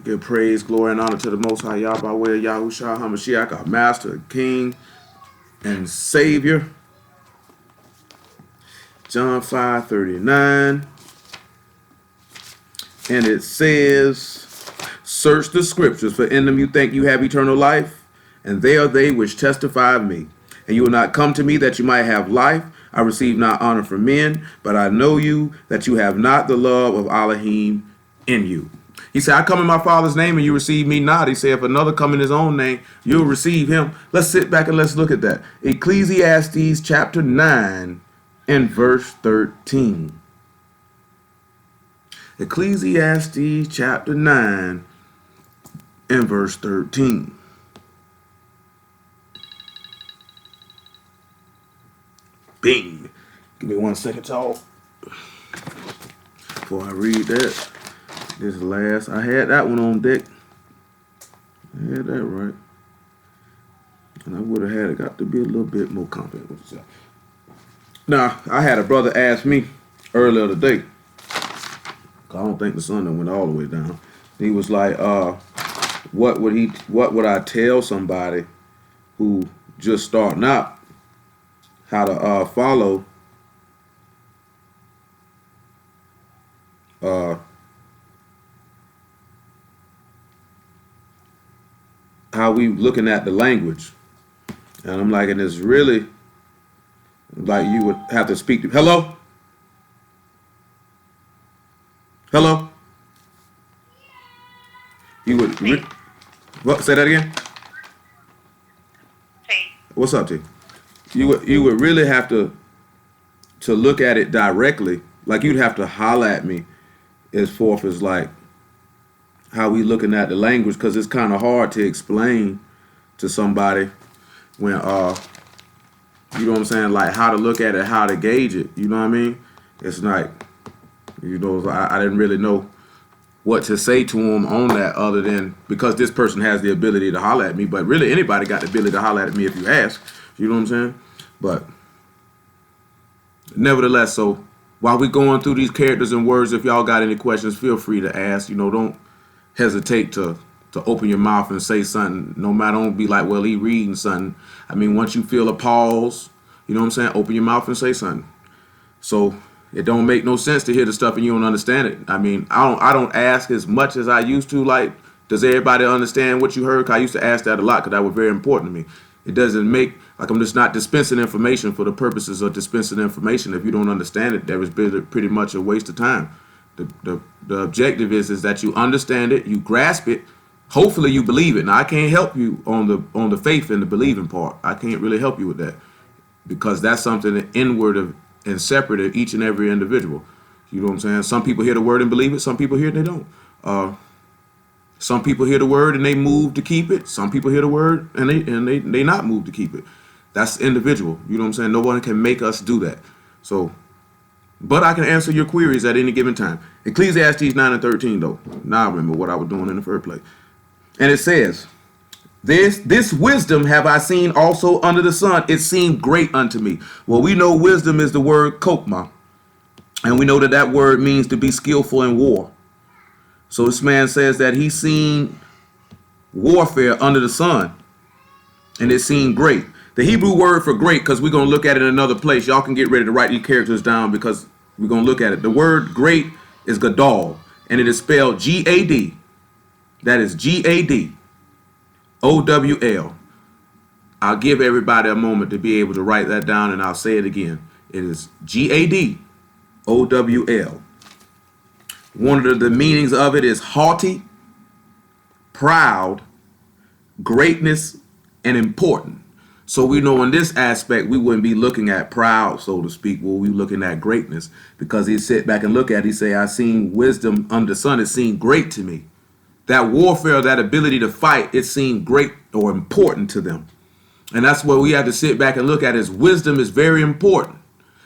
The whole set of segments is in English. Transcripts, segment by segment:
Give praise, glory, and honor to the Most High Yah by way of Yahushua HaMashiach, our Master, King, and Savior. John 5:39. And it says, search the scriptures, for in them you think you have eternal life, and they are they which testify of me. And you will not come to me that you might have life. I receive not honor from men, but I know you, that you have not the love of Alahym in you. He said, I come in my Father's name and you receive me not. He said, if another come in his own name, you'll receive him. Let's sit back and let's look at that. Ecclesiastes chapter 9 and verse 13. Ecclesiastes chapter 9 and verse 13. Bing. Give me 1 second, y'all, before I read that. This last, I had that one on deck. I had that right. And I would have had it got to be a little bit more confident with yourself. Now, I had a brother ask me earlier today, 'cause I don't think the sun done went all the way down. He was like, what would I tell somebody who just starting out how to follow how we looking at the language. And I'm like, and it's really like you would have to speak to, hello? You would, what, say that again? Hey. What's up, T? You would really have to look at it directly. Like you'd have to holler at me as forth as like how we looking at the language, because it's kind of hard to explain to somebody when you know what I'm saying, like how to look at it, how to gauge it, you know what I mean? It's like, you know, I didn't really know what to say to him on that, other than because this person has the ability to holler at me. But really anybody got the ability to holler at me if you ask, you know what I'm saying? But nevertheless, so while we going through these characters and words, if y'all got any questions, feel free to ask. You know, don't hesitate to open your mouth and say something. No matter, don't be like, well, he reading something. I mean, once you feel a pause, you know what I'm saying, open your mouth and say something. So it don't make no sense to hear the stuff and you don't understand it. I mean, I don't ask as much as I used to, like, does everybody understand what you heard? 'Cause I used to ask that a lot, because that was very important to me. It doesn't make, like, I'm just not dispensing information for the purposes of dispensing information. If you don't understand it, that was pretty much a waste of time. The objective is that you understand it, you grasp it, hopefully you believe it. Now, I can't help you on the faith and the believing part. I can't really help you with that, because that's something inward of and separate of each and every individual. You know what I'm saying? Some people hear the word and believe it. Some people hear it and they don't. Some people hear the word and they move to keep it. Some people hear the word and they not move to keep it. That's individual. You know what I'm saying? No one can make us do that. So, but I can answer your queries at any given time. Ecclesiastes 9 and 13 though. Now I remember what I was doing in the first place. And it says, This wisdom have I seen also under the sun. It seemed great unto me. Well, we know wisdom is the word kokma. And we know that that word means to be skillful in war. So this man says that he's seen warfare under the sun. And it seemed great. The Hebrew word for great, because we're going to look at it in another place. Y'all can get ready to write these characters down, because we're going to look at it. The word great is gadol. And it is spelled G-A-D. That is G-A-D. O-W-L. I'll give everybody a moment to be able to write that down, and I'll say it again. It is G-A-D O-W-L. One of the meanings of it is haughty, proud, greatness, and important. So we know in this aspect, we wouldn't be looking at proud, so to speak. We'll be looking at greatness, because he sit back and look at it. He say, I seen wisdom under the sun. It seemed great to me. That warfare, that ability to fight, it seemed great or important to them. And that's what we have to sit back and look at, is wisdom is very important.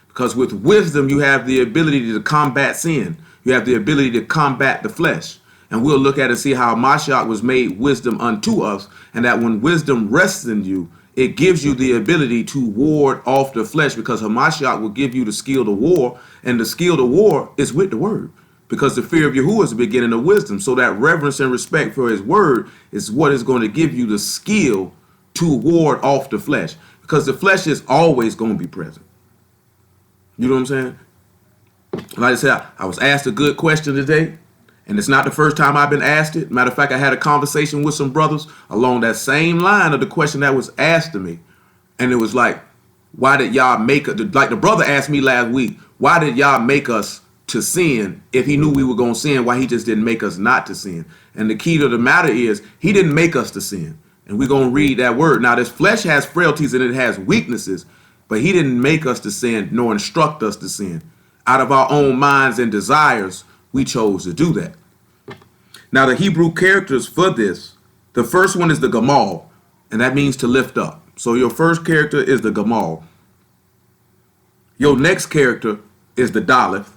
Because with wisdom, you have the ability to combat sin. You have the ability to combat the flesh. And we'll look at and see how Mashiach was made wisdom unto us. And that when wisdom rests in you, it gives you the ability to ward off the flesh, because Hamashiach will give you the skill to war. And the skill to war is with the word. because the fear of Yahuwah is the beginning of wisdom. So that reverence and respect for his word is what is going to give you the skill to ward off the flesh, because the flesh is always going to be present. You know what I'm saying? Like I said, I was asked a good question today, and it's not the first time I've been asked it. Matter of fact, I had a conversation with some brothers along that same line of the question that was asked to me. And it was like, why did y'all make it? Like the brother asked me last week, why did y'all make us to sin if he knew we were going to sin? Why he just didn't make us not to sin? And the key to the matter is he didn't make us to sin. And we're going to read that word. Now, this flesh has frailties and it has weaknesses, but he didn't make us to sin nor instruct us to sin. Out of our own minds and desires, we chose to do that. Now, the Hebrew characters for this, the first one is the Gamal, and that means to lift up. So your first character is the Gamal. Your next character is the Daleth,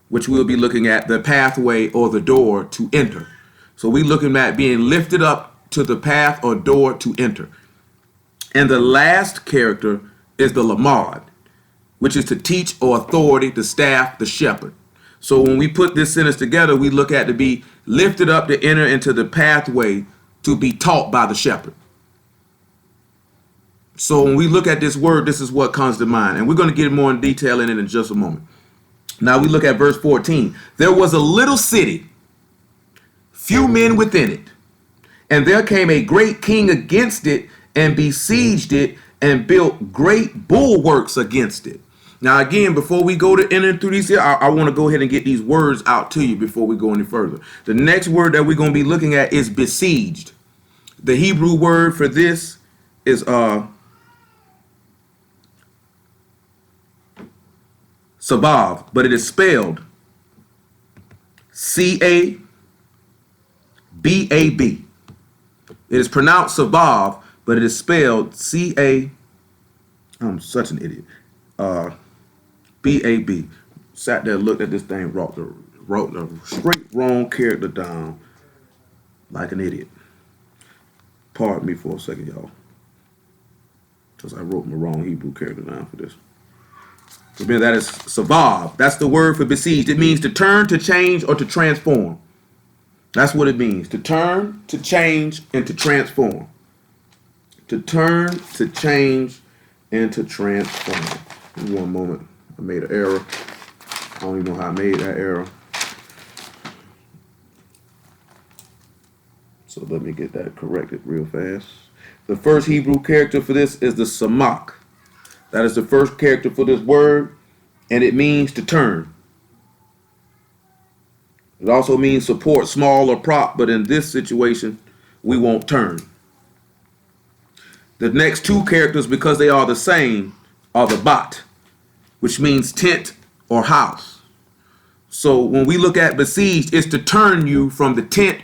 which we'll be looking at the pathway or the door to enter. So we're looking at being lifted up to the path or door to enter. And the last character is the Lamad, which is to teach or authority, the staff, the shepherd. So when we put this sentence together, we look at to be lifted up to enter into the pathway to be taught by the shepherd. So when we look at this word, this is what comes to mind. And we're going to get more in detail in it in just a moment. Now we look at verse 14. There was a little city, few men within it, and there came a great king against it and besieged it and built great bulwarks against it. Now, again, before we go to enter through these here, I want to go ahead and get these words out to you before we go any further. The next word that we're going to be looking at is besieged. The Hebrew word for this is Sabav, but it is spelled C-A-B-A-B. It is pronounced Sabav, but it is spelled C-A. I'm such an idiot. B-A-B. Sat there, looked at this thing, wrote the straight wrong character down like an idiot. Pardon me for a second, y'all, because I wrote my wrong Hebrew character down for this. So that is Savav. That's the word for besieged. It means to turn, to change, or to transform. That's what it means. To turn, to change, and to transform. To turn, to change, and to transform. Give me one moment. I made an error. I don't even know how I made that error. So let me get that corrected real fast. The first Hebrew character for this is the Samak. That is the first character for this word, and it means to turn. It also means support, small, or prop, but in this situation, we won't turn. The next two characters, because they are the same, are the Bat, which means tent or house. So when we look at besieged, it's to turn you from the tent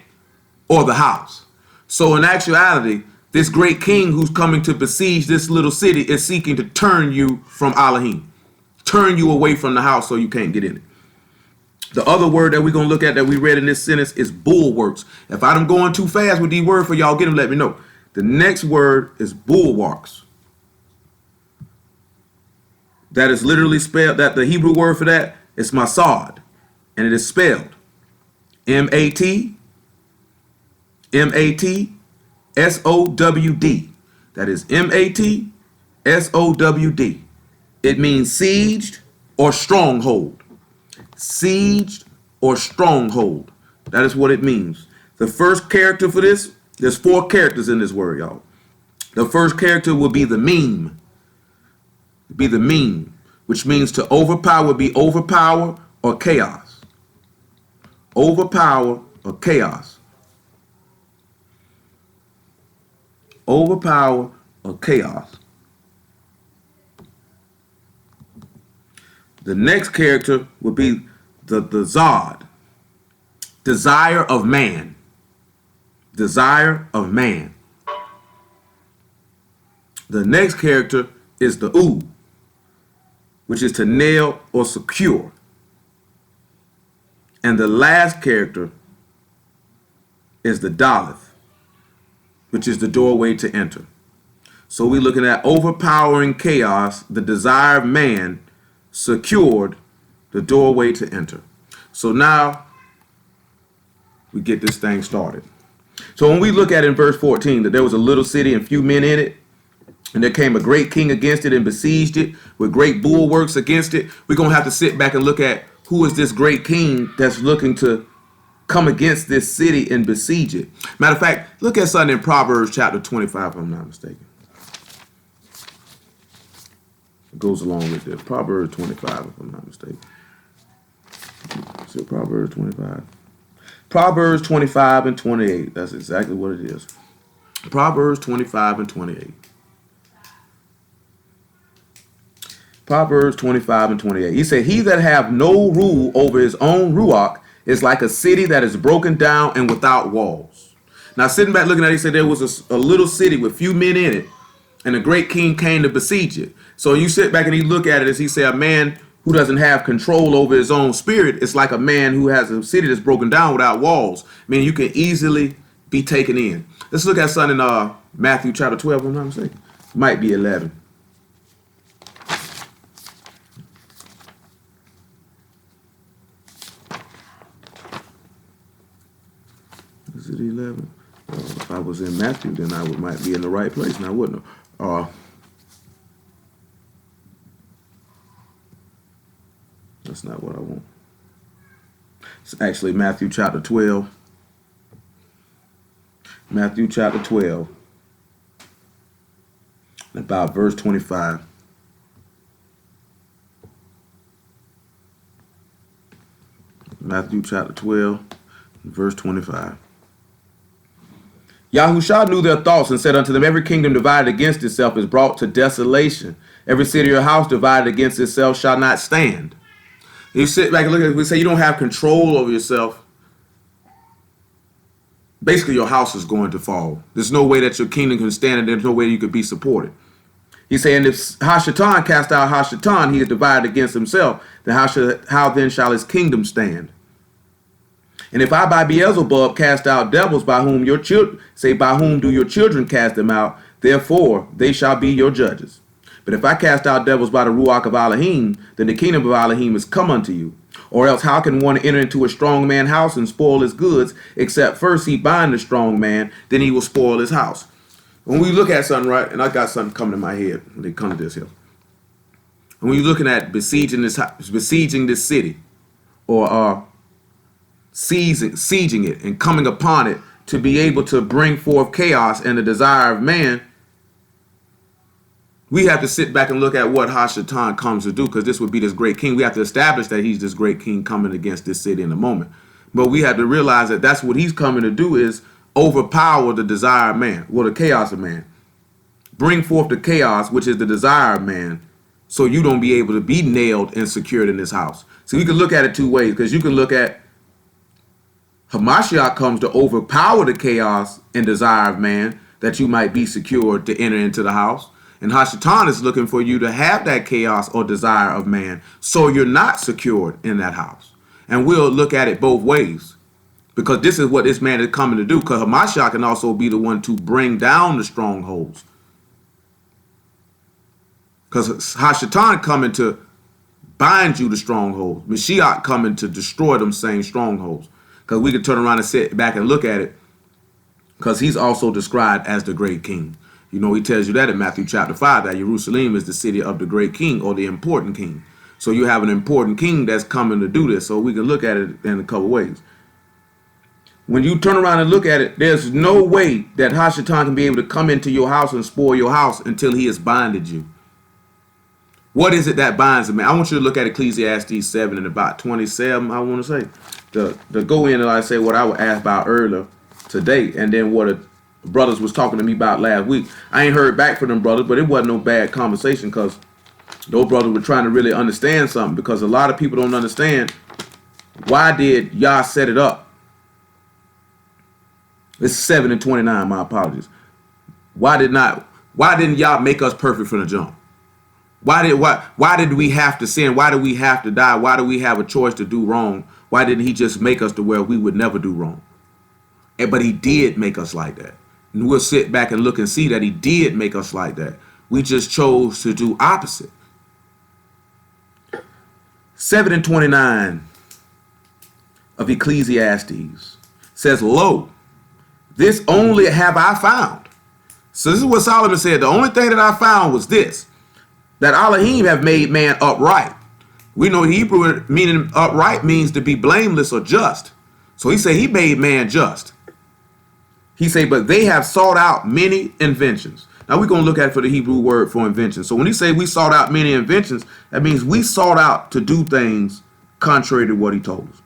or the house. So in actuality, this great king who's coming to besiege this little city is seeking to turn you from Alahym, turn you away from the house so you can't get in it. The other word that we're going to look at that we read in this sentence is bulwarks. If I'm going too fast with these words for y'all, get them, let me know. The next word is bulwarks. That is literally spelled, that the Hebrew word for that is masad, and it is spelled M-A-T-S-O-W-D. That is M-A-T-S-O-W-D. It means sieged or stronghold. Sieged or stronghold. That is what it means. The first character for this, there's 4 characters in this word, y'all. The first character will be the meme. Be the meme, which means to overpower, be overpower or chaos. Overpower or chaos. Overpower or chaos. The next character will be the Zod. Desire of man. Desire of man. The next character is the U, which is to nail or secure. And the last character is the Daleth, which is the doorway to enter. So we're looking at overpowering chaos, the desire of man, secured, the doorway to enter. So now we get this thing started. So when we look at in verse 14 that there was a little city and few men in it, and there came a great king against it and besieged it with great bulwarks against it, we're going to have to sit back and look at who is this great king that's looking to come against this city and besiege it. Matter of fact, look at something in Proverbs chapter 25, if I'm not mistaken. It goes along with this. Proverbs 25, if I'm not mistaken. So Proverbs 25. Proverbs 25 and 28. That's exactly what it is. Proverbs 25 and 28. Proverbs 25 and 28. He said, he that have no rule over his own ruach is like a city that is broken down and without walls. Now, sitting back looking at it, he said there was a little city with few men in it, and a great king came to besiege it. So you sit back and you look at it as he said, a man who doesn't have control over his own spirit is like a man who has a city that's broken down without walls. I mean, you can easily be taken in. Let's look at something in Matthew chapter 12, if I'm not mistaken. Might be 11. Is it 11? If I was in Matthew, then I might be in the right place, and I wouldn't have. That's not what I want. It's actually Matthew chapter 12. Matthew chapter 12. About verse 25. Matthew chapter 12, verse 25. Yahushua knew their thoughts and said unto them, every kingdom divided against itself is brought to desolation. Every city or house divided against itself shall not stand. You sit back and look at it, we say you don't have control over yourself. Basically, your house is going to fall. There's no way that your kingdom can stand, and there's no way you could be supported. He's saying if Hashatan cast out Hashatan, he is divided against himself. Then how then shall his kingdom stand? And if I by Beelzebub cast out devils, by whom your children say, by whom do your children cast them out? Therefore they shall be your judges. But if I cast out devils by the Ruach of Alahym, then the kingdom of Alahym is come unto you. Or else how can one enter into a strong man's house and spoil his goods, except first he bind the strong man, then he will spoil his house. When we look at something, right, and I got something coming to my head when they come to this here. When you're looking at besieging this city, or sieging it and coming upon it to be able to bring forth chaos and the desire of man, we have to sit back and look at what Hashatan comes to do, because this would be this great king. We have to establish that he's this great king coming against this city in a moment. But we have to realize that that's what he's coming to do, is overpower the desire of man, or the chaos of man. Bring forth the chaos, which is the desire of man, so you don't be able to be nailed and secured in this house. So you can look at it two ways, because you can look at Hamashiach comes to overpower the chaos and desire of man, that you might be secured to enter into the house. And Hashatan is looking for you to have that chaos or desire of man, so you're not secured in that house. And we'll look at it both ways, because this is what this man is coming to do. Because Hamashiach can also be the one to bring down the strongholds. Because Hashatan coming to bind you to strongholds. Mashiach coming to destroy them same strongholds. Because we can turn around and sit back and look at it, because he's also described as the great king. You know, he tells you that in Matthew chapter 5, that Jerusalem is the city of the great king, or the important king. So you have an important king that's coming to do this. So we can look at it in a couple ways. When you turn around and look at it, there's no way that Hashatan can be able to come into your house and spoil your house until he has binded you. What is it that binds a man? I want you to look at Ecclesiastes 7 and about 27, I want to say. To go in and I say what I was asked about earlier today, and then what brothers was talking to me about last week. I ain't heard back from them brothers, but it wasn't no bad conversation, because those brothers were trying to really understand something, because a lot of people don't understand, why did Yah set it up? It's 7 and 29, my apologies. Why didn't Yah make us perfect from the jump? Why did we have to sin? Why did we have to die? Why do we have a choice to do wrong? Why didn't he just make us to where we would never do wrong? But he did make us like that. And we'll sit back and look and see that he did make us like that. We just chose to do opposite. 7 and 29 of Ecclesiastes says, lo, this only have I found. So this is what Solomon said. The only thing that I found was this, that Alahym have made man upright. We know Hebrew meaning upright means to be blameless or just. So he said he made man just. He said, but they have sought out many inventions. Now we're going to look at it for the Hebrew word for invention. So when he say we sought out many inventions, that means we sought out to do things contrary to what he told us.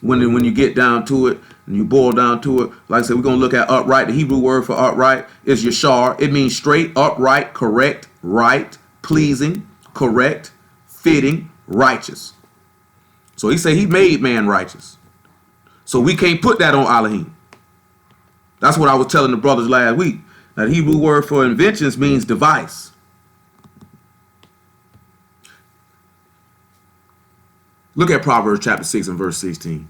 When you get down to it and you boil down to it, like I said, we're going to look at upright. The Hebrew word for upright is yashar. It means straight, upright, correct, right, pleasing, correct, fitting, righteous. So he said he made man righteous. So we can't put that on Alahym. That's what I was telling the brothers last week. Now, the Hebrew word for inventions means device. Look at Proverbs chapter 6 and verse 16.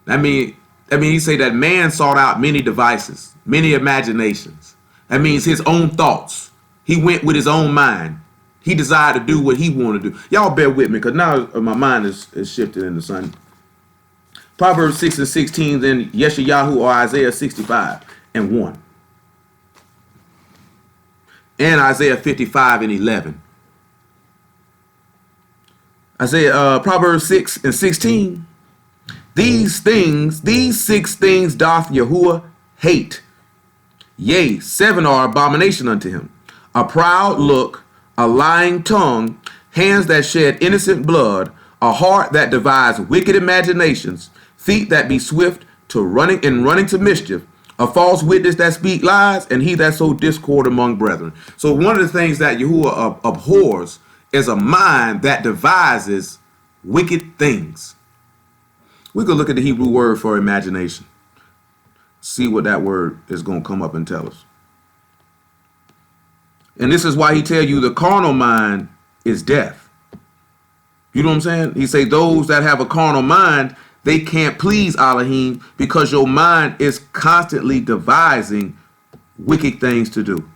That means he say that man sought out many devices, many imaginations. That means his own thoughts. He went with his own mind. He desired to do what he wanted to do. Y'all bear with me, because now my mind is shifted into something. Proverbs 6 and 16, then Yeshayahu or Isaiah 65 and 1. And Isaiah 55 and 11. Proverbs 6 and 16. These 6 things doth Yahuwah hate. Yea, 7 are abomination unto him. A proud look, a lying tongue, hands that shed innocent blood, a heart that devises wicked imaginations, feet that be swift to running to mischief, a false witness that speak lies, and he that sow discord among brethren. So one of the things that Yahuwah abhors is a mind that devises wicked things. We could look at the Hebrew word for imagination. See what that word is going to come up and tell us. And this is why he tell you the carnal mind is death. You know what I'm saying? He say those that have a carnal mind, they can't please Alahym because your mind is constantly devising wicked things to do.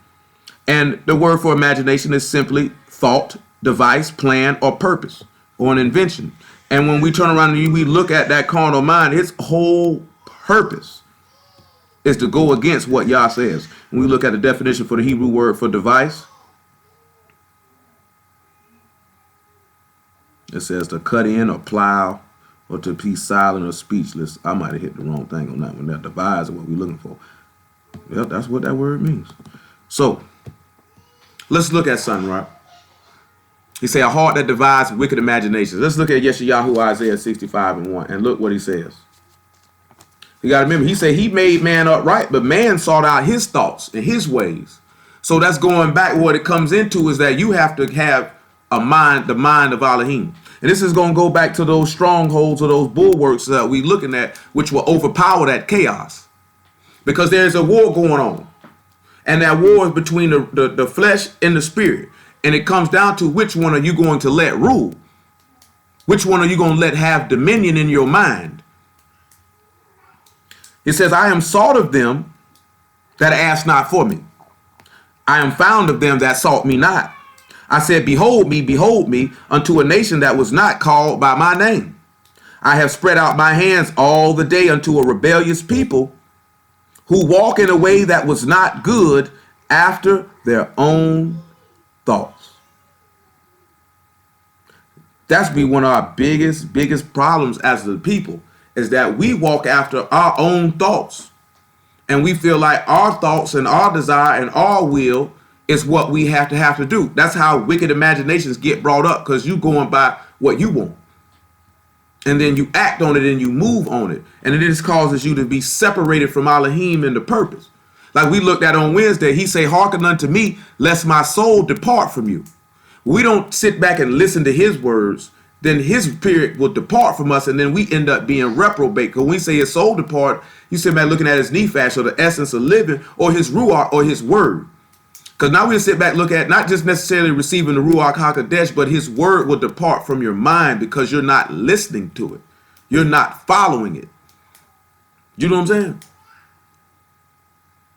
And the word for imagination is simply thought, device, plan, or purpose, or an invention. And when we turn around and we look at that carnal mind, its whole purpose is to go against what Yah says. When we look at the definition for the Hebrew word for device, it says to cut in or plow or to be silent or speechless. I might have hit the wrong thing on that one. That devise is what we're looking for. Well, that's what that word means. So let's look at something, right? He say a heart that devises wicked imaginations. Let's look at Yeshayahu Isaiah 65 and 1 and look what he says. You got to remember, he said he made man upright, but man sought out his thoughts and his ways. So that's going back. What it comes into is that you have to have a mind, the mind of Alahym. And this is going to go back to those strongholds or those bulwarks that we're looking at, which will overpower that chaos. Because there's a war going on. And that war is between the flesh and the spirit. And it comes down to which one are you going to let rule? Which one are you going to let have dominion in your mind? It says, I am sought of them that ask not for me. I am found of them that sought me not. I said, behold me, unto a nation that was not called by my name. I have spread out my hands all the day unto a rebellious people who walk in a way that was not good after their own thoughts. That's be one of our biggest problems as the people, is that we walk after our own thoughts. And we feel like our thoughts and our desire and our will is what we have to do. That's how wicked imaginations get brought up, because you going by what you want. And then you act on it and you move on it. And it just causes you to be separated from Alahym and the purpose. Like we looked at on Wednesday, he say, hearken unto me, lest my soul depart from you. We don't sit back and listen to his words, then his spirit will depart from us, and then we end up being reprobate. Because when we say his soul depart, you sit back looking at his nephash, or the essence of living, or his ruach, or his word. Because now we sit back, look at not just necessarily receiving the Ruach HaKodesh, but his word will depart from your mind because you're not listening to it. You're not following it. You know what I'm saying?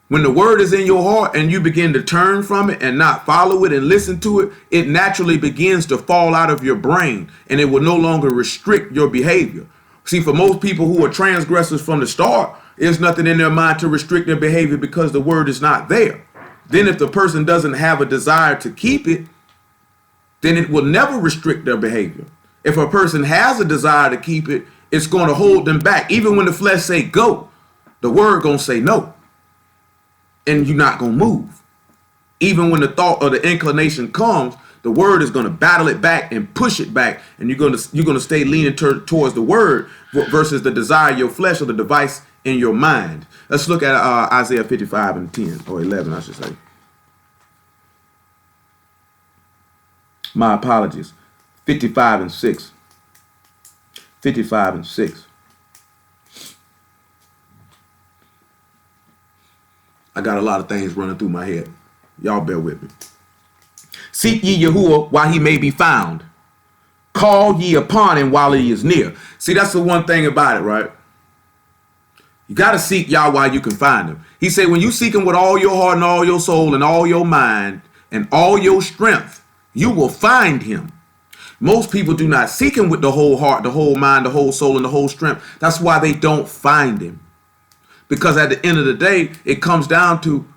When the word is in your heart and you begin to turn from it and not follow it and listen to it, it naturally begins to fall out of your brain, and it will no longer restrict your behavior. See, for most people who are transgressors from the start, there's nothing in their mind to restrict their behavior because the word is not there. Then if the person doesn't have a desire to keep it, then it will never restrict their behavior. If a person has a desire to keep it, it's going to hold them back. Even when the flesh say go, the word going to say no. And you're not going to move. Even when the thought or the inclination comes, the word is going to battle it back and push it back. And you're going to stay leaning towards the word versus the desire of your flesh or the device in your mind. Let's look at Isaiah 55 and 10, or 11, I should say. My apologies. 55 and 6. 55 and 6. I got a lot of things running through my head. Y'all bear with me. Seek ye Yahuwah while he may be found. Call ye upon him while he is near. See, that's the one thing about it, right? You got to seek Yah while you can find him. He said, when you seek him with all your heart and all your soul and all your mind and all your strength, you will find him. Most people do not seek him with the whole heart, the whole mind, the whole soul, and the whole strength. That's why they don't find him. Because at the end of the day, it comes down to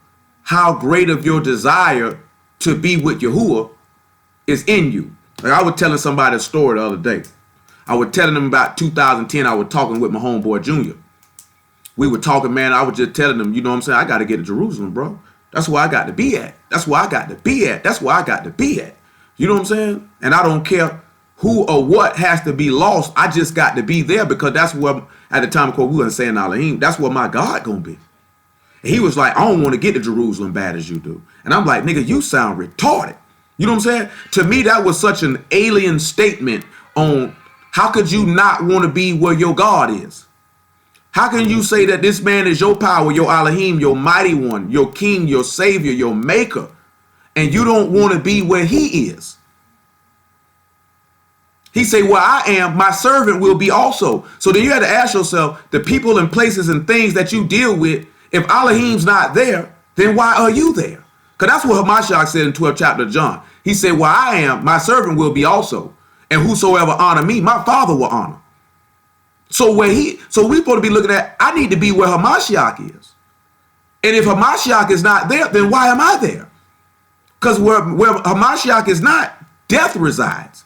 how great of your desire to be with Yahuwah is in you. Like I was telling somebody a story the other day. I was telling them about 2010. I was talking with my homeboy Junior. We were talking, man. I was just telling them, you know what I'm saying? I got to get to Jerusalem, bro. That's where I got to be at. That's where I got to be at. That's where I got to be at. You know what I'm saying? And I don't care who or what has to be lost. I just got to be there because that's where, at the time, of course, we weren't saying Alahym. That's where my God going to be. And he was like, I don't want to get to Jerusalem bad as you do. And I'm like, nigga, you sound retarded. You know what I'm saying? To me, that was such an alien statement on how could you not want to be where your God is? How can you say that this man is your power, your Alahym, your mighty one, your king, your savior, your maker, and you don't want to be where he is? He said, where I am, my servant will be also. So then you had to ask yourself, the people and places and things that you deal with, if Alahym's not there, then why are you there? Because that's what Hamashiach said in 12th chapter of John. He said, where I am, my servant will be also. And whosoever honor me, my Father will honor. So we supposed to be looking at, I need to be where Hamashiach is. And if Hamashiach is not there, then why am I there? Because where Hamashiach is not, death resides.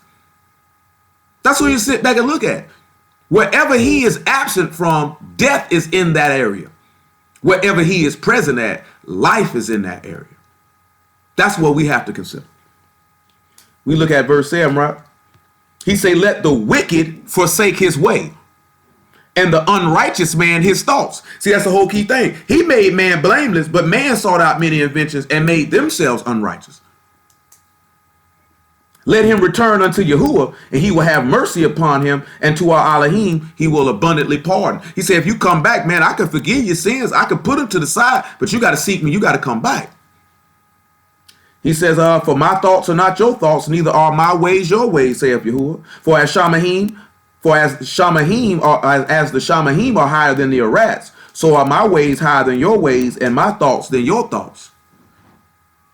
That's what you sit back and look at. Wherever he is absent from, death is in that area. Wherever he is present at, life is in that area. That's what we have to consider. We look at verse 7, right? He say, let the wicked forsake his way, and the unrighteous man his thoughts. See, that's the whole key thing. He made man blameless, but man sought out many inventions and made themselves unrighteous. Let him return unto Yahuwah, and he will have mercy upon him, and to our Alahym he will abundantly pardon. He said, if you come back, man, I can forgive your sins. I can put them to the side, but you got to seek me. You got to come back. He says, for my thoughts are not your thoughts, neither are my ways your ways, saith Yahuwah. As the Shamahim are higher than the Arats, so are my ways higher than your ways, and my thoughts than your thoughts.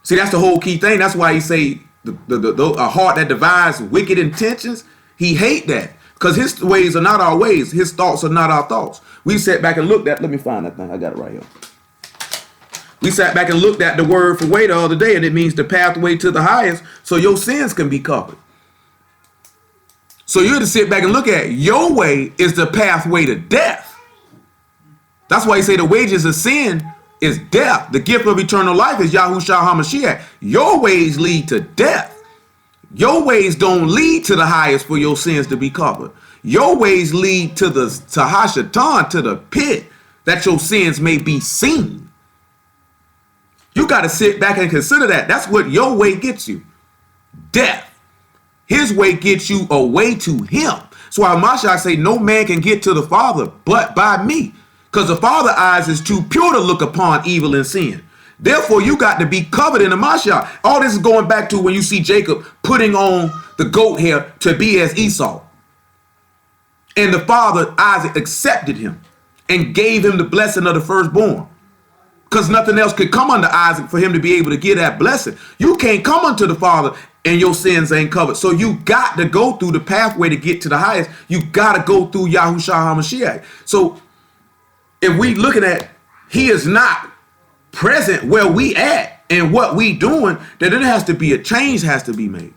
See, that's the whole key thing. That's why he say a heart that devises wicked intentions, he hate that. Because his ways are not our ways. His thoughts are not our thoughts. We sat back and looked at, let me find that thing. I got it right here. We sat back and looked at the word for way the other day, and it means the pathway to the highest, so your sins can be covered. So you have to sit back and look at your way is the pathway to death. That's why he say the wages of sin is death. The gift of eternal life is Yahushua HaMashiach. Your ways lead to death. Your ways don't lead to the highest for your sins to be covered. Your ways lead to the Hashatan, to the pit, that your sins may be seen. You got to sit back and consider that. That's what your way gets you. Death. His way gets you away to him. So Mashiach say no man can get to the Father but by me. Because the Father's eyes is too pure to look upon evil and sin. Therefore, you got to be covered in the Mashiach. All this is going back to when you see Jacob putting on the goat hair to be as Esau. And the father, Isaac, accepted him and gave him the blessing of the firstborn. Because nothing else could come unto Isaac for him to be able to get that blessing. You can't come unto the Father and your sins ain't covered. So you got to go through the pathway to get to the highest. You got to go through Yahushua HaMashiach. So if we looking at he is not present where we at and what we doing, then it has to be a change has to be made.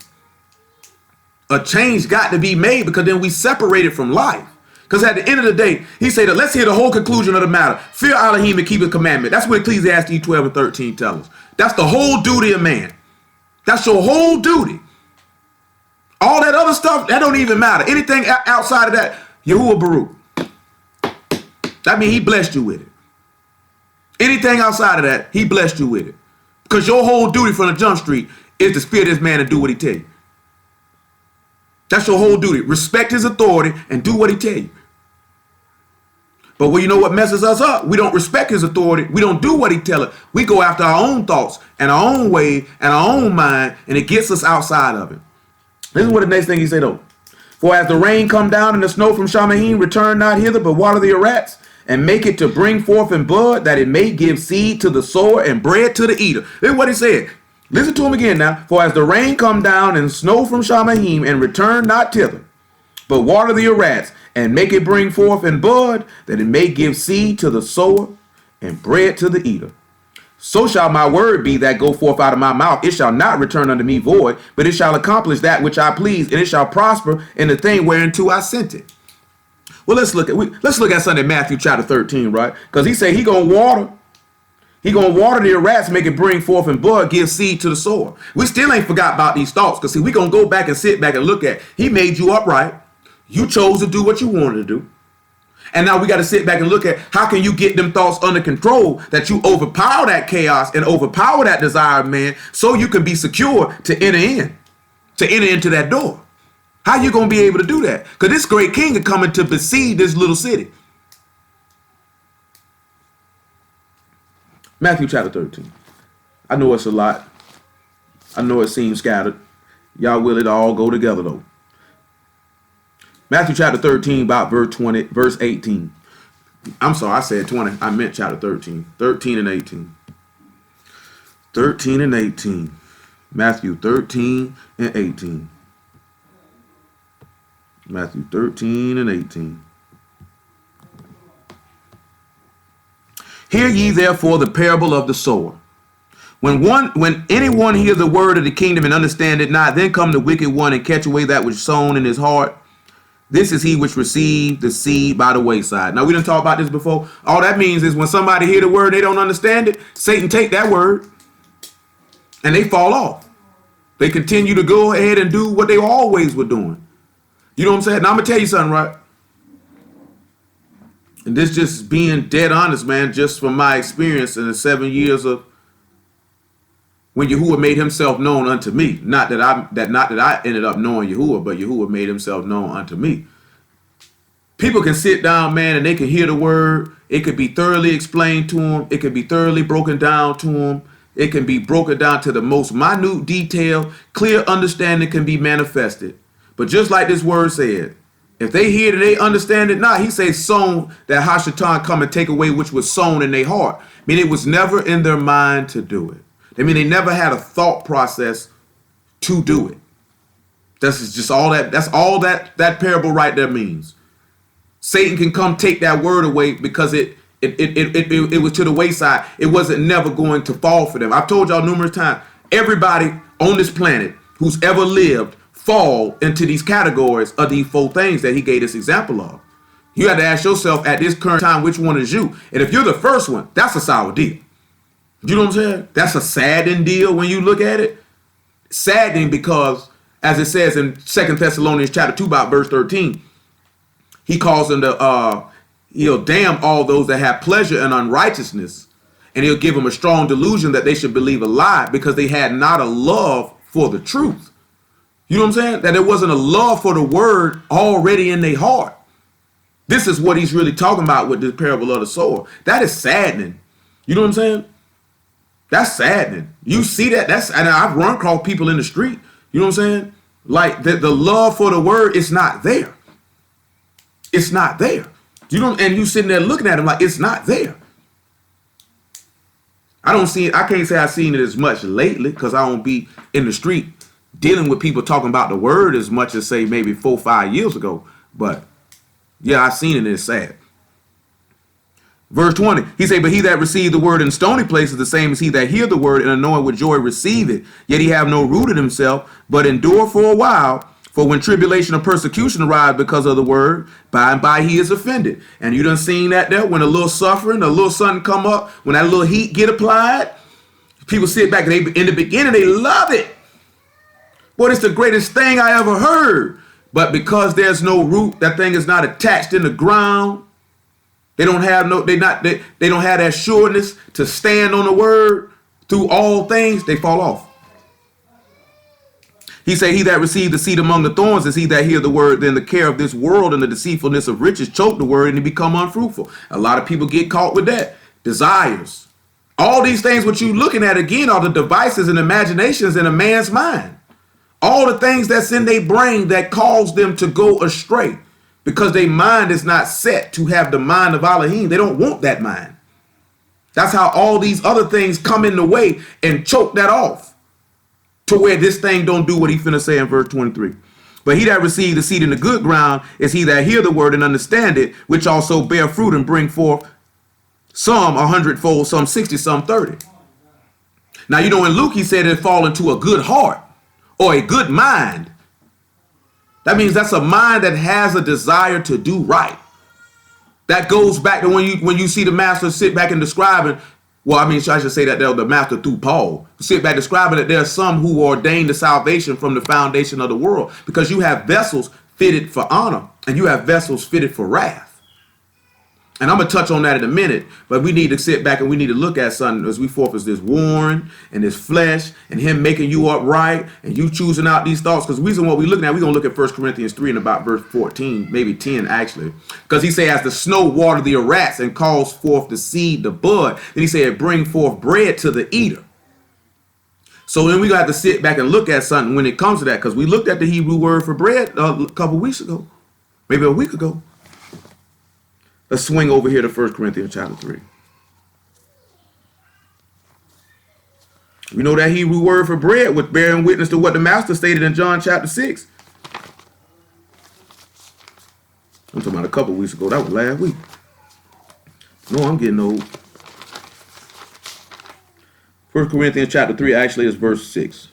A change got to be made, because then we separated from life. Because at the end of the day, he said that let's hear the whole conclusion of the matter. Fear Alahym and keep his commandment. That's what Ecclesiastes 12 and 13 tell us. That's the whole duty of man. That's your whole duty. All that other stuff, that don't even matter. Anything outside of that, Yahuwah Baruch. That means he blessed you with it. Anything outside of that, he blessed you with it. Because your whole duty from the jump street is to fear this man and do what he tell you. That's your whole duty. Respect his authority and do what he tell you. But well, you know what messes us up? We don't respect his authority. We don't do what he tell us. We go after our own thoughts and our own way and our own mind, and it gets us outside of it. This is what the next thing he said, though. For as the rain come down and the snow from Shamahim, return not hither, but water the arats, and make it to bring forth in bud, that it may give seed to the sower and bread to the eater. This is what he said. Listen to him again now. For as the rain come down and snow from Shamahim, and return not thither, but water the arats, and make it bring forth in bud, that it may give seed to the sower and bread to the eater. So shall my word be that go forth out of my mouth. It shall not return unto me void, but it shall accomplish that which I please, and it shall prosper in the thing whereunto I sent it. Well, let's look at something in Matthew chapter 13, right? Because he said he gonna water the arats, make it bring forth in bud, give seed to the sower. We still ain't forgot about these thoughts, because see, we gonna go back and sit back and look at. He made you upright. You chose to do what you wanted to do. And now we got to sit back and look at how can you get them thoughts under control, that you overpower that chaos and overpower that desire of man, so you can be secure to enter into that door. How you going to be able to do that? Because this great king is coming to besiege this little city. Matthew chapter 13. I know it's a lot. I know it seems scattered. Y'all will it all go together though. Matthew chapter 13, about verse 18. I'm sorry, I said 20. I meant chapter 13. 13 and 18. 13 and 18. Matthew 13 and 18. Matthew 13 and 18. Hear ye therefore the parable of the sower. When anyone hears the word of the kingdom and understand it not, then come the wicked one and catch away that which is sown in his heart. This is he which received the seed by the wayside. Now, we didn't talk about this before. All that means is when somebody hear the word, they don't understand it, Satan take that word and they fall off. They continue to go ahead and do what they always were doing. You know what I'm saying? Now, I'm going to tell you something, right? And this just being dead honest, man, just from my experience in the 7 years of when Yahuwah made himself known unto me. Not that I ended up knowing Yahuwah, but Yahuwah made himself known unto me. People can sit down, man, and they can hear the word. It could be thoroughly explained to them. It could be thoroughly broken down to them. It can be broken down to the most minute detail. Clear understanding can be manifested. But just like this word said, if they hear it, they understand it not. He says sown, that Hashatan come and take away which was sown in their heart. I mean, it was never in their mind to do it. I mean, they never had a thought process to do it. That's just all that. That's all that parable right there means. Satan can come take that word away because it was to the wayside. It wasn't never going to fall for them. I've told y'all numerous times. Everybody on this planet who's ever lived fall into these categories of these four things that he gave this example of. You have to ask yourself at this current time, which one is you? And if you're the first one, that's a sour deal. You know what I'm saying? That's a saddening deal when you look at it. Saddening because, as it says in 2 Thessalonians chapter 2, about verse 13, he calls them to, he'll damn all those that have pleasure in unrighteousness, and he'll give them a strong delusion that they should believe a lie because they had not a love for the truth. You know what I'm saying? That there wasn't a love for the word already in their heart. This is what he's really talking about with this parable of the sower. That is saddening. You know what I'm saying? That's saddening. You see that? And I've run across people in the street. You know what I'm saying? Like the love for the word is not there. It's not there. You don't, and you sitting there looking at them like it's not there. I don't see it. I can't say I've seen it as much lately because I don't be in the street dealing with people talking about the word as much as say maybe 4 or 5 years ago. But yeah, I've seen it and it's sad. Verse 20, he said, but he that received the word in stony places, the same as he that hear the word and anoint with joy receive it. Yet he have no root in himself, but endure for a while. For when tribulation or persecution arise because of the word, by and by he is offended. And you done seen that there when a little suffering, a little something come up, when that little heat get applied, people sit back and in the beginning they love it. Boy, it's the greatest thing I ever heard. But because there's no root, that thing is not attached in the ground. They don't have they don't have that sureness to stand on the word through all things. They fall off. He said, he that received the seed among the thorns is he that hear the word, then the care of this world and the deceitfulness of riches choke the word and it become unfruitful. A lot of people get caught with that. Desires. All these things what you looking at again are the devices and imaginations in a man's mind. All the things that's in their brain that cause them to go astray. Because their mind is not set to have the mind of Alahym. They don't want that mind. That's how all these other things come in the way and choke that off. To where this thing don't do what he finna say in verse 23. But he that received the seed in the good ground is he that hear the word and understand it, which also bear fruit and bring forth some 100-fold, some 60, some 30. Now, you know, in Luke, he said it fall into a good heart or a good mind. That means that's a mind that has a desire to do right. That goes back to when you see the master sit back and describing, well, I mean, I should say that the master through Paul, sit back describing that there are some who ordained the salvation from the foundation of the world, because you have vessels fitted for honor and you have vessels fitted for wrath. And I'm going to touch on that in a minute, but we need to sit back and we need to look at something as we forth as this warring and this flesh and him making you upright and you choosing out these thoughts. Because the reason what we're looking at, we're going to look at 1 Corinthians 3 and about verse 14, maybe 10 actually. Because he say, as the snow water the rats and calls forth the seed, the bud, then he said, bring forth bread to the eater. So then we got to sit back and look at something when it comes to that, because we looked at the Hebrew word for bread a couple weeks ago, maybe a week ago. Let's swing over here to 1 Corinthians chapter 3. We know that Hebrew word for bread was bearing witness to what the master stated in John chapter 6. I'm talking about a couple weeks ago. That was last week. No, I'm getting old. 1 Corinthians chapter 3 actually is verse 6.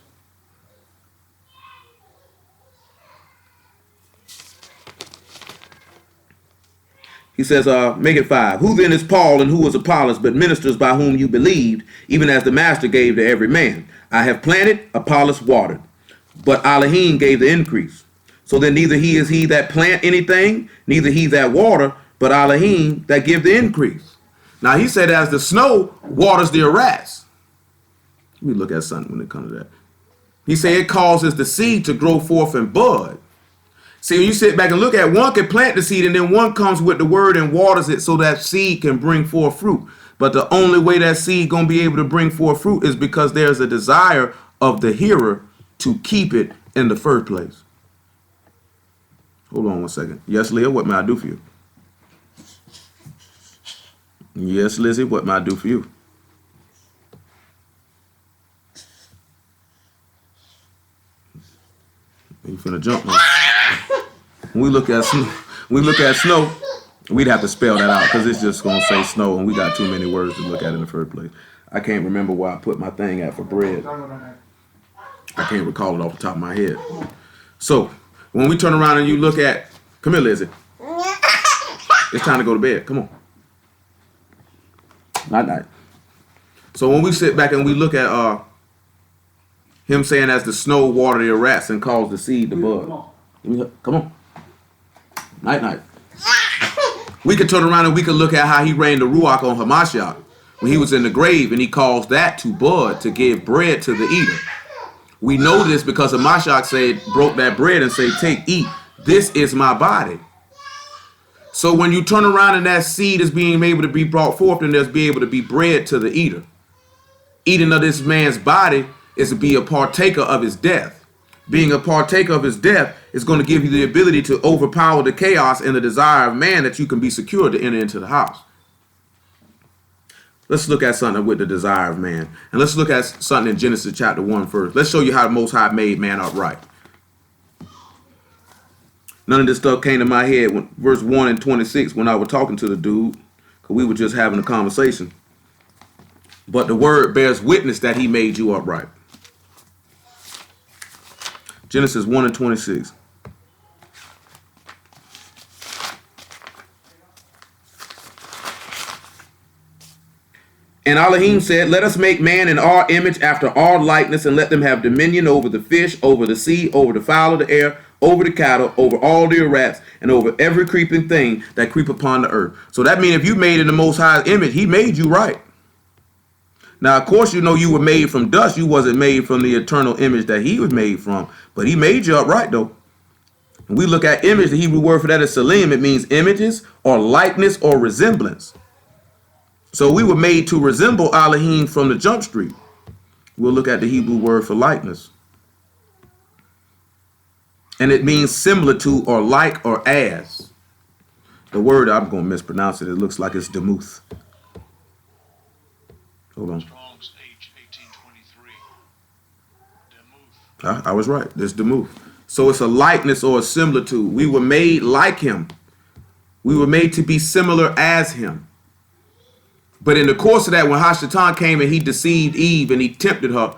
He says, make it 5. Who then is Paul and who is Apollos, but ministers by whom you believed, even as the master gave to every man? I have planted, Apollos watered, but Alahym gave the increase. So then neither he is he that plant anything, neither he that water, but Alahym that give the increase. Now he said, as the snow waters the arras. Let me look at something when it comes to that. He said it causes the seed to grow forth and bud. See, when you sit back and look at, one can plant the seed and then one comes with the word and waters it so that seed can bring forth fruit. But the only way that seed going to be able to bring forth fruit is because there's a desire of the hearer to keep it in the first place. Hold on one second. Yes, Leah, what may I do for you? Yes, Lizzie, what may I do for you? You finna jump, man. When we look at snow, we'd have to spell that out because it's just gonna say snow, and we got too many words to look at in the first place. I can't remember where I put my thing at for bread. I can't recall it off the top of my head. So when we turn around and you look at, come here, Lizzie. It's time to go to bed. Come on. Night night. So when we sit back and we look at him saying, as the snow water the rats and cause the seed to bud. Come on. Night night. We could turn around and we could look at how he rained the Ruach on Hamashiach when he was in the grave, and he caused that to bud, to give bread to the eater. We know this because Hamashiach said, broke that bread and said, take, eat. This is my body. So when you turn around and that seed is being able to be brought forth, and there's be able to be bread to the eater. Eating of this man's body is to be a partaker of his death. Being a partaker of his death is going to give you the ability to overpower the chaos and the desire of man, that you can be secure to enter into the house. Let's look at something with the desire of man. And let's look at something in Genesis chapter 1 first. Let's show you how the Most High made man upright. None of this stuff came to my head when verse 1 and 26 when I was talking to the dude, because we were just having a conversation. But the word bears witness that he made you upright. Genesis 1 and 26. And Alahym said, let us make man in our image after our likeness, and let them have dominion over the fish, over the sea, over the fowl of the air, over the cattle, over all the rats, and over every creeping thing that creep upon the earth. So that means if you made in the Most High's image, he made you right. Now, of course, you know you were made from dust. You wasn't made from the eternal image that he was made from. But he made you upright, though. When we look at image, the Hebrew word for that is salim. It means images or likeness or resemblance. So we were made to resemble Alahym from the jump street. We'll look at the Hebrew word for likeness. And it means similar to or like or as. The word, I'm going to mispronounce it. It looks like it's demuth. Hold on. Strong's H1823. I was right. It's demuth. So it's a likeness or a similar to. We were made like him. We were made to be similar as him. But in the course of that, when Hashatan came and he deceived Eve and he tempted her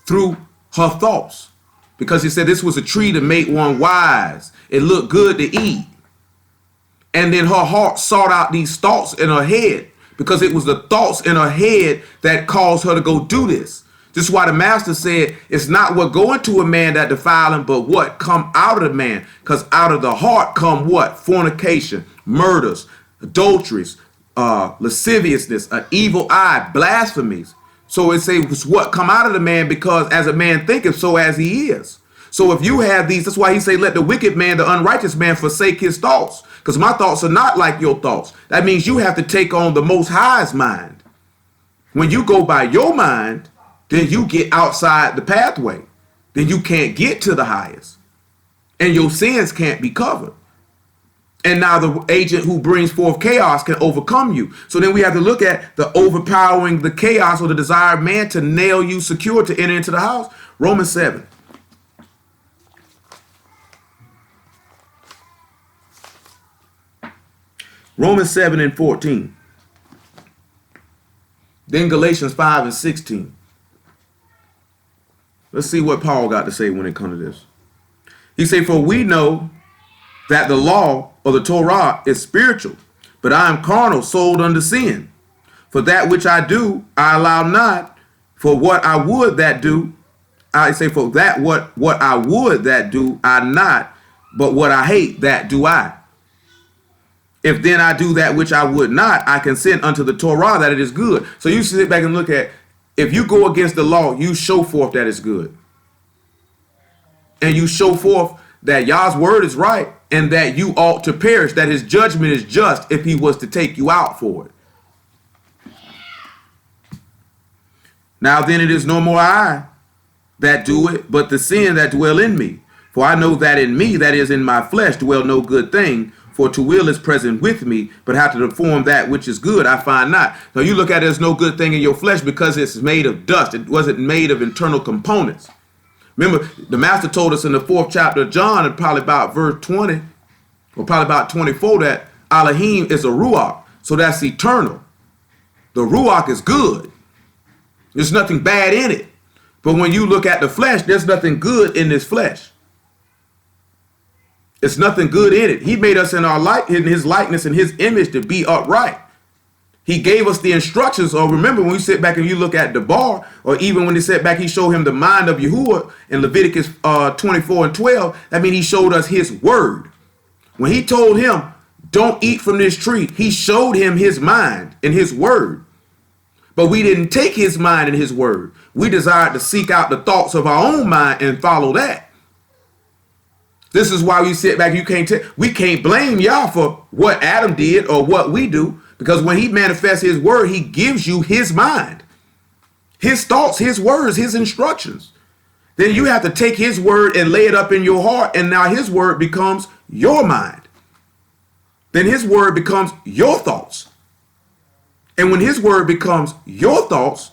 through her thoughts, because he said this was a tree to make one wise. It looked good to eat. And then her heart sought out these thoughts in her head, because it was the thoughts in her head that caused her to go do this. This is why the master said it's not what go into a man that defile him, but what come out of the man. Because out of the heart come what? Fornication, murders, adulteries, lasciviousness, an evil eye, blasphemies. So it says what come out of the man, because as a man thinketh, so as he is. So if you have these, that's why he say, let the wicked man, the unrighteous man, forsake his thoughts. Because my thoughts are not like your thoughts. That means you have to take on the Most High's mind. When you go by your mind, then you get outside the pathway. Then you can't get to the highest. And your sins can't be covered. And now the agent who brings forth chaos can overcome you. So then we have to look at the overpowering the chaos or the desired man to nail you secure to enter into the house. Romans 7. Romans 7 and 14. Then Galatians 5 and 16. Let's see what Paul got to say when it comes to this. He say, for we know that the law or the Torah is spiritual, but I am carnal, sold under sin. For that which I do, I allow not. For what I would that do, I say, for that what I would that do, I not. But what I hate, that do I. If then I do that which I would not, I consent unto the Torah that it is good. So you sit back and look at, if you go against the law, you show forth that it's good. And you show forth that Yah's word is right and that you ought to perish, that his judgment is just if he was to take you out for it. Now then it is no more I that do it, but the sin that dwell in me. For I know that in me, that is in my flesh, dwell no good thing. For to will is present with me, but how to perform that which is good I find not. Now you look at it as no good thing in your flesh because it's made of dust. It wasn't made of internal components. Remember, the master told us in the 4th chapter of John, and probably about verse 20, or probably about 24, that Alahym is a ruach. So that's eternal. The ruach is good. There's nothing bad in it. But when you look at the flesh, there's nothing good in this flesh. It's nothing good in it. He made us in his likeness and his image to be upright. He gave us the instructions. Or remember, when you sit back and you look at the bar, or even when he sat back, he showed him the mind of Yahuwah in Leviticus 24 and 12. I mean, he showed us his word. When he told him, don't eat from this tree, he showed him his mind and his word. But we didn't take his mind and his word. We desired to seek out the thoughts of our own mind and follow that. This is why we sit back. We can't blame Yah for what Adam did or what we do, because when he manifests his word, he gives you his mind, his thoughts, his words, his instructions. Then you have to take his word and lay it up in your heart, and now his word becomes your mind. Then his word becomes your thoughts. And when his word becomes your thoughts,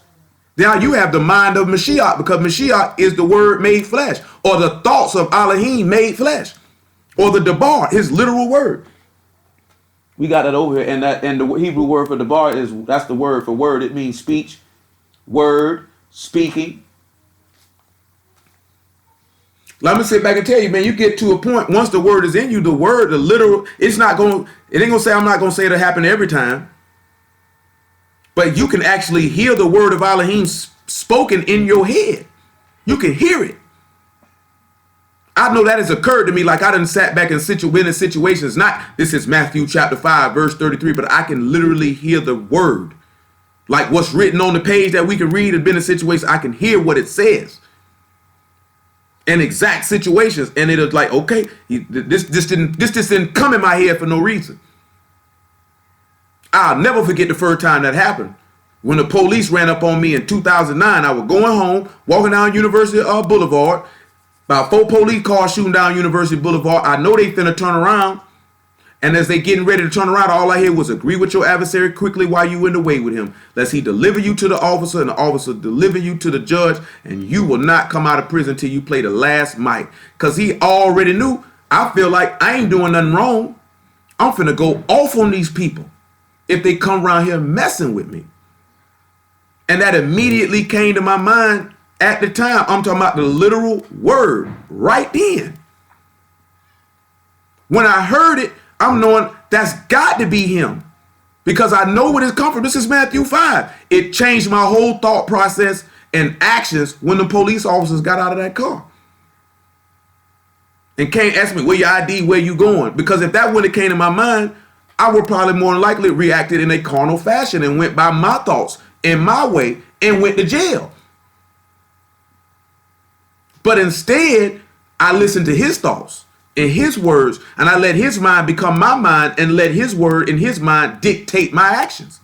now you have the mind of Mashiach, because Mashiach is the word made flesh, or the thoughts of Alahym made flesh, or the Debar, his literal word. We got that over here, and the Hebrew word for Debar that's the word for word. It means speech, word, speaking. Let me sit back and tell you, man, you get to a point, once the word is in you, the word, the literal, it ain't gonna say, I'm not gonna say it'll happen every time. But you can actually hear the word of Alahym spoken in your head. You can hear it. I know that has occurred to me, like I done sat back and been in situations, this is Matthew chapter 5, verse 33, but I can literally hear the word. Like what's written on the page that we can read and been in situations, I can hear what it says. In exact situations, and it's like, okay, this didn't come in my head for no reason. I'll never forget the first time that happened. When the police ran up on me in 2009, I was going home, walking down University Boulevard. About 4 police cars shooting down University Boulevard. I know they finna turn around. And as they getting ready to turn around, all I hear was, agree with your adversary quickly while you in the way with him, lest he deliver you to the officer and the officer deliver you to the judge, and you will not come out of prison till you play the last mite. Because he already knew, I feel like I ain't doing nothing wrong. I'm finna go off on these people if they come around here messing with me. And that immediately came to my mind at the time. I'm talking about the literal word right then. When I heard it, I'm knowing that's got to be him, because I know what it's come from. This is Matthew 5. It changed my whole thought process and actions when the police officers got out of that car and came ask me, where your ID, where you going? Because if that wouldn't have came to my mind, I would probably more than likely reacted in a carnal fashion and went by my thoughts in my way and went to jail. But instead, I listened to his thoughts and his words, and I let his mind become my mind and let his word and his mind dictate my actions.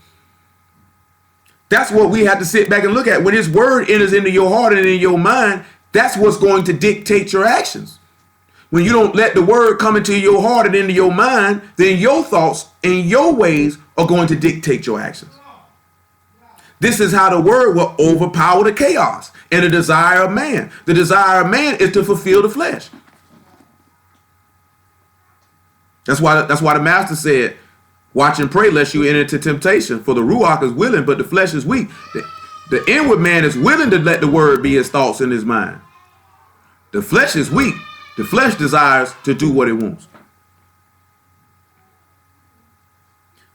That's what we have to sit back and look at. When his word enters into your heart and in your mind, that's what's going to dictate your actions. When you don't let the word come into your heart and into your mind, then your thoughts and your ways are going to dictate your actions. This is how the word will overpower the chaos and the desire of man. The desire of man is to fulfill the flesh. That's why the master said, watch and pray lest you enter into temptation. For the ruach is willing, but the flesh is weak. The inward man is willing to let the word be his thoughts in his mind. The flesh is weak. The flesh desires to do what it wants.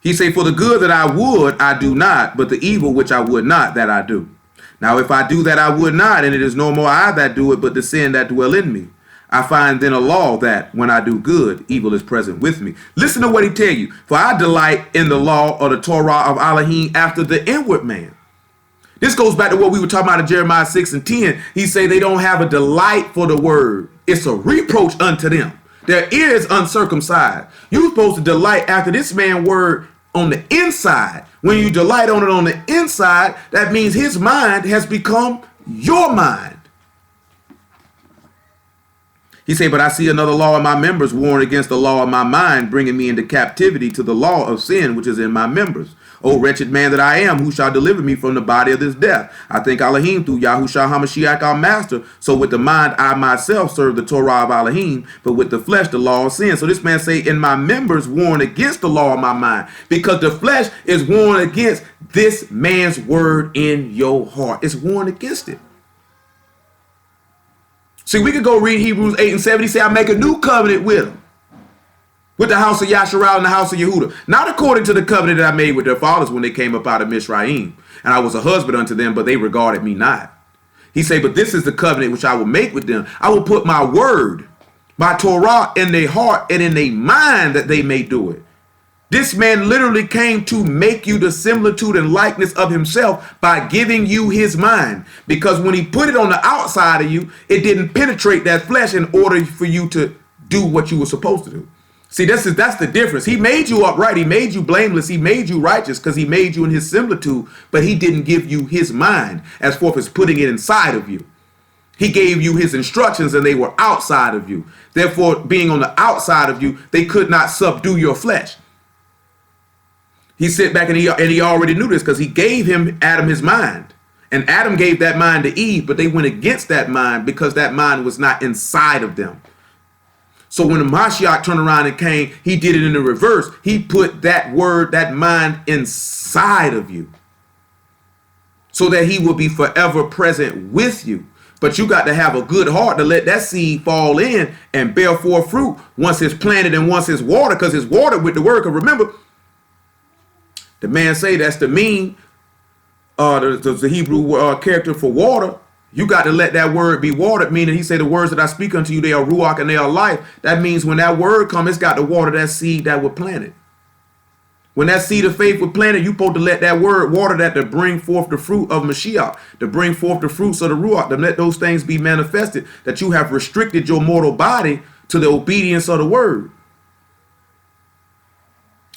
He say, for the good that I would, I do not, but the evil which I would not, that I do. Now, if I do that I would not, and it is no more I that do it, but the sin that dwell in me, I find then a law that when I do good, evil is present with me. Listen to what he tell you. For I delight in the law or the Torah of Alahym after the inward man. This goes back to what we were talking about in Jeremiah 6 and 10. He say they don't have a delight for the word. It's a reproach unto them. Their ear is uncircumcised. You're supposed to delight after this man's word on the inside. When you delight on it on the inside, that means his mind has become your mind. He said, but I see another law in my members, warring against the law of my mind, bringing me into captivity to the law of sin, which is in my members. O wretched man that I am, who shall deliver me from the body of this death? I think Alahym through Yahushua HaMashiach our master. So with the mind I myself serve the Torah of Alahym, but with the flesh the law of sin. So this man say, in my members warring against the law of my mind, because the flesh is warring against this man's word in your heart. It's warring against it. See, we could go read Hebrews 8 and 7. He said, I make a new covenant with them, with the house of Yasharal and the house of Yehuda, not according to the covenant that I made with their fathers when they came up out of Mizraim, and I was a husband unto them, but they regarded me not. He said, but this is the covenant which I will make with them. I will put my word, my Torah, in their heart and in their mind, that they may do it. This man literally came to make you the similitude and likeness of himself by giving you his mind. Because when he put it on the outside of you, it didn't penetrate that flesh in order for you to do what you were supposed to do. See, that's the difference. He made you upright. He made you blameless. He made you righteous because he made you in his similitude, but he didn't give you his mind as forth as putting it inside of you. He gave you his instructions and they were outside of you. Therefore, being on the outside of you, they could not subdue your flesh. He sit back and he already knew this because he gave Adam his mind. And Adam gave that mind to Eve, but they went against that mind because that mind was not inside of them. So when the Mashiach turned around and came, he did it in the reverse. He put that word, that mind inside of you so that he will be forever present with you. But you got to have a good heart to let that seed fall in and bear forth fruit once it's planted and once it's watered, because it's watered with the word. Because remember, the man say that's the mean, the Hebrew character for water. You got to let that word be watered, meaning he said the words that I speak unto you, they are ruach and they are life. That means when that word comes, it's got to water that seed that was planted. When that seed of faith was planted, you're supposed to let that word water that to bring forth the fruit of Mashiach, to bring forth the fruits of the ruach, to let those things be manifested, that you have restricted your mortal body to the obedience of the word.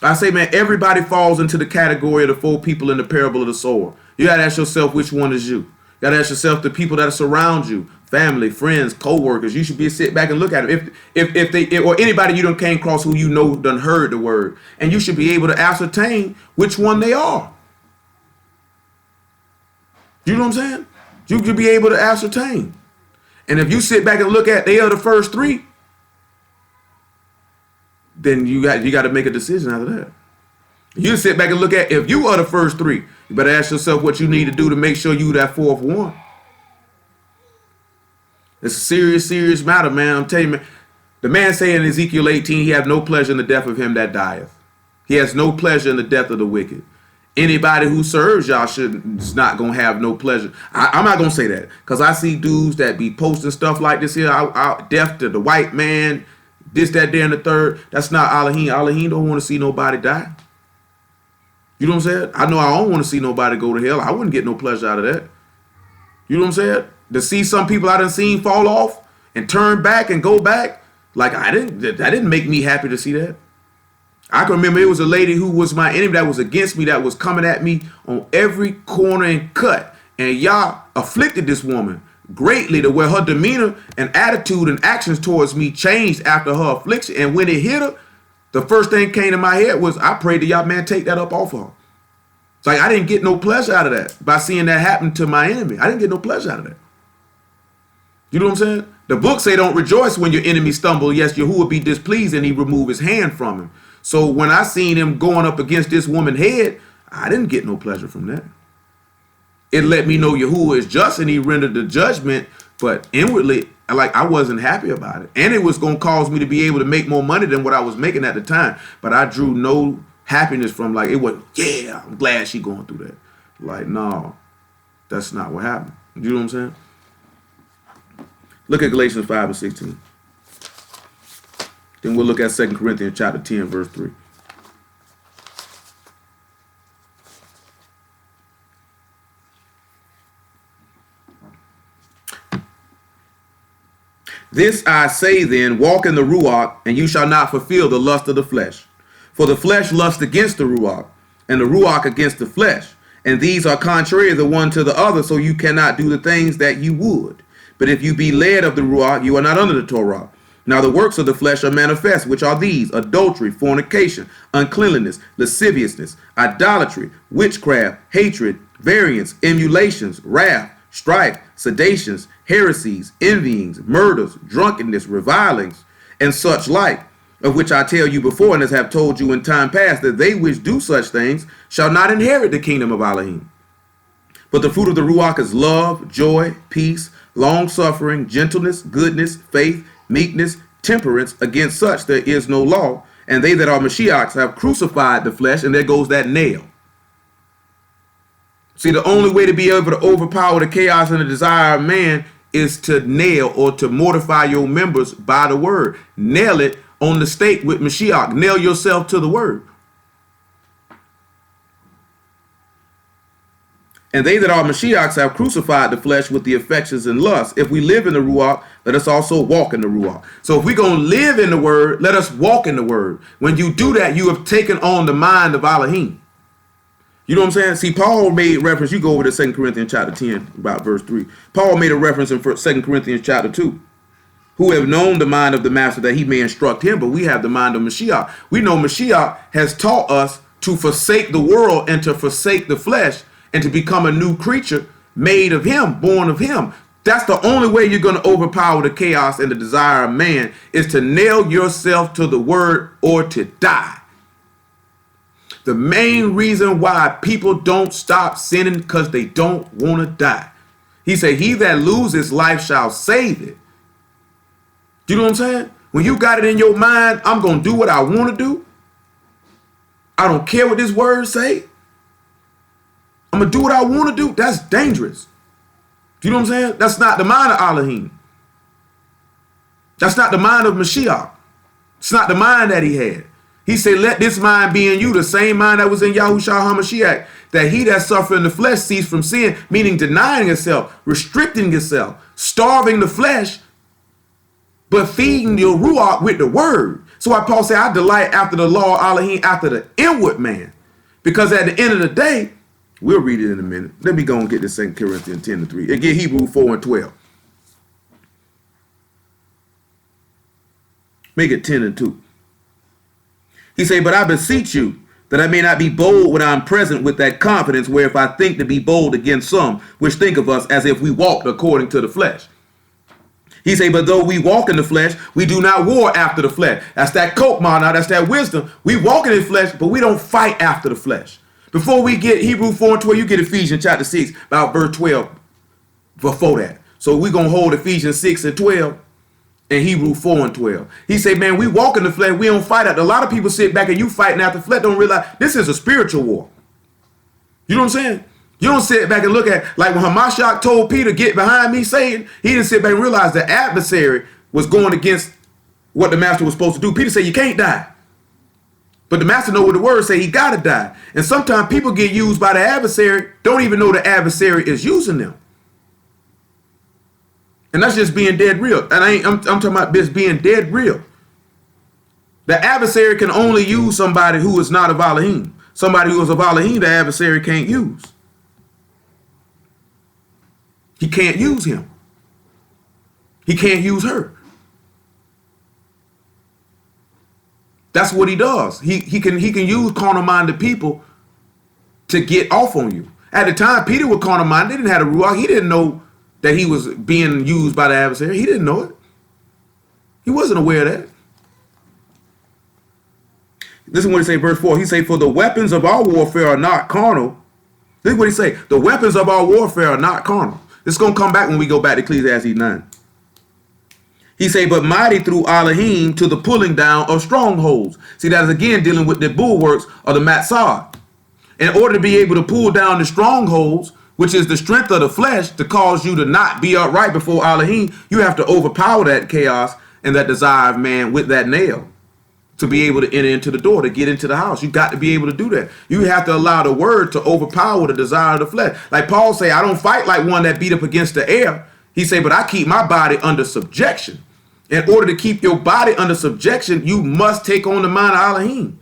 I say, man, everybody falls into the category of the 4 people in the parable of the sower. You got to ask yourself, which one is you? You got to ask yourself the people that surround you, family, friends, co-workers. You should be sit back and look at them. If they or anybody you done came across who you know done heard the word, and you should be able to ascertain which one they are. You know what I'm saying? You could be able to ascertain. And if you sit back and look at they are the first 3, then you got to make a decision after that. You sit back and look at if you are the first 3, you better ask yourself what you need to do to make sure you that 4th one. It's a serious, serious matter, man. I'm telling you, man. The man saying in Ezekiel 18, he have no pleasure in the death of him that dieth. He has no pleasure in the death of the wicked. Anybody who serves y'all is not going to have no pleasure. I'm not going to say that because I see dudes that be posting stuff like this here, death to the white man, this, that, there, and the third. That's not Alahym. Alahym don't want to see nobody die. You know what I'm saying? I know I don't want to see nobody go to hell. I wouldn't get no pleasure out of that. You know what I'm saying? To see some people I done seen fall off and turn back and go back, like that didn't make me happy to see that. I can remember it was a lady who was my enemy that was against me, that was coming at me on every corner and cut. And y'all afflicted this woman greatly to where her demeanor and attitude and actions towards me changed after her affliction. And when it hit her, the first thing came to my head was, I prayed to y'all, man, take that up off her. It's like I didn't get no pleasure out of that by seeing that happen to my enemy. I didn't get no pleasure out of that. You know what I'm saying? The book say don't rejoice when your enemy stumble. Yes, Yahuwah be displeased and he remove his hand from him. So when I seen him going up against this woman's head, I didn't get no pleasure from that. It let me know Yahuwah is just and he rendered the judgment, but inwardly, I wasn't happy about it. And it was going to cause me to be able to make more money than what I was making at the time. But I drew no happiness from it was, yeah, I'm glad she going through that. Like, no, that's not what happened. You know what I'm saying? Look at Galatians 5 and 16. Then we'll look at 2 Corinthians chapter 10, verse 3. This I say then, walk in the Ruach, and you shall not fulfill the lust of the flesh. For the flesh lusts against the Ruach, and the Ruach against the flesh. And these are contrary the one to the other, so you cannot do the things that you would. But if you be led of the Ruach, you are not under the Torah. Now the works of the flesh are manifest, which are these: adultery, fornication, uncleanliness, lasciviousness, idolatry, witchcraft, hatred, variance, emulations, wrath, strife, sedations, heresies, envyings, murders, drunkenness, revilings, and such like, of which I tell you before, and as have told you in time past, that they which do such things shall not inherit the kingdom of Alahym. But the fruit of the Ruach is love, joy, peace, long-suffering, gentleness, goodness, faith, meekness, temperance. Against such there is no law. And they that are Mashiachs have crucified the flesh, and there goes that nail. See, the only way to be able to overpower the chaos and the desire of man is to nail or to mortify your members by the word. Nail it on the stake with Mashiach. Nail yourself to the word. And they that are Mashiachs have crucified the flesh with the affections and lusts. If we live in the Ruach, let us also walk in the Ruach. So if we're going to live in the word, let us walk in the word. When you do that, you have taken on the mind of Alahym. You know what I'm saying? See, Paul made reference. You go over to 2 Corinthians chapter 10, about verse 3. Paul made a reference in 2 Corinthians chapter 2. Who have known the mind of the master that he may instruct him, but we have the mind of Mashiach. We know Mashiach has taught us to forsake the world and to forsake the flesh and to become a new creature made of him, born of him. That's the only way you're going to overpower the chaos and the desire of man, is to nail yourself to the word or to die. The main reason why people don't stop sinning because they don't want to die. He said, he that loses life shall save it. Do you know what I'm saying? When you got it in your mind, I'm going to do what I want to do. I don't care what this word say. I'm going to do what I want to do. That's dangerous. Do you know what I'm saying? That's not the mind of Alahym. That's not the mind of Mashiach. It's not the mind that he had. He said, let this mind be in you, the same mind that was in Yahushua HaMashiach, that he that suffered in the flesh cease from sin, meaning denying himself, restricting yourself, starving the flesh, but feeding your ruach with the word. So why Paul said, I delight after the law of Alahym, after the inward man. Because at the end of the day, we'll read it in a minute. Let me go and get this 2 Corinthians 10:3. And get Hebrews 4:12. Make it 10:2. He said, but I beseech you that I may not be bold when I am present with that confidence, where if I think to be bold against some, which think of us as if we walked according to the flesh. He said, but though we walk in the flesh, we do not war after the flesh. That's that kokma now, that's that wisdom. We walk in the flesh, but we don't fight after the flesh. Before we get Hebrews 4:12, you get Ephesians chapter 6, about verse 12 before that. So we're going to hold Ephesians 6:12 and Hebrews 4:12. He said, man, we walk in the flesh, we don't fight after. A lot of people sit back and you fighting after the flesh, don't realize this is a spiritual war. You know what I'm saying? You don't sit back and look at, like when Hamashiach told Peter, get behind me, Satan. He didn't sit back and realize the adversary was going against what the master was supposed to do. Peter said, you can't die. But the master know what the word say, he got to die. And sometimes people get used by the adversary, don't even know the adversary is using them. And that's just being dead real. And I'm talking about this being dead real. The adversary can only use somebody who is not of Alahym. Somebody who is of Alahym, the adversary can't use. He can't use him. He can't use her. That's what he does. He can use carnal-minded people to get off on you. At the time, Peter was carnal-minded. They didn't have a ruach. He didn't know that he was being used by the adversary. He didn't know it. He wasn't aware of that. Listen what he say, verse 4. He say, for the weapons of our warfare are not carnal. This is what he say. The weapons of our warfare are not carnal. This is going to come back when we go back to Ecclesiastes 9. He say, but mighty through Alahym to the pulling down of strongholds. See, that is again dealing with the bulwarks of the Matzah. In order to be able to pull down the strongholds, which is the strength of the flesh to cause you to not be upright before Alahym, you have to overpower that chaos and that desire of man with that nail to be able to enter into the door, to get into the house. You got to be able to do that. You have to allow the word to overpower the desire of the flesh. Like Paul say, I don't fight like one that beat up against the air. He say, but I keep my body under subjection. In order to keep your body under subjection, you must take on the mind of Alahym.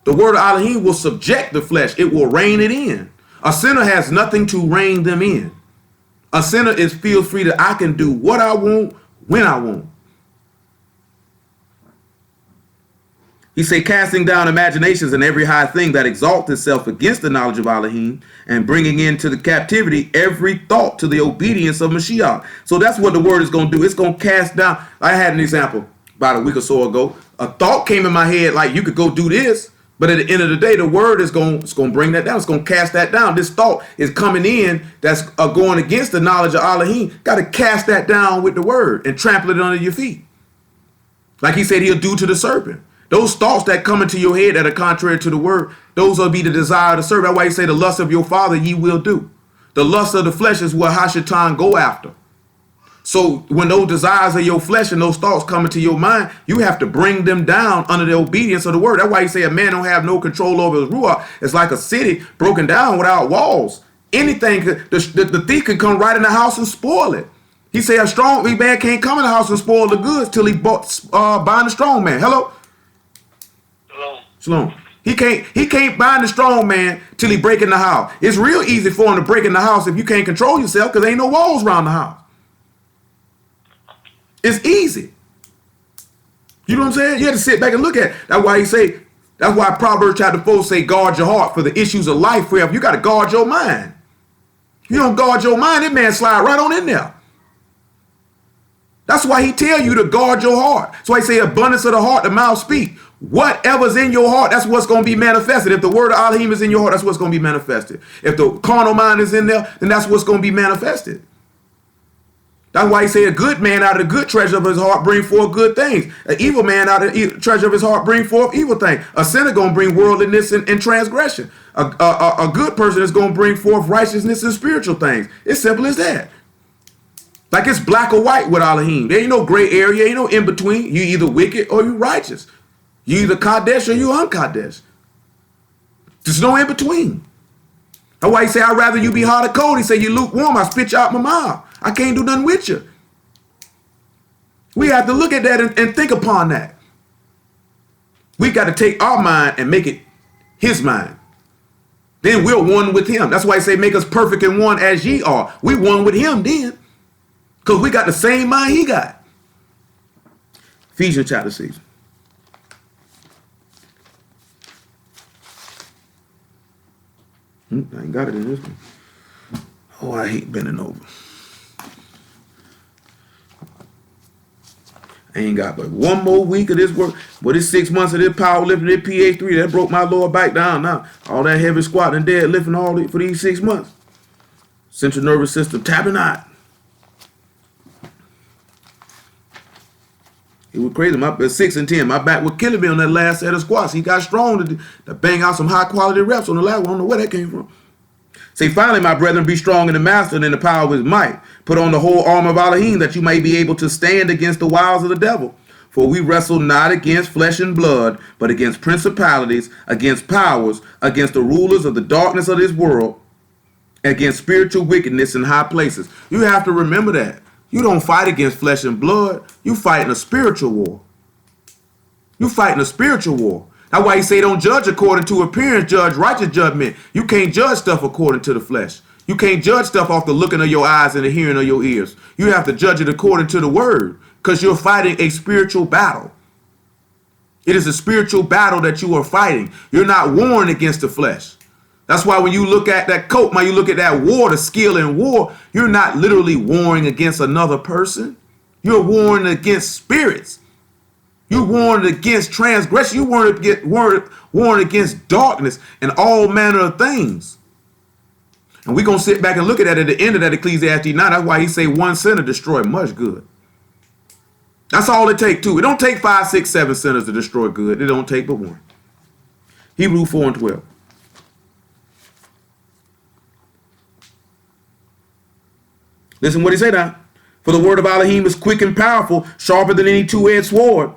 The word of Alahym will subject the flesh. It will rein it in. A sinner has nothing to rein them in. A sinner feels free that I can do what I want, when I want. He say, casting down imaginations and every high thing that exalts itself against the knowledge of Alahym, and bringing into the captivity every thought to the obedience of Mashiach. So that's what the word is going to do. It's going to cast down. I had an example about a week or so ago. A thought came in my head like you could go do this. But at the end of the day, the word is going to bring that down. It's going to cast that down. This thought is coming in that's going against the knowledge of Alahym. Got to cast that down with the word and trample it under your feet. Like he said he'll do to the serpent. Those thoughts that come into your head that are contrary to the word, those will be the desire of the serpent. That's why he say the lust of your father ye will do. The lust of the flesh is what Hashatan go after. So when those desires of your flesh and those thoughts come into your mind, you have to bring them down under the obedience of the word. That's why he say a man don't have no control over his ruach. It's like a city broken down without walls. Anything, the thief can come right in the house and spoil it. He say a strong man can't come in the house and spoil the goods till he bind the strong man. Hello? Shalom. He can't bind the strong man till he break in the house. It's real easy for him to break in the house if you can't control yourself because ain't no walls around the house. It's easy. You know what I'm saying? You have to sit back and look at it. That's why he say That's why Proverbs chapter 4 say guard your heart, for the issues of life forever. You got to guard your mind. You don't guard your mind, that man slide right on in there. That's why he tell you to guard your heart. That's why he say abundance of the heart, the mouth speak. Whatever's in your heart, that's what's going to be manifested. If the word of Alahym is in your heart, that's what's going to be manifested. If the carnal mind is in there, then that's what's going to be manifested. That's why he say a good man out of the good treasure of his heart bring forth good things. An evil man out of the treasure of his heart bring forth evil things. A sinner going to bring worldliness and transgression. A good person is going to bring forth righteousness and spiritual things. It's simple as that. Like it's black or white with Alahym. There ain't no gray area. Ain't no in between. You either wicked or you righteous. You either Kadesh or you unkadesh. There's no in between. That's why he say, I'd rather you be hot or cold. He say, you lukewarm, I spit you out my mouth. I can't do nothing with you. We have to look at that and think upon that. We got to take our mind and make it his mind. Then we're one with him. That's why he say, make us perfect in one as ye are. We one with him then. Because we got the same mind he got. Ephesians chapter 6. I ain't got it in this one. Oh, I hate bending over. I ain't got but one more week of this work. But it's 6 months of this powerlifting, this PH3, that broke my lower back down now. All that heavy squatting and deadlifting all for these 6 months. Central nervous system tapping out. It was crazy. My 6 and 10. My back was killing me on that last set of squats. He got strong to bang out some high quality reps on the last one. I don't know where that came from. Say, finally, my brethren, be strong in the master and in the power of his might. Put on the whole armor of Alahym, that you may be able to stand against the wiles of the devil. For we wrestle not against flesh and blood, but against principalities, against powers, against the rulers of the darkness of this world, against spiritual wickedness in high places. You have to remember that. You don't fight against flesh and blood. You fighting a spiritual war. You fighting a spiritual war. That's why he say don't judge according to appearance, judge righteous judgment. You can't judge stuff according to the flesh. You can't judge stuff off the looking of your eyes and the hearing of your ears. You have to judge it according to the word, because you're fighting a spiritual battle. It is a spiritual battle that you are fighting. You're not warring against the flesh. That's why when you look at that coat, when you look at that war, the skill in war, you're not literally warring against another person. You're warring against spirits. You're warring against transgression. You're warring against darkness and all manner of things. And we're going to sit back and look at that at the end of that Ecclesiastes 9. That's why he say one sinner destroy much good. That's all it takes too. It don't take 5, 6, 7 sinners to destroy good. It don't take but one. Hebrews 4 and 12. Listen what he say now. For the word of Alahym is quick and powerful, sharper than any two-edged sword,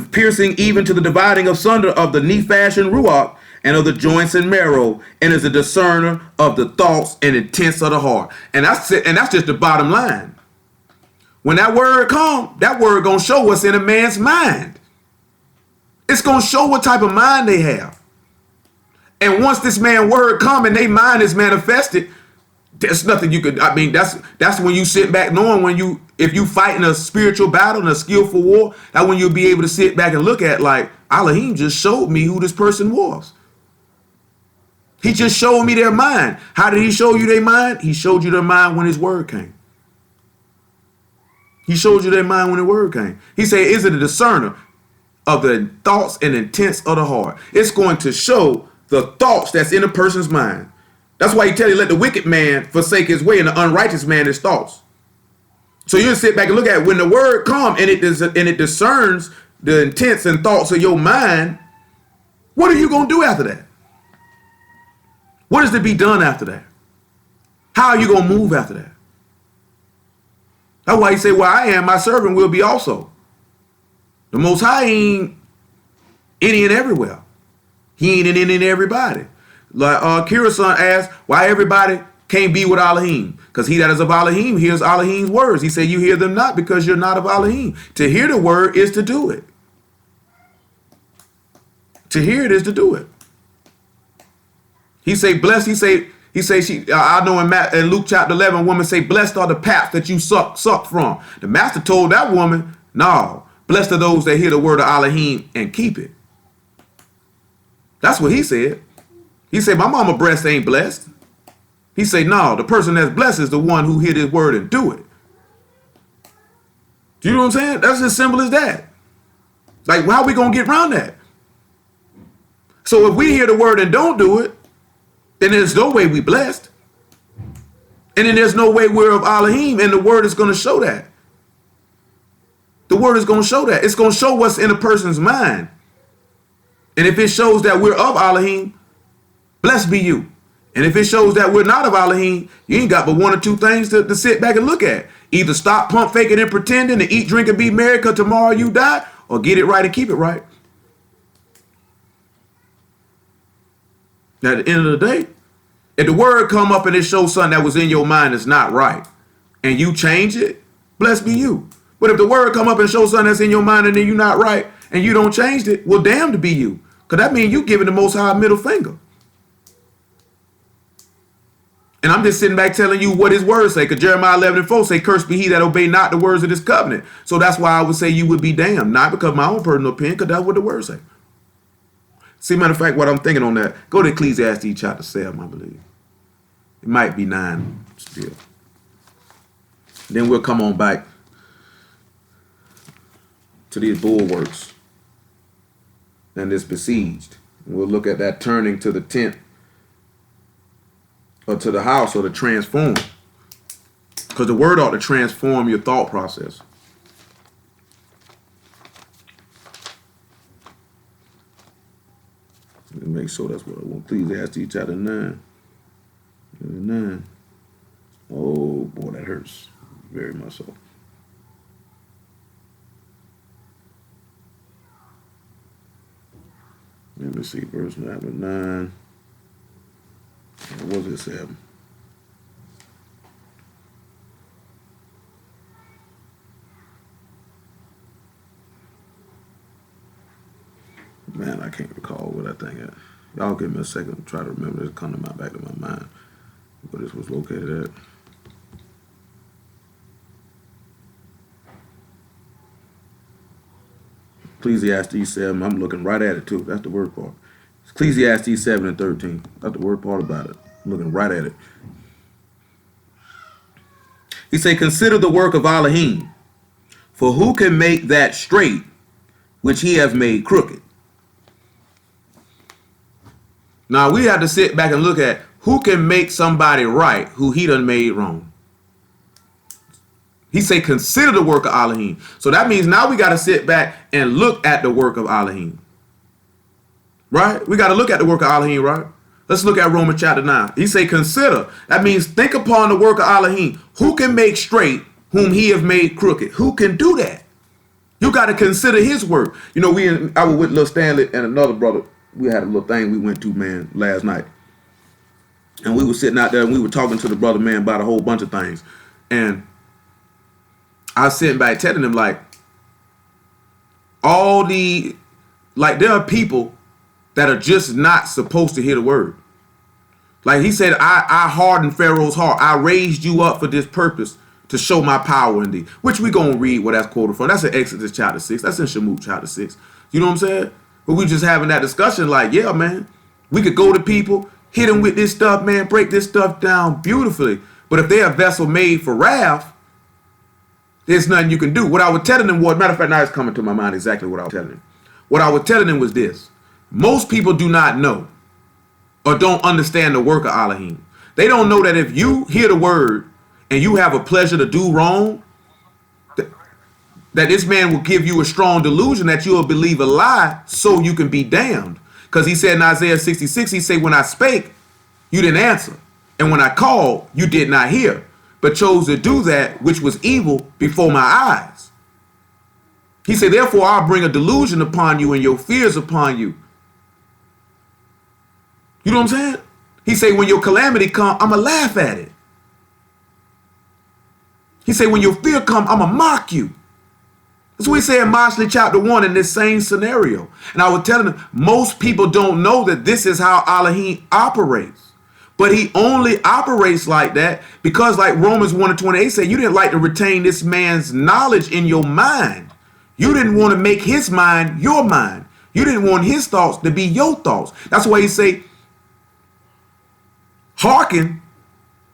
piercing even to the dividing of sunder of the nephash and ruach, and of the joints and marrow, and is a discerner of the thoughts and intents of the heart. And that's it, and that's just the bottom line. When that word comes, that word gonna show what's in a man's mind. It's gonna show what type of mind they have. And once this man's word come and their mind is manifested, there's nothing you could, I mean, that's when you sit back knowing if you fighting a spiritual battle and a skillful war, that's when you'll be able to sit back and look at like, Alahym just showed me who this person was. He just showed me their mind. How did he show you their mind? He showed you their mind when his word came. He showed you their mind when the word came. He said, is it a discerner of the thoughts and intents of the heart? It's going to show the thoughts that's in a person's mind. That's why he tell you, let the wicked man forsake his way and the unrighteous man his thoughts. So you sit back and look at it. When the word comes and it discerns the intents and thoughts of your mind, what are you going to do after that? What is to be done after that? How are you going to move after that? That's why he say, well, I am, my servant will be also. The Most High ain't any and everywhere. He ain't in any and everybody. Like Kira's son asked, why everybody can't be with Alahym? Because he that is of Alahym hears Alahym's words. He said, you hear them not because you're not of Alahym. To hear the word is to do it. To hear it is to do it. He say, blessed, I know in Luke chapter 11, woman say, blessed are the paps that you suck from. The master told that woman, no, blessed are those that hear the word of Alahym and keep it. That's what he said. He said, my mama breast ain't blessed. He said, no, the person that's blessed is the one who hear this word and do it. Do you know what I'm saying? That's as simple as that. Like, how are we going to get around that? So if we hear the word and don't do it, then there's no way we blessed. And then there's no way we're of Alahym, and the word is going to show that. The word is going to show that. It's going to show what's in a person's mind. And if it shows that we're of Alahym, blessed be you. And if it shows that we're not of Alahym, you ain't got but one or two things to sit back and look at. Either stop pump faking and pretending to eat, drink, and be merry because tomorrow you die, or get it right and keep it right. Now, at the end of the day, if the word come up and it shows something that was in your mind that's not right, and you change it, blessed be you. But if the word come up and show something that's in your mind and then you're not right, and you don't change it, well, damn to be you. Because that means you giving the Most High a middle finger. And I'm just sitting back telling you what his words say. Because Jeremiah 11:4 say, cursed be he that obey not the words of this covenant. So that's why I would say you would be damned. Not because of my own personal opinion, because that's what the words say. See, matter of fact, what I'm thinking on that, go to Ecclesiastes chapter 7, I believe. It might be 9 still. Then we'll come on back to these bulwarks and this besieged. And we'll look at that turning to the tent or to the house or to transform. Because the word ought to transform your thought process. Let me make sure that's what I want. Ecclesiastes chapter 9. 9. Oh boy, that hurts very much so. Let me see, verse 9. What was it, 7? Man, I can't recall what I think at. Y'all give me a second to try to remember this, come to my back of my mind where this was located at. Ecclesiastes 7, I'm looking right at it too. That's the word part. Ecclesiastes 7 and 13. That's the word part about it. I'm looking right at it. He say, consider the work of Alahym, for who can make that straight which he has made crooked? Now we have to sit back and look at who can make somebody right who he done made wrong. He say, consider the work of Alahym. So that means now we got to sit back and look at the work of Alahym. Right? We got to look at the work of Alahym, right? Let's look at Romans chapter 9. He say, consider. That means think upon the work of Alahym. Who can make straight whom he have made crooked? Who can do that? You got to consider his work. You know, I was with Lil Stanley and another brother. We had a little thing we went to, man, last night. And we were sitting out there and we were talking to the brother, man, about a whole bunch of things. And I was sitting back telling him, like, there are people that are just not supposed to hear the word. Like he said, I hardened Pharaoh's heart. I raised you up for this purpose to show my power in thee. Which we going to read what that's quoted from. That's in Exodus chapter 6. That's in Shemot chapter 6. You know what I'm saying? But we just having that discussion like, yeah, man, we could go to people, hit them with this stuff, man, break this stuff down beautifully. But if they're a vessel made for wrath, there's nothing you can do. What I was telling them was, matter of fact, now it's coming to my mind exactly what I was telling them. What I was telling them was this. Most people do not know or don't understand the work of Alahym. They don't know that if you hear the word and you have a pleasure to do wrong, that this man will give you a strong delusion that you will believe a lie so you can be damned. Because he said in Isaiah 66, he said, when I spake, you didn't answer. And when I called, you did not hear, but chose to do that which was evil before my eyes. He said, therefore, I'll bring a delusion upon you and your fears upon you. You know what I'm saying? He said, when your calamity come, I'm going to laugh at it. He said, when your fear come, I'm going to mock you. That's what we say in Mosley chapter 1 in this same scenario. And I was telling them, most people don't know that this is how Alahym operates. But he only operates like that because, like Romans 1 and 28 say, you didn't like to retain this man's knowledge in your mind. You didn't want to make his mind your mind. You didn't want his thoughts to be your thoughts. That's why he say, hearken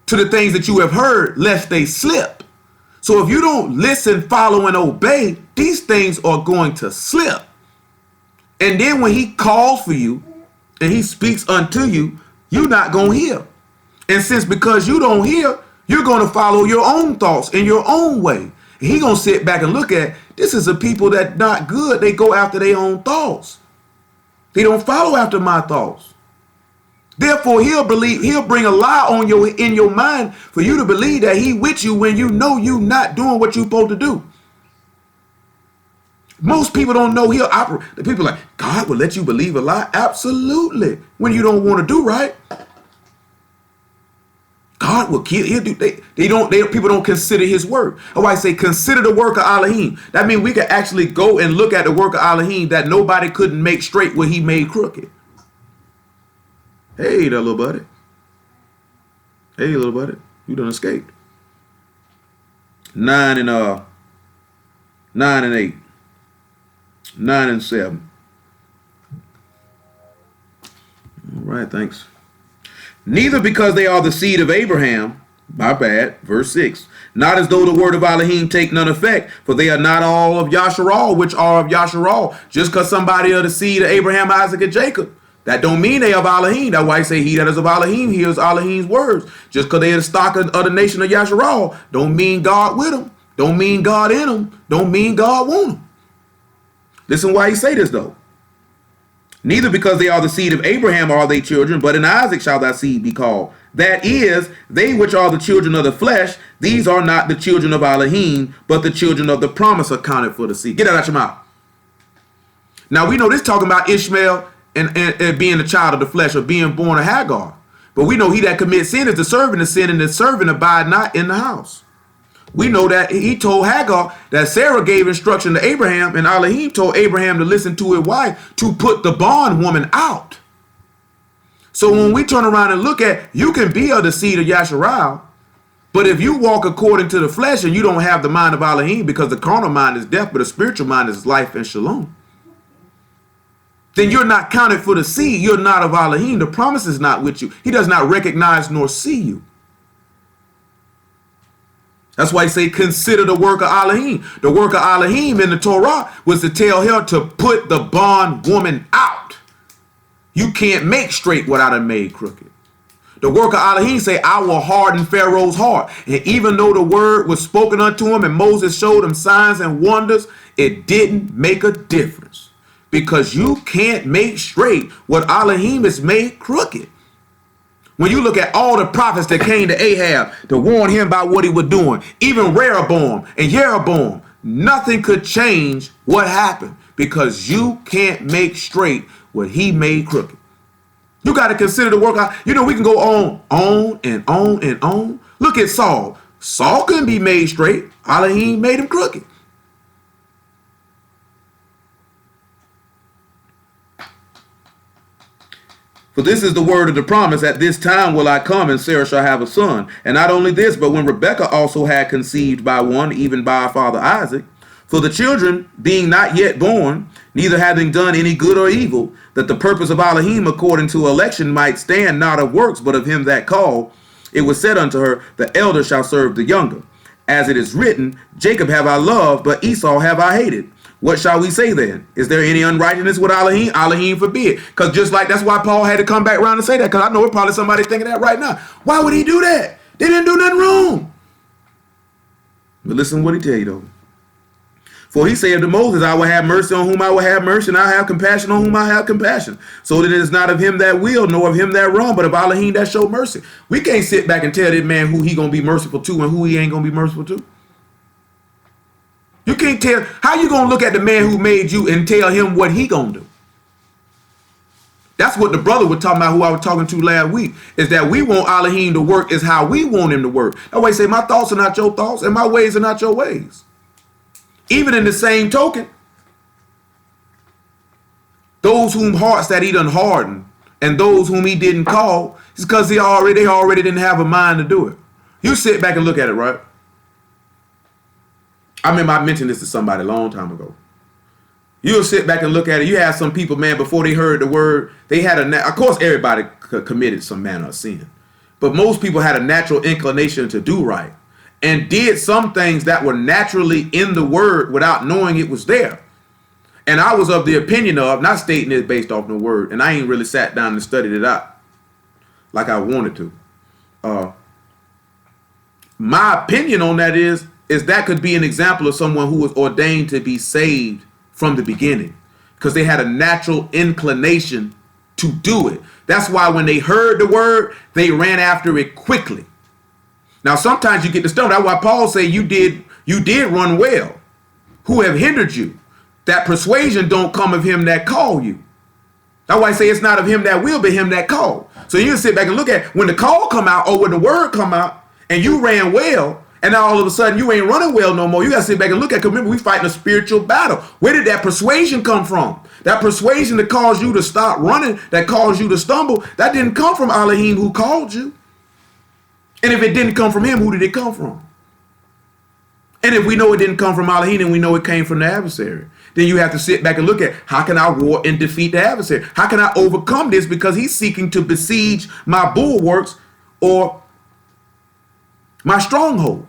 to the things that you have heard, lest they slip. So if you don't listen, follow, and obey, these things are going to slip. And then when he calls for you and he speaks unto you, you're not going to hear. And since because you don't hear, you're going to follow your own thoughts in your own way. And he going to sit back and look at, this is a people that not good. They go after their own thoughts. They don't follow after my thoughts. Therefore, he'll bring a lie on in your mind for you to believe that he with you when you know you not doing what you're supposed to do. Most people don't know he'll operate. The people are like, God will let you believe a lie? Absolutely. When you don't want to do right. God will kill. He'll do. People don't consider his work. Oh, I say consider the work of Alahym. That means we can actually go and look at the work of Alahym that nobody couldn't make straight what he made crooked. Hey, that little buddy. Hey, little buddy. You done escaped. 9 and 8. 9 and 7. All right, thanks. Neither because they are the seed of Abraham, my bad, verse 6, not as though the word of Alahym take none effect, for they are not all of Yasharal, which are of Yasharal. Just because somebody of the seed of Abraham, Isaac, and Jacob, that don't mean they of Alahym. That's why I say he that is of Alahym hears Alahym's words. Just because they are the stock of the nation of Yasharal, don't mean God with them. Don't mean God in them. Don't mean God want them. Listen why he say this though. Neither because they are the seed of Abraham are they children, but in Isaac shall thy seed be called. That is, they which are the children of the flesh, these are not the children of Alahym, but the children of the promise accounted for the seed. Get that out your mouth. Now we know this talking about Ishmael and being a child of the flesh or being born of Hagar. But we know he that commits sin is the servant of sin, and the servant abide not in the house. We know that he told Hagar that Sarah gave instruction to Abraham, and Alahym told Abraham to listen to his wife to put the bondwoman out. So when we turn around and look at, you can be of the seed of Yasharal, but if you walk according to the flesh and you don't have the mind of Alahym, because the carnal mind is death, but the spiritual mind is life and shalom, then you're not counted for the seed. You're not of Alahym. The promise is not with you. He does not recognize nor see you. That's why he say, consider the work of Alahym. The work of Alahym in the Torah was to tell her to put the bondwoman out. You can't make straight what I done made crooked. The work of Alahym say, I will harden Pharaoh's heart. And even though the word was spoken unto him and Moses showed him signs and wonders, it didn't make a difference. Because you can't make straight what Alahym has made crooked. When you look at all the prophets that came to Ahab to warn him about what he was doing, even Rehoboam and Jeroboam, nothing could change what happened because you can't make straight what he made crooked. You got to consider the work. We can go on and on and on. Look at Saul. Saul couldn't be made straight. Alahym made him crooked. For this is the word of the promise, at this time will I come, and Sarah shall have a son. And not only this, but when Rebekah also had conceived by one, even by our father Isaac, for the children being not yet born, neither having done any good or evil, that the purpose of Alahym according to election might stand not of works, but of him that called, it was said unto her, the elder shall serve the younger. As it is written, Jacob have I loved, but Esau have I hated. What shall we say then? Is there any unrighteousness with Alahym? Alahym forbid. Because just like that's why Paul had to come back around and say that. Because I know probably somebody thinking that right now. Why would he do that? They didn't do nothing wrong. But listen to what he tell you though. For he said to Moses, I will have mercy on whom I will have mercy, and I have compassion on whom I have compassion. So that it is not of him that will, nor of him that wrong, but of Alahym that show mercy. We can't sit back and tell this man who he going to be merciful to and who he ain't going to be merciful to. You can't tell. How you going to look at the man who made you and tell him what he going to do? That's what the brother was talking about, who I was talking to last week, is that we want Alahym to work is how we want him to work. That's why he say, my thoughts are not your thoughts and my ways are not your ways. Even in the same token, those whom hearts that he done hardened and those whom he didn't call, is because they already didn't have a mind to do it. You sit back and look at it, right? I remember I mentioned this to somebody a long time ago. You'll sit back and look at it. You have some people, man, before they heard the word, they had of course, everybody committed some manner of sin. But most people had a natural inclination to do right and did some things that were naturally in the word without knowing it was there. And I was of the opinion of, not stating it based off the word, and I ain't really sat down and studied it out like I wanted to. My opinion on that is that could be an example of someone who was ordained to be saved from the beginning because they had a natural inclination to do it. That's why when they heard the word, they ran after it quickly. Now, sometimes you get the stuff. That's why Paul say you did run well. Who have hindered you? That persuasion don't come of him that call you. That's why I say it's not of him that will, but him that called. So you can sit back and look at when the call come out or when the word come out and you ran well, and now all of a sudden you ain't running well no more. You got to sit back and look at, because remember, we fighting a spiritual battle. Where did that persuasion come from? That persuasion that caused you to stop running, that caused you to stumble, that didn't come from Alahym who called you. And if it didn't come from him, who did it come from? And if we know it didn't come from Alahym and we know it came from the adversary, then you have to sit back and look at, how can I war and defeat the adversary? How can I overcome this? Because he's seeking to besiege my bulwarks or my stronghold.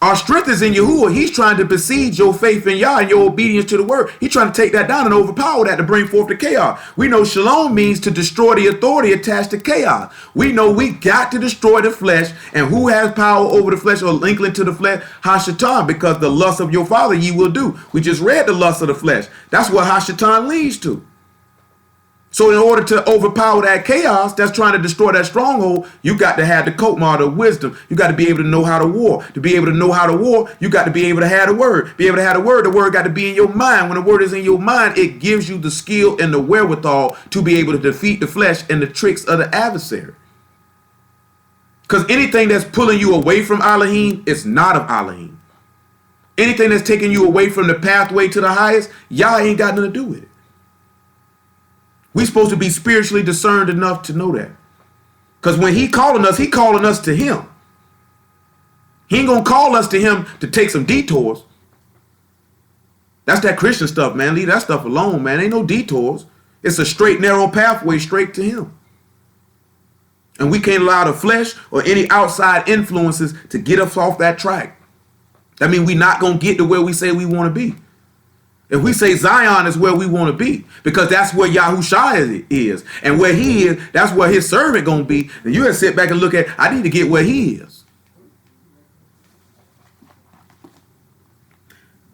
Our strength is in Yahuwah. He's trying to besiege your faith in Yah and your obedience to the word. He's trying to take that down and overpower that to bring forth the chaos. We know shalom means to destroy the authority attached to chaos. We know we got to destroy the flesh. And who has power over the flesh or linkling to the flesh? Hashatan, because the lust of your father ye will do. We just read the lust of the flesh. That's what Hashatan leads to. So in order to overpower that chaos that's trying to destroy that stronghold, you got to have the Kotmar of wisdom. You got to be able to know how to war. To be able to know how to war, you got to be able to have the word. Be able to have the word got to be in your mind. When the word is in your mind, it gives you the skill and the wherewithal to be able to defeat the flesh and the tricks of the adversary. Because anything that's pulling you away from Alahym is not of Alahym. Anything that's taking you away from the pathway to the highest, Yah ain't got nothing to do with it. We're supposed to be spiritually discerned enough to know that. Because when he calling us to him. He ain't going to call us to him to take some detours. That's that Christian stuff, man. Leave that stuff alone, man. Ain't no detours. It's a straight, narrow pathway straight to him. And we can't allow the flesh or any outside influences to get us off that track. That means we're not going to get to where we say we want to be. If we say Zion is where we want to be, because that's where Yahushua is, and where he is, that's where his servant going to be, then you have to sit back and look at, I need to get where he is.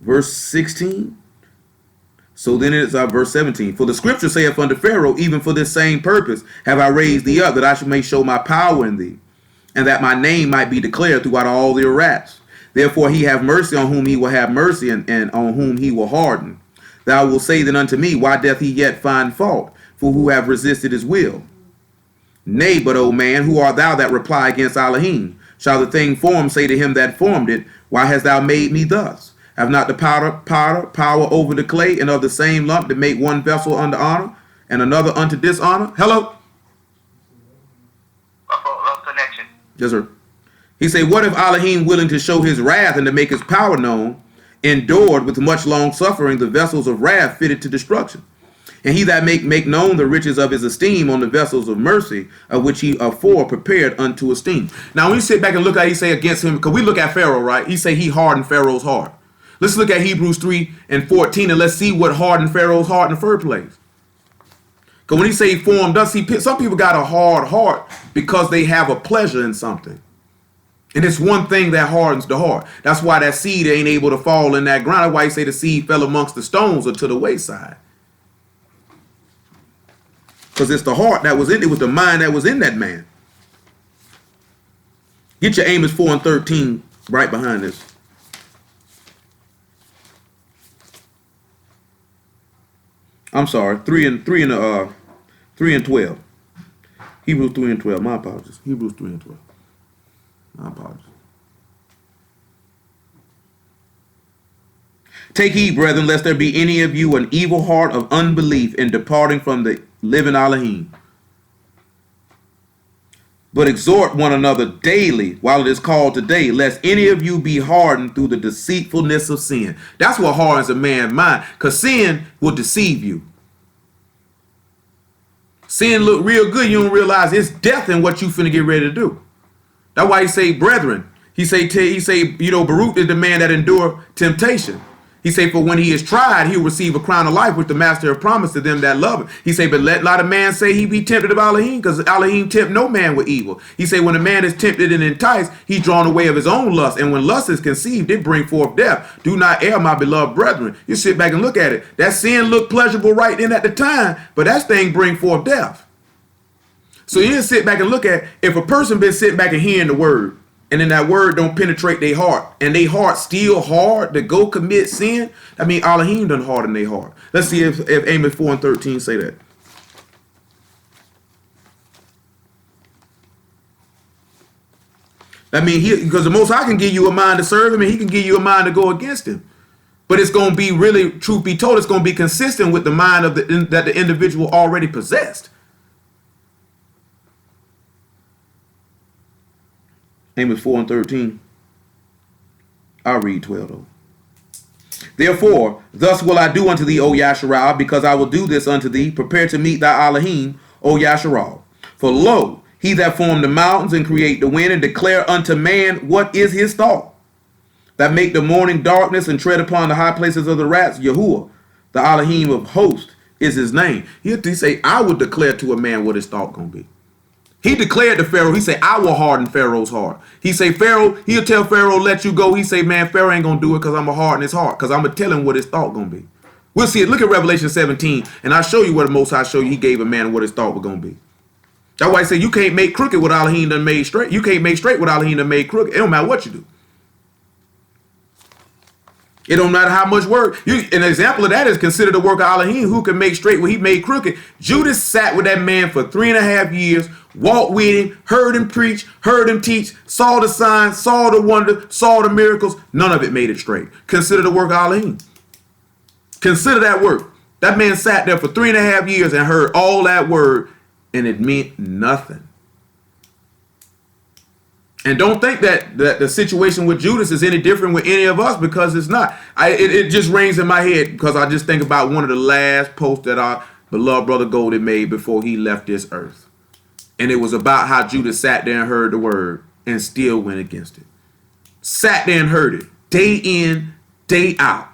Verse 16. So then it is verse 17. For the scripture saith unto Pharaoh, even for this same purpose have I raised thee up, that I may show my power in thee, and that my name might be declared throughout all the rats. Therefore he have mercy on whom he will have mercy, and on whom he will harden. Thou wilt say then unto me, why doth he yet find fault? For who have resisted his will? Nay, but, O man, who art thou that reply against Alahym? Shall the thing formed say to him that formed it, why hast thou made me thus? Have not the power over the clay, and of the same lump to make one vessel unto honor, and another unto dishonor? Hello? Lost connection. Yes, sir. He say, what if Alahym, willing to show his wrath and to make his power known, endured with much long suffering the vessels of wrath fitted to destruction? And he that make known the riches of his esteem on the vessels of mercy, of which he afore prepared unto esteem. Now, when you sit back and look at, he say against him, because we look at Pharaoh, right? He say he hardened Pharaoh's heart. Let's look at Hebrews 3:14, and let's see what hardened Pharaoh's heart in the first place. Because when he say he formed us, some people got a hard heart because they have a pleasure in something. And it's one thing that hardens the heart. That's why that seed ain't able to fall in that ground. That's why he say the seed fell amongst the stones or to the wayside. Because it's the heart that was in it, was the mind that was in that man. Get your Amos 4:13 right behind this. I'm sorry, 3 and 12. Hebrews 3:12. My apologies. Hebrews 3:12. My apologies. Take heed, brethren, lest there be any of you an evil heart of unbelief in departing from the living Alahym. but exhort one another daily while it is called today, lest any of you be hardened through the deceitfulness of sin. That's what hardens a man's mind, because sin will deceive you. Sin look real good, you don't realize it's death in what you finna get ready to do. That's why he say, brethren. He say, Baruch is the man that endure temptation. He say, for when he is tried, he will receive a crown of life, which the master have promised to them that love him. He say, but let a lot of man say he be tempted of Alahym, because Alahym tempt no man with evil. He say, when a man is tempted and enticed, he's drawn away of his own lust. And when lust is conceived, it bring forth death. Do not err, my beloved brethren. You sit back and look at it. That sin looked pleasurable right then at the time, but that thing bring forth death. So you just sit back and look at, if a person been sitting back and hearing the word, and then that word don't penetrate their heart, and their heart still hard to go commit sin, I mean, Alahym done harden their heart. Let's see if Amos 4:13 say that. I mean, because the Most High can give you a mind to serve him, and he can give you a mind to go against him. But it's going to be really, truth be told, it's going to be consistent with the mind of that the individual already possessed. Amos 4:13. I'll read 12 though. Therefore, thus will I do unto thee, O Yasharal, because I will do this unto thee. Prepare to meet thy Alahym, O Yasharal. For lo, he that formed the mountains and create the wind and declare unto man what is his thought, that make the morning darkness and tread upon the high places of the rats, Yahuwah, the Alahym of hosts is his name. He say, I would declare to a man what his thought gonna be. He declared to Pharaoh, he said, I will harden Pharaoh's heart. He say, Pharaoh, he'll tell Pharaoh, let you go. He say, man, Pharaoh ain't going to do it because I'm going to harden his heart, because I'm going to tell him what his thought going to be. We'll see it. Look at Revelation 17, and I'll show you what the Most High show you. He gave a man what his thought was going to be. That's why he said, you can't make crooked what Alahym done made straight. You can't make straight what Alahym done made crooked. It don't matter what you do. It don't matter how much work. An example of that is consider the work of Alahym, who can make straight what he made crooked. Judas sat with that man for 3.5 years, walked with him, heard him preach, heard him teach, saw the signs, saw the wonder, saw the miracles. None of it made it straight. Consider the work of Alahym. Consider that work. That man sat there for 3.5 years and heard all that word, and it meant nothing. And don't think that the situation with Judas is any different with any of us, because it's not. It just rings in my head because I just think about one of the last posts that our beloved brother Golden made before he left this earth. And it was about how Judas sat there and heard the word and still went against it. Sat there and heard it day in, day out,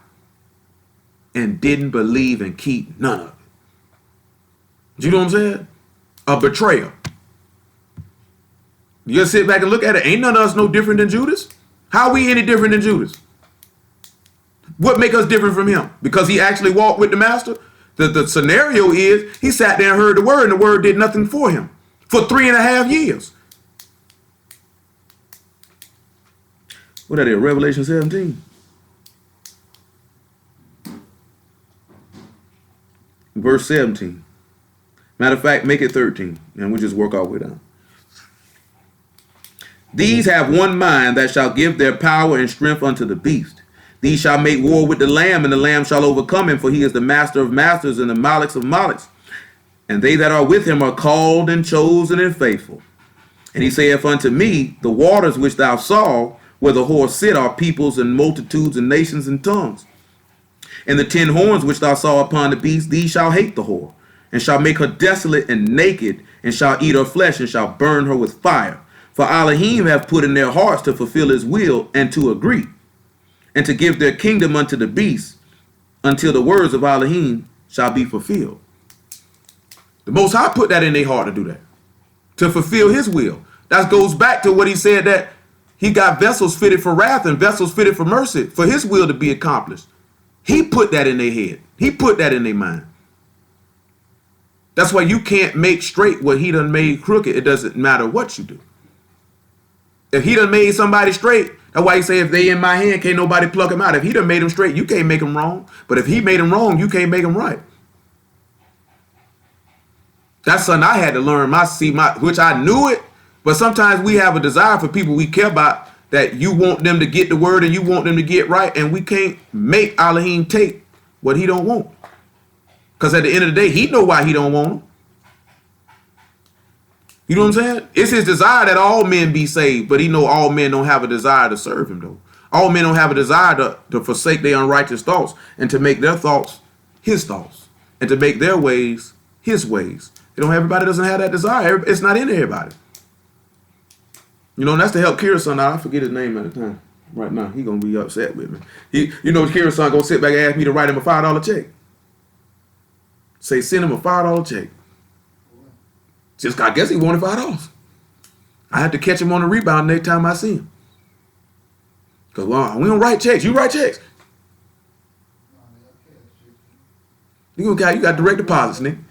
and didn't believe and keep none of it. You know what I'm saying? A betrayal. You just sit back and look at it. Ain't none of us no different than Judas. How are we any different than Judas? What make us different from him? Because he actually walked with the master? The scenario is he sat there and heard the word, and the word did nothing for him for 3.5 years. What that is? Revelation 17. Verse 17. Matter of fact, make it 13, and we'll just work our way down. These have one mind that shall give their power and strength unto the beast. These shall make war with the Lamb, and the Lamb shall overcome him, for he is the master of masters and the Malix of Malix. And they that are with him are called and chosen and faithful. And he saith unto me, the waters which thou saw, where the horse sit, are peoples and multitudes and nations and tongues. And the 10 horns which thou saw upon the beast, these shall hate the whore, and shall make her desolate and naked, and shall eat her flesh, and shall burn her with fire. For Alahym have put in their hearts to fulfill his will, and to agree, and to give their kingdom unto the beast, until the words of Alahym shall be fulfilled. The Most High put that in their heart to do that, to fulfill his will. That goes back to what he said, that he got vessels fitted for wrath and vessels fitted for mercy, for his will to be accomplished. He put that in their head. He put that in their mind. That's why you can't make straight what he done made crooked. It doesn't matter what you do. If he done made somebody straight, that's why he say, if they in my hand, can't nobody pluck him out. If he done made them straight, you can't make them wrong. But if he made them wrong, you can't make them right. That's something I had to learn. Which I knew it, but sometimes we have a desire for people we care about, that you want them to get the word and you want them to get right, and we can't make Alahym take what he don't want. Because at the end of the day, he know why he don't want them. You know what I'm saying? It's his desire that all men be saved, but he know all men don't have a desire to serve him, though. All men don't have a desire to forsake their unrighteous thoughts and to make their thoughts his thoughts and to make their ways his ways. Everybody doesn't have that desire. It's not in everybody. You know, and that's to help Kira's son out. I forget his name at the time. Right now, he gonna be upset with me. Kira's son gonna sit back and ask me to write him a $5 check. Say send him a $5 check. Just I guess he wanted $5. I had to catch him on the rebound next time I see him. Cause we don't write checks. You write checks. You got direct deposits, nigga.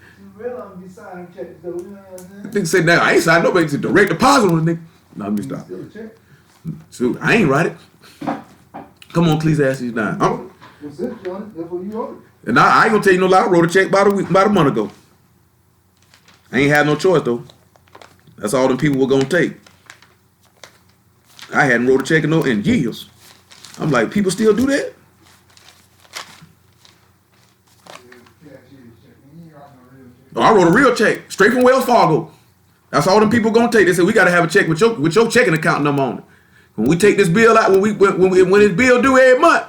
Nigga say now I ain't signed nobody to direct deposit on the nigga. No, let me stop. So I ain't write it. Come on, Ecclesiastes 9. And I ain't gonna tell you no lie. I wrote a check about a month ago. I ain't had no choice though. That's all them people were gonna take. I hadn't wrote a check in years. I'm like, people still do that? Oh, I wrote a real check straight from Wells Fargo. That's all them people gonna take. They said we gotta have a check with your checking account number on it. When we take this bill out, when this bill due every month,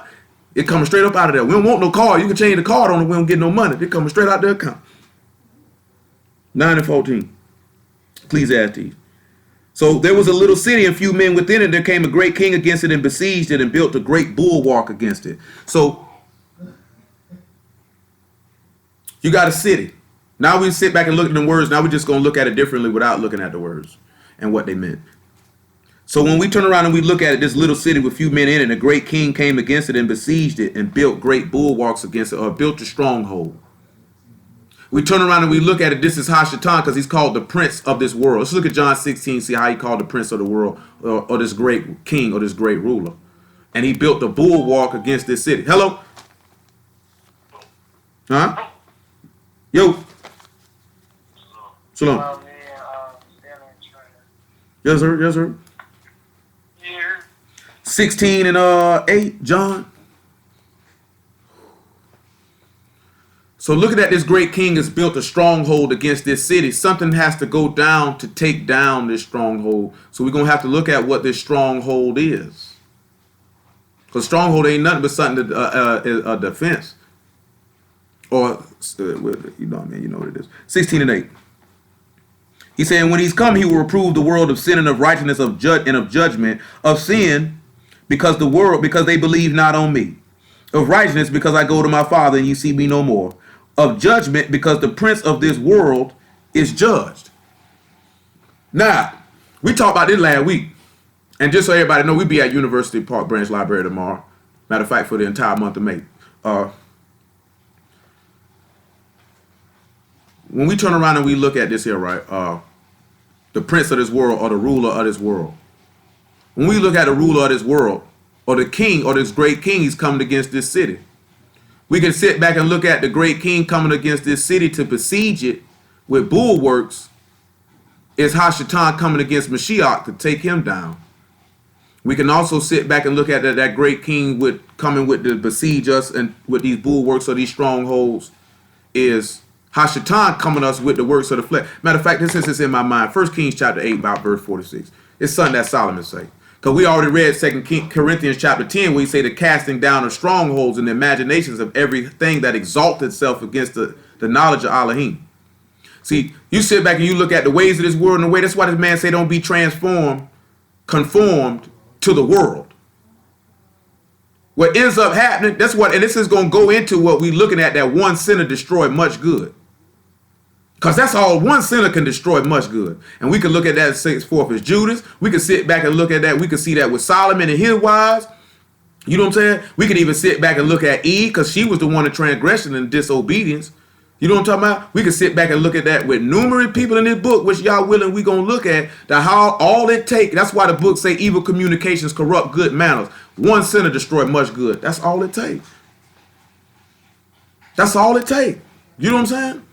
it coming straight up out of there. We don't want no card. You can change the card on it. We don't get no money. It coming straight out the account. 9 and 14. Ecclesiastes. So there was a little city and few men within it. There came a great king against it and besieged it and built a great bulwark against it. So you got a city. Now we sit back and look at the words. Now we're just going to look at it differently without looking at the words and what they meant. So when we turn around and we look at it, this little city with few men in it, and a great king came against it and besieged it and built great bulwarks against it, or built a stronghold. We turn around and we look at it. This is Hashatan, because he's called the prince of this world. Let's look at John 16, see how he called the prince of the world, or this great king, or this great ruler. And he built a bulwark against this city. Hello? Huh? Yo. Shalom. Yes, sir. Yes, sir. 16 and 8, John. So looking at this great king has built a stronghold against this city. Something has to go down to take down this stronghold. So we're going to have to look at what this stronghold is. Because stronghold ain't nothing but something a defense. Or, you know what it is. 16 and 8. He said, when he's come, he will reprove the world of sin and of righteousness and of judgment, of sin because they believe not on me, of righteousness because I go to my Father and you see me no more, of judgment because the prince of this world is judged. Now, we talked about this last week, and just so everybody know, we be at University Park Branch Library tomorrow. Matter of fact, for the entire month of May. When we turn around and we look at this here, right, the prince of this world or the ruler of this world. When we look at the ruler of this world or the king or this great king, he's coming against this city. We can sit back and look at the great king coming against this city to besiege it with bulwarks. Is Hashatan coming against Mashiach to take him down. We can also sit back and look at that great king coming with to besiege us and with these bulwarks or these strongholds is Hashatan coming us with the works of the flesh. Matter of fact, this is in my mind. 1 Kings chapter 8, about verse 46. It's something that Solomon say. Because we already read 2 Corinthians chapter 10, where he say the casting down of strongholds and the imaginations of everything that exalts itself against the knowledge of Alahym. See, you sit back and you look at the ways of this world and the way. That's why this man say don't be conformed to the world. What ends up happening, and this is going to go into what we looking at, that one sinner destroyed much good. Because that's all one sinner can destroy much good. And we can look at that as forth as Judas. We can sit back and look at that. We can see that with Solomon and his wives. You know what I'm saying? We can even sit back and look at Eve, because she was the one of transgression and disobedience. You know what I'm talking about? We can sit back and look at that with numerous people in this book, which y'all willing we going to look at, that how all it takes. That's why the book say evil communications corrupt good manners. One sinner destroyed much good. That's all it takes. That's all it takes. You know what I'm saying?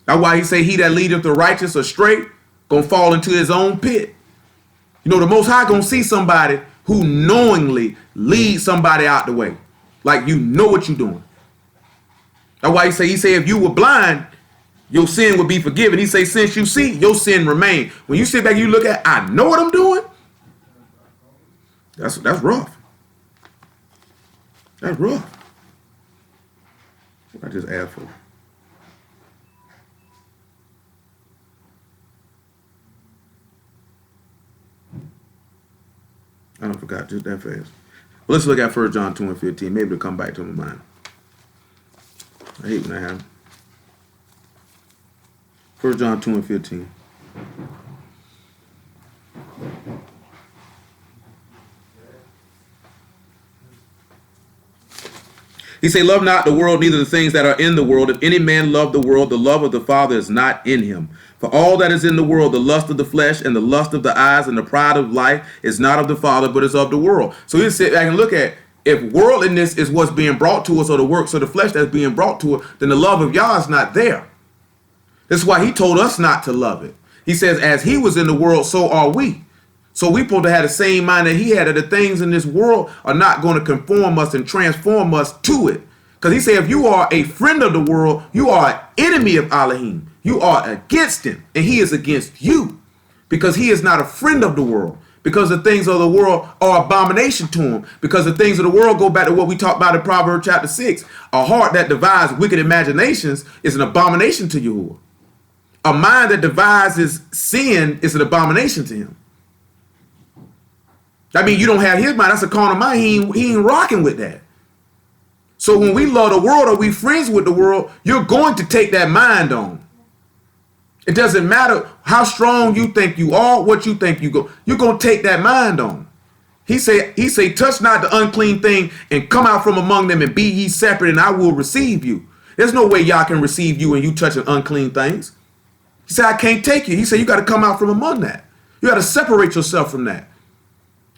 That's why he say he that leadeth the righteous astray gonna fall into his own pit. You know, the Most High gonna see somebody who knowingly leads somebody out the way. Like, you know what you're doing. That's why he say if you were blind, your sin would be forgiven. He say, since you see, your sin remain. When you sit back and you look at, I know what I'm doing. That's rough. That's rough. What I just asked for. I don't forgot just that fast. Well, let's look at 1 John 2 and 15. Maybe it'll come back to my mind. I hate when that happens. 1 John 2 and 15. He say, love not the world, neither the things that are in the world. If any man love the world, the love of the Father is not in him. For all that is in the world, the lust of the flesh and the lust of the eyes and the pride of life is not of the Father, but is of the world. So you sit back and look at, if worldliness is what's being brought to us, or the works of the flesh that's being brought to us, then the love of Yah is not there. That's why he told us not to love it. He says, as he was in the world, so are we. So we supposed to have the same mind that he had, that the things in this world are not going to conform us and transform us to it. Because he said, if you are a friend of the world, you are an enemy of Alahym. You are against him, and he is against you, because he is not a friend of the world. Because the things of the world are abomination to him. Because the things of the world go back to what we talked about in Proverbs chapter 6. A heart that devises wicked imaginations is an abomination to Yahuwah. A mind that devises sin is an abomination to him. I mean, you don't have his mind. That's a carnal mind. He ain't rocking with that. So when we love the world or we friends with the world, you're going to take that mind on. It doesn't matter how strong you think you are, what you think you go. You're going to take that mind on. He say, touch not the unclean thing and come out from among them and be ye separate, and I will receive you. There's no way y'all can receive you and you touching unclean things. He said, I can't take you. He said, you got to come out from among that. You got to separate yourself from that.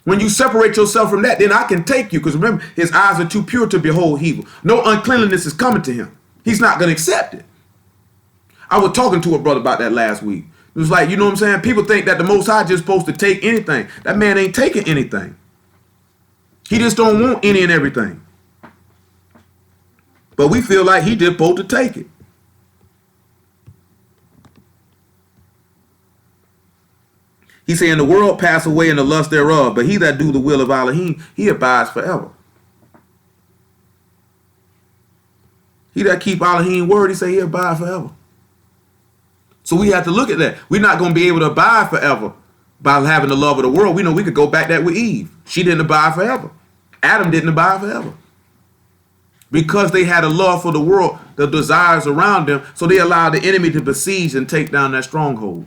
When you separate yourself from that, then I can take you. Because remember, his eyes are too pure to behold evil. No uncleanliness is coming to him. He's not going to accept it. I was talking to a brother about that last week. It was like, you know what I'm saying? People think that the Most High just supposed to take anything. That man ain't taking anything. He just don't want any and everything. But we feel like he just supposed to take it. He saying the world pass away in the lust thereof, but he that do the will of Alahym, he abides forever. He that keep Alahym word, he say he abide forever. So we have to look at that. We're not going to be able to abide forever by having the love of the world. We know we could go back that with Eve. She didn't abide forever. Adam didn't abide forever. Because they had a love for the world, the desires around them, so they allowed the enemy to besiege and take down that stronghold.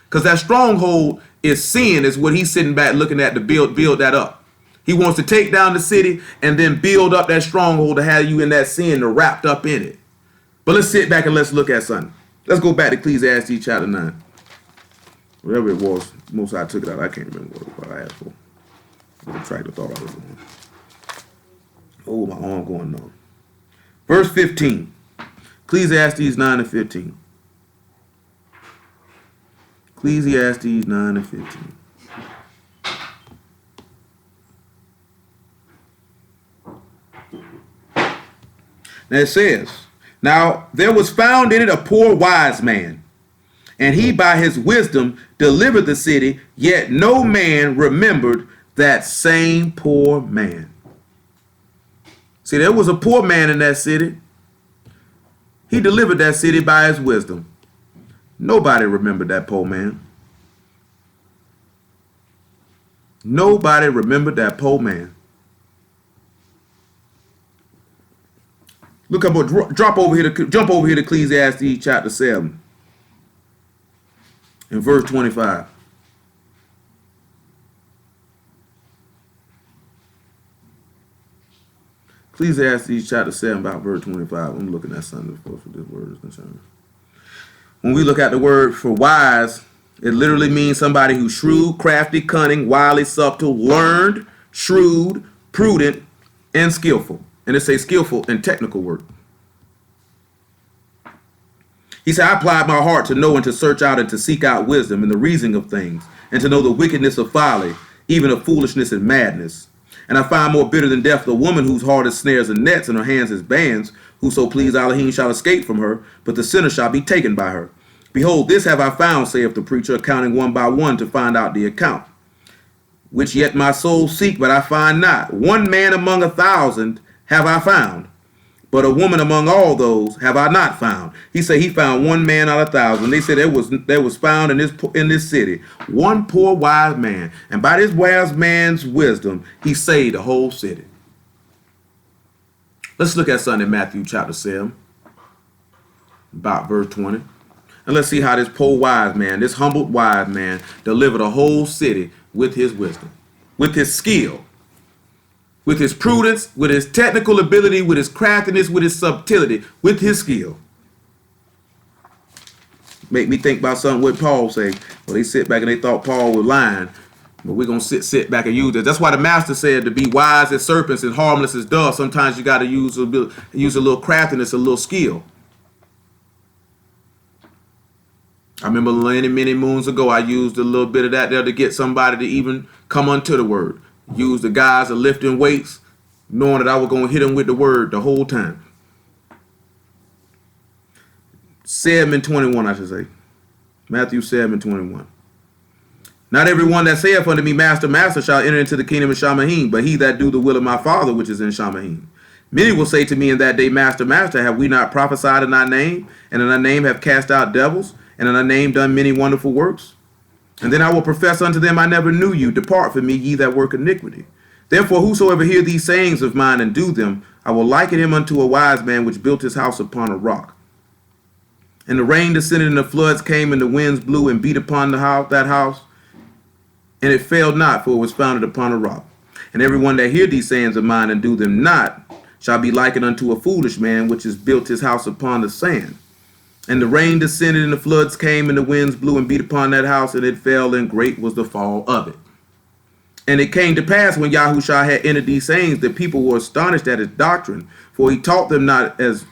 Because that stronghold is sin, is what he's sitting back looking at to build that up. He wants to take down the city and then build up that stronghold to have you in that sin, wrapped up in it. But let's sit back and let's look at something. Let's go back to Ecclesiastes chapter 9. Whatever it was, most I took it out. I can't remember what I asked for. I tried to thought I was doing. Oh, my arm going numb. Verse 15. Ecclesiastes 9 and 15. Ecclesiastes 9 and 15. Now it says, now there was found in it a poor wise man, and he by his wisdom delivered the city, yet no man remembered that same poor man. See, there was a poor man in that city. He delivered that city by his wisdom. Nobody remembered that poor man. Nobody remembered that poor man. Look up, jump over here to Ecclesiastes chapter 7 and verse 25. Ecclesiastes chapter 7 about verse 25. I'm looking at something for this word is concerned. When we look at the word for wise, it literally means somebody who's shrewd, crafty, cunning, wily, subtle, learned, shrewd, prudent, and skillful. And it says skillful and technical work. He said, I applied my heart to know and to search out and to seek out wisdom and the reasoning of things, and to know the wickedness of folly, even of foolishness and madness. And I find more bitter than death the woman whose heart is snares and nets and her hands is bands, Whoso please Alahym shall escape from her, but the sinner shall be taken by her. Behold, this have I found, saith the preacher, accounting one by one to find out the account. Which yet my soul seek, but I find not. One man among 1,000 have I found, but a woman among all those have I not found. He said he found one man out of 1,000. They said there was found in this city one poor wise man, and by this wise man's wisdom he saved the whole city. Let's look at something in Matthew chapter 7, about verse 20. And let's see how this poor wise man, this humbled wise man, delivered a whole city with his wisdom, with his skill, with his prudence, with his technical ability, with his craftiness, with his subtlety, with his skill. Make me think about something what Paul said. Well, they sit back and they thought Paul was lying, but we're going to sit back and use it. That's why the master said to be wise as serpents and harmless as doves. Sometimes you got to use a little craftiness, a little skill. I remember many moons ago, I used a little bit of that there to get somebody to even come unto the word. Use the guys of lifting weights, knowing that I was going to hit them with the word the whole time. 7:21, I should say. Matthew 7:21. Not everyone that saith unto me, Master, Master, shall enter into the kingdom of Alahym, but he that do the will of my Father which is in Alahym. Many will say to me in that day, Master, Master, have we not prophesied in thy name, and in thy name have cast out devils, and in thy name done many wonderful works? And then I will profess unto them, I never knew you. Depart from me, ye that work iniquity. Therefore, whosoever hear these sayings of mine and do them, I will liken him unto a wise man which built his house upon a rock. And the rain descended, and the floods came, and the winds blew and beat upon that house, and it fell not, for it was founded upon a rock. And everyone that hear these sayings of mine and do them not shall be likened unto a foolish man which has built his house upon the sand. And the rain descended, and the floods came, and the winds blew and beat upon that house, and it fell, and great was the fall of it. And it came to pass, when Yahushua had ended these sayings, the people were astonished at his doctrine, for he taught them as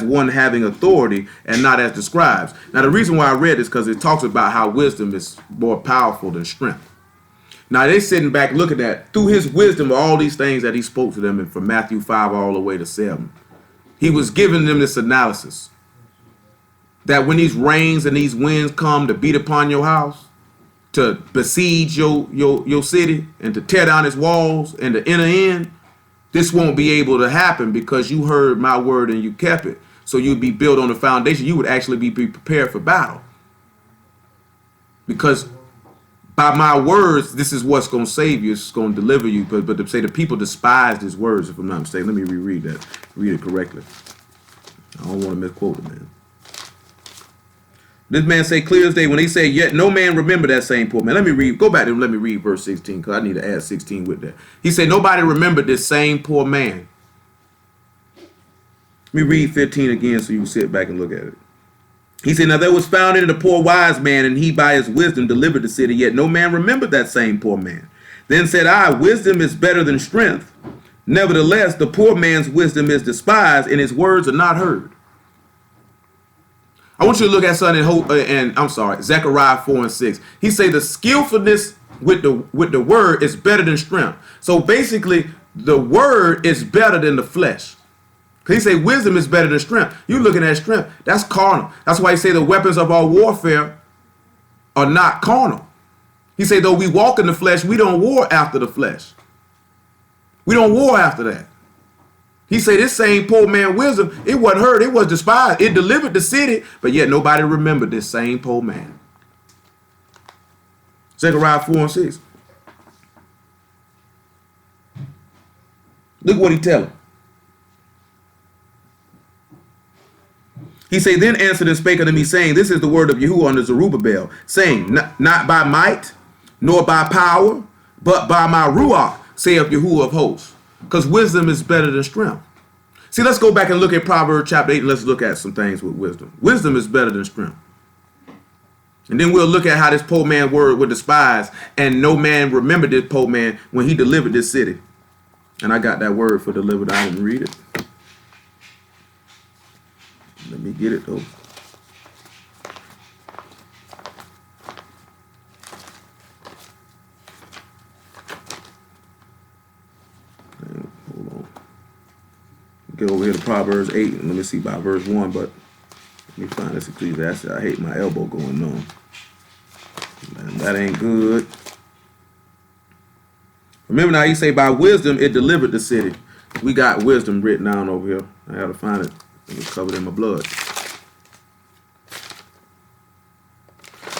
one having authority, and not as the scribes. Now, the reason why I read this, because it talks about how wisdom is more powerful than strength. Now, they're sitting back looking at, through his wisdom, all these things that he spoke to them, and from Matthew 5 all the way to 7. He was giving them this analysis, that when these rains and these winds come to beat upon your house, to besiege your city, and to tear down its walls and to enter in, this won't be able to happen because you heard my word and you kept it. So you'd be built on the foundation. You would actually be prepared for battle. Because by my words, this is what's going to save you. It's going to deliver you. But to say the people despised his words, if I'm not mistaken. Let me reread that. Read it correctly. I don't want to misquote it, man. This man say clear as day when they say, yet no man remember that same poor man. Let me read, go back and let me read verse 16, because I need to add 16 with that. He said, nobody remembered this same poor man. Let me read 15 again so you can sit back and look at it. He said, now there was found in it a poor wise man, and he by his wisdom delivered the city, yet no man remembered that same poor man. Then said I, wisdom is better than strength. Nevertheless, the poor man's wisdom is despised, and his words are not heard. I want you to look at something Zechariah 4:6. He say the skillfulness with the word is better than strength. So basically, the word is better than the flesh. He say wisdom is better than strength. You looking at strength, that's carnal. That's why he say the weapons of our warfare are not carnal. He say though we walk in the flesh, we don't war after the flesh. We don't war after that. He said this same poor man wisdom, it wasn't heard, it was despised. It delivered the city, but yet nobody remembered this same poor man. Zechariah 4:6. Look what he tell him. He say, then answered and spake unto me, saying, this is the word of Yahuwah unto Zerubbabel, saying, not by might, nor by power, but by my Ruach, saith Yahuwah of hosts. Because wisdom is better than strength. See, let's go back and look at Proverbs chapter 8, and let's look at some things with wisdom. Wisdom is better than strength. And then we'll look at how this poor man's word was despised, and no man remembered this poor man when he delivered this city. And I got that word for delivered. I didn't read it. Let me get it, though. get over here to Proverbs 8, and let me see about verse 1, but let me find this Ecclesiastes. I hate my elbow going on. Man, that ain't good. Remember now, he say, by wisdom it delivered the city. We got wisdom written down over here. I gotta find it. It's covered in my blood.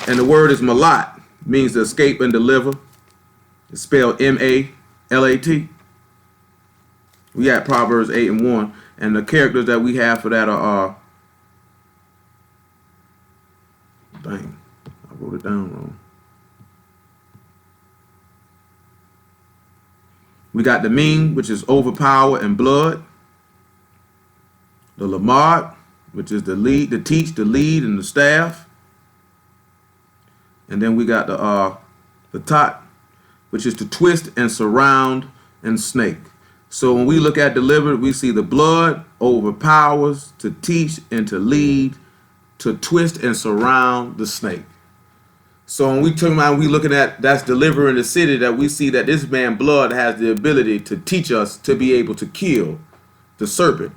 And the word is malat, means to escape and deliver. It's spelled M-A-L-A-T. We got Proverbs 8 and 1. And the characters that we have for that are, dang, I wrote it down wrong. We got the mean, which is overpower and blood. The lamad, which is the lead, the teach, the lead, and the staff. And then we got the tot, which is to twist and surround and snake. So when we look at delivered, we see the blood overpowers, to teach and to lead, to twist and surround the snake. So when we turn around, we looking at that's delivering the city, that we see that this man blood has the ability to teach us to be able to kill the serpent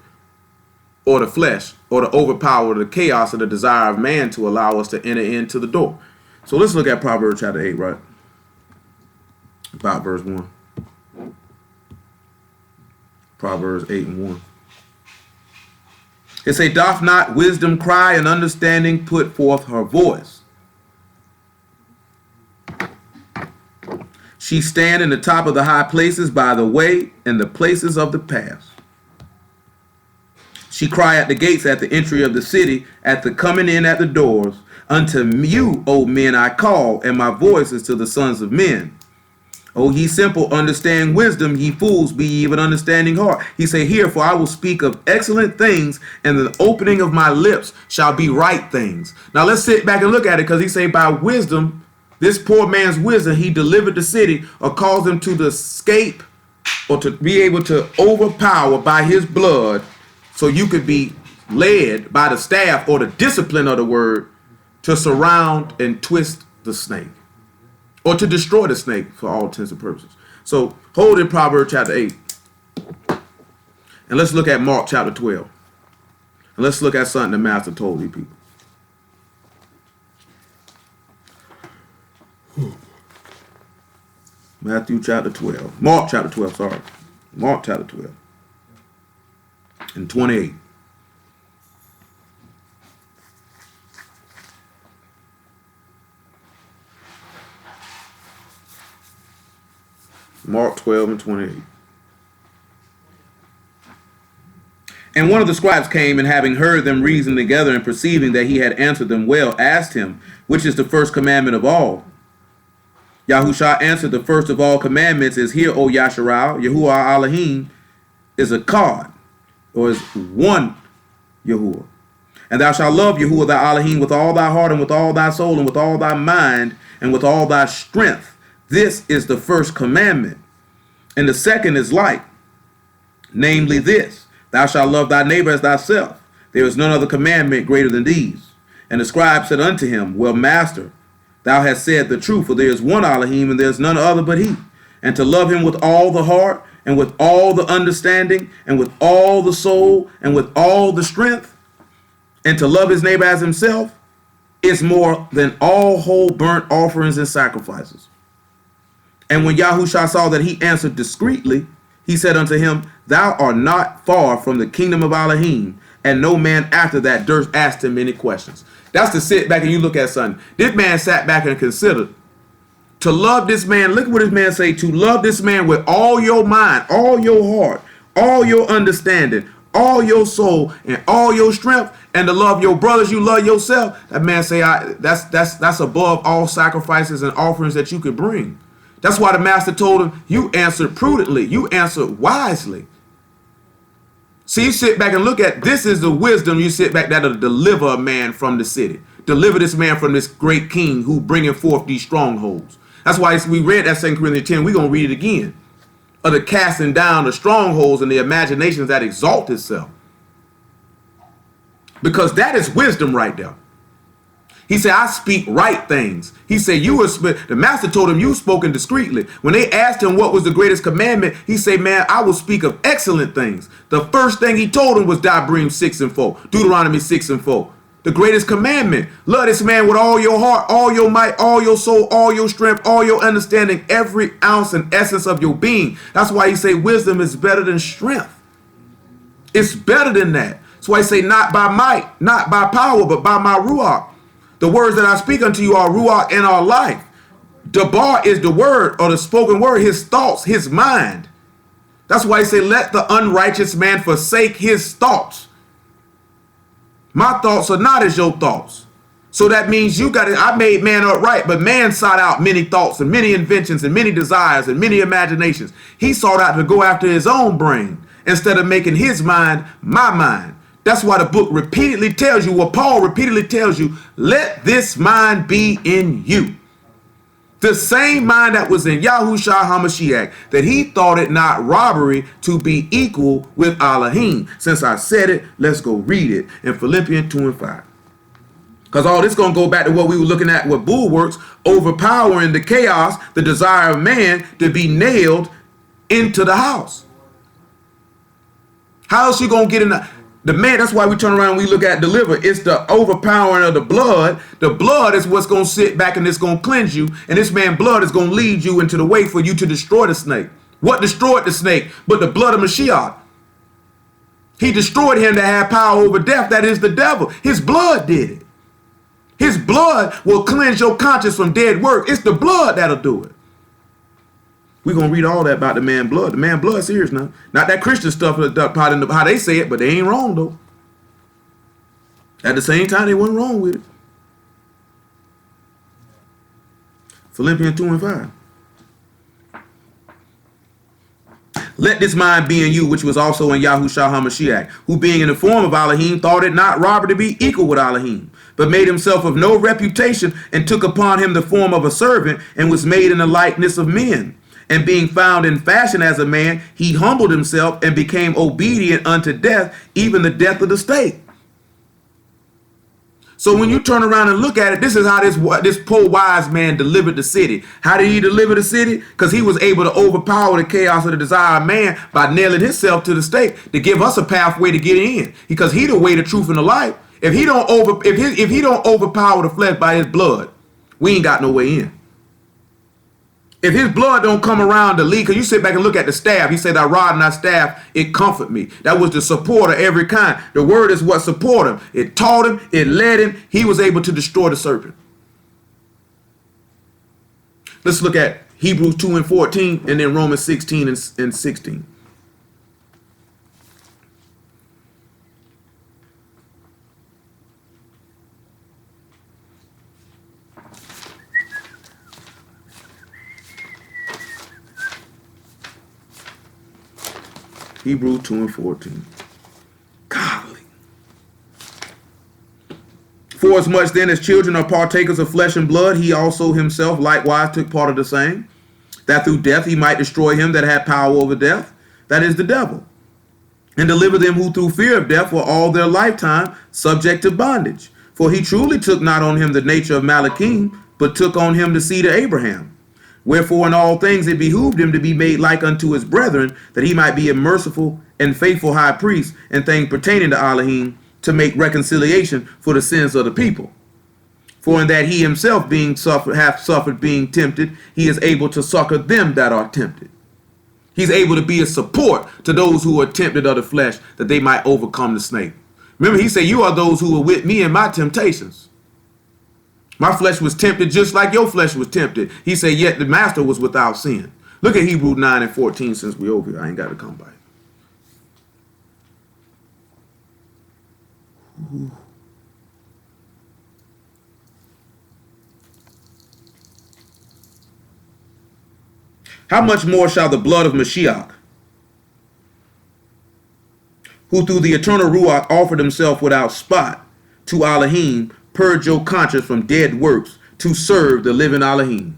or the flesh or to overpower the chaos of the desire of man to allow us to enter into the door. So let's look at Proverbs chapter 8, right? About verse 1. Proverbs 8 and 1. It say, doth not wisdom cry and understanding put forth her voice? She stand in the top of the high places by the way and the places of the paths. She cry at the gates at the entry of the city, at the coming in at the doors. Unto you, O men, I call, and my voice is to the sons of men. O ye simple, understand wisdom, ye fools, be ye even understanding heart. He say, here, for I will speak of excellent things, and the opening of my lips shall be right things. Now let's sit back and look at it, because he say, by wisdom, this poor man's wisdom, he delivered the city, or caused them to escape, or to be able to overpower by his blood, so you could be led by the staff or the discipline of the word to surround and twist the snake, or to destroy the snake for all intents and purposes. So hold in Proverbs chapter 8. And let's look at Mark chapter 12. And let's look at something the master told these people. Matthew chapter 12. Mark chapter 12, sorry. Mark chapter 12. And 28. Mark 12 and 28. And one of the scribes came, and having heard them reason together, and perceiving that he had answered them well, asked him, which is the first commandment of all? Yahushua answered, the first of all commandments is, hear, O Yasharal, Yahuwah Alahym is a God, or is one Yahuwah. And thou shalt love Yahuwah thy Alahym with all thy heart, and with all thy soul, and with all thy mind, and with all thy strength. This is the first commandment. And the second is like, namely this, thou shalt love thy neighbor as thyself. There is none other commandment greater than these. And the scribe said unto him, well, master, thou hast said the truth, for there is one Alahym, and there is none other but he. And to love him with all the heart, and with all the understanding, and with all the soul, and with all the strength, and to love his neighbor as himself, is more than all whole burnt offerings and sacrifices. And when Yahushua saw that he answered discreetly, he said unto him, thou art not far from the kingdom of Alahym. And no man after that durst ask him any questions. That's to sit back and you look at something. This man sat back and considered to love this man. Look what this man say, to love this man with all your mind, all your heart, all your understanding, all your soul, and all your strength, and to love your brothers, you love yourself. That man say, that's above all sacrifices and offerings that you could bring. That's why the master told him, you answered prudently, you answered wisely. See, you sit back and look at, this is the wisdom you sit back that'll deliver a man from the city. Deliver this man from this great king who bringing forth these strongholds. That's why we read that 2 Corinthians 10. We're going to read it again. Of the casting down the strongholds and the imaginations that exalt itself. Because that is wisdom right there. He said, I speak right things. He said, the master told him, you spoken discreetly. When they asked him what was the greatest commandment, he said, man, I will speak of excellent things. The first thing he told him was Deuteronomy 6:4. The greatest commandment. Love this man with all your heart, all your might, all your soul, all your strength, all your understanding, every ounce and essence of your being. That's why he say wisdom is better than strength. It's better than that. That's why he say not by might, not by power, but by my ruach. The words that I speak unto you are ruach and are life. Dabar is the word or the spoken word, his thoughts, his mind. That's why he say, let the unrighteous man forsake his thoughts. My thoughts are not as your thoughts. So that means you got it. I made man upright, but man sought out many thoughts and many inventions and many desires and many imaginations. He sought out to go after his own brain instead of making his mind my mind. That's why the book repeatedly tells you, what Paul repeatedly tells you, let this mind be in you. The same mind that was in Yahushua HaMashiach, that he thought it not robbery to be equal with Alahym. Since I said it, let's go read it in Philippians 2:5. Because all this going to go back to what we were looking at with bulwarks, overpowering the chaos, the desire of man to be nailed into the house. How else you going to get in the man? That's why we turn around and we look at deliver. It's the overpowering of the blood. The blood is what's going to sit back and it's going to cleanse you. And this man's blood is going to lead you into the way for you to destroy the snake. What destroyed the snake? But the blood of Mashiach. He destroyed him that had power over death. That is the devil. His blood did it. His blood will cleanse your conscience from dead work. It's the blood that'll do it. We're going to read all that about the man blood. The man blood serious now. Not that Christian stuff, how they say it, but they ain't wrong though. At the same time, they wasn't wrong with it. Philippians 2:5. Let this mind be in you, which was also in Yahushua HaMashiach, who being in the form of Alahym, thought it not robbery to be equal with Alahym, but made himself of no reputation, and took upon him the form of a servant, and was made in the likeness of men. And being found in fashion as a man, he humbled himself and became obedient unto death, even the death of the stake. So when you turn around and look at it, this is how this poor wise man delivered the city. How did he deliver the city? Because he was able to overpower the chaos of the desire of man by nailing himself to the stake to give us a pathway to get in. Because he the way, the truth, and the life. If he don't overpower the flesh by his blood, we ain't got no way in. If his blood don't come around to lead, because you sit back and look at the staff, he said, thy rod and thy staff, it comfort me. That was the support of every kind. The word is what support him. It taught him, it led him. He was able to destroy the serpent. Let's look at Hebrews 2:14 and then Romans 16 and 16. Hebrews 2:14. Golly. For as much then as children are partakers of flesh and blood, he also himself likewise took part of the same, that through death he might destroy him that had power over death, that is the devil, and deliver them who through fear of death were all their lifetime subject to bondage. For he truly took not on him the nature of Malachim, but took on him the seed of Abraham. Wherefore in all things it behooved him to be made like unto his brethren, that he might be a merciful and faithful high priest in things pertaining to Alahym, to make reconciliation for the sins of the people. For in that he himself hath suffered being tempted, he is able to succor them that are tempted. He's able to be a support to those who are tempted of the flesh, that they might overcome the snake. Remember, he said, you are those who are with me in my temptations. My flesh was tempted just like your flesh was tempted. He said, yet the master was without sin. Look at Hebrews 9:14 since we're over here. I ain't got to come by. Ooh. How much more shall the blood of Mashiach, who through the eternal Ruach offered himself without spot to Alahym, purge your conscience from dead works to serve the living Alahym.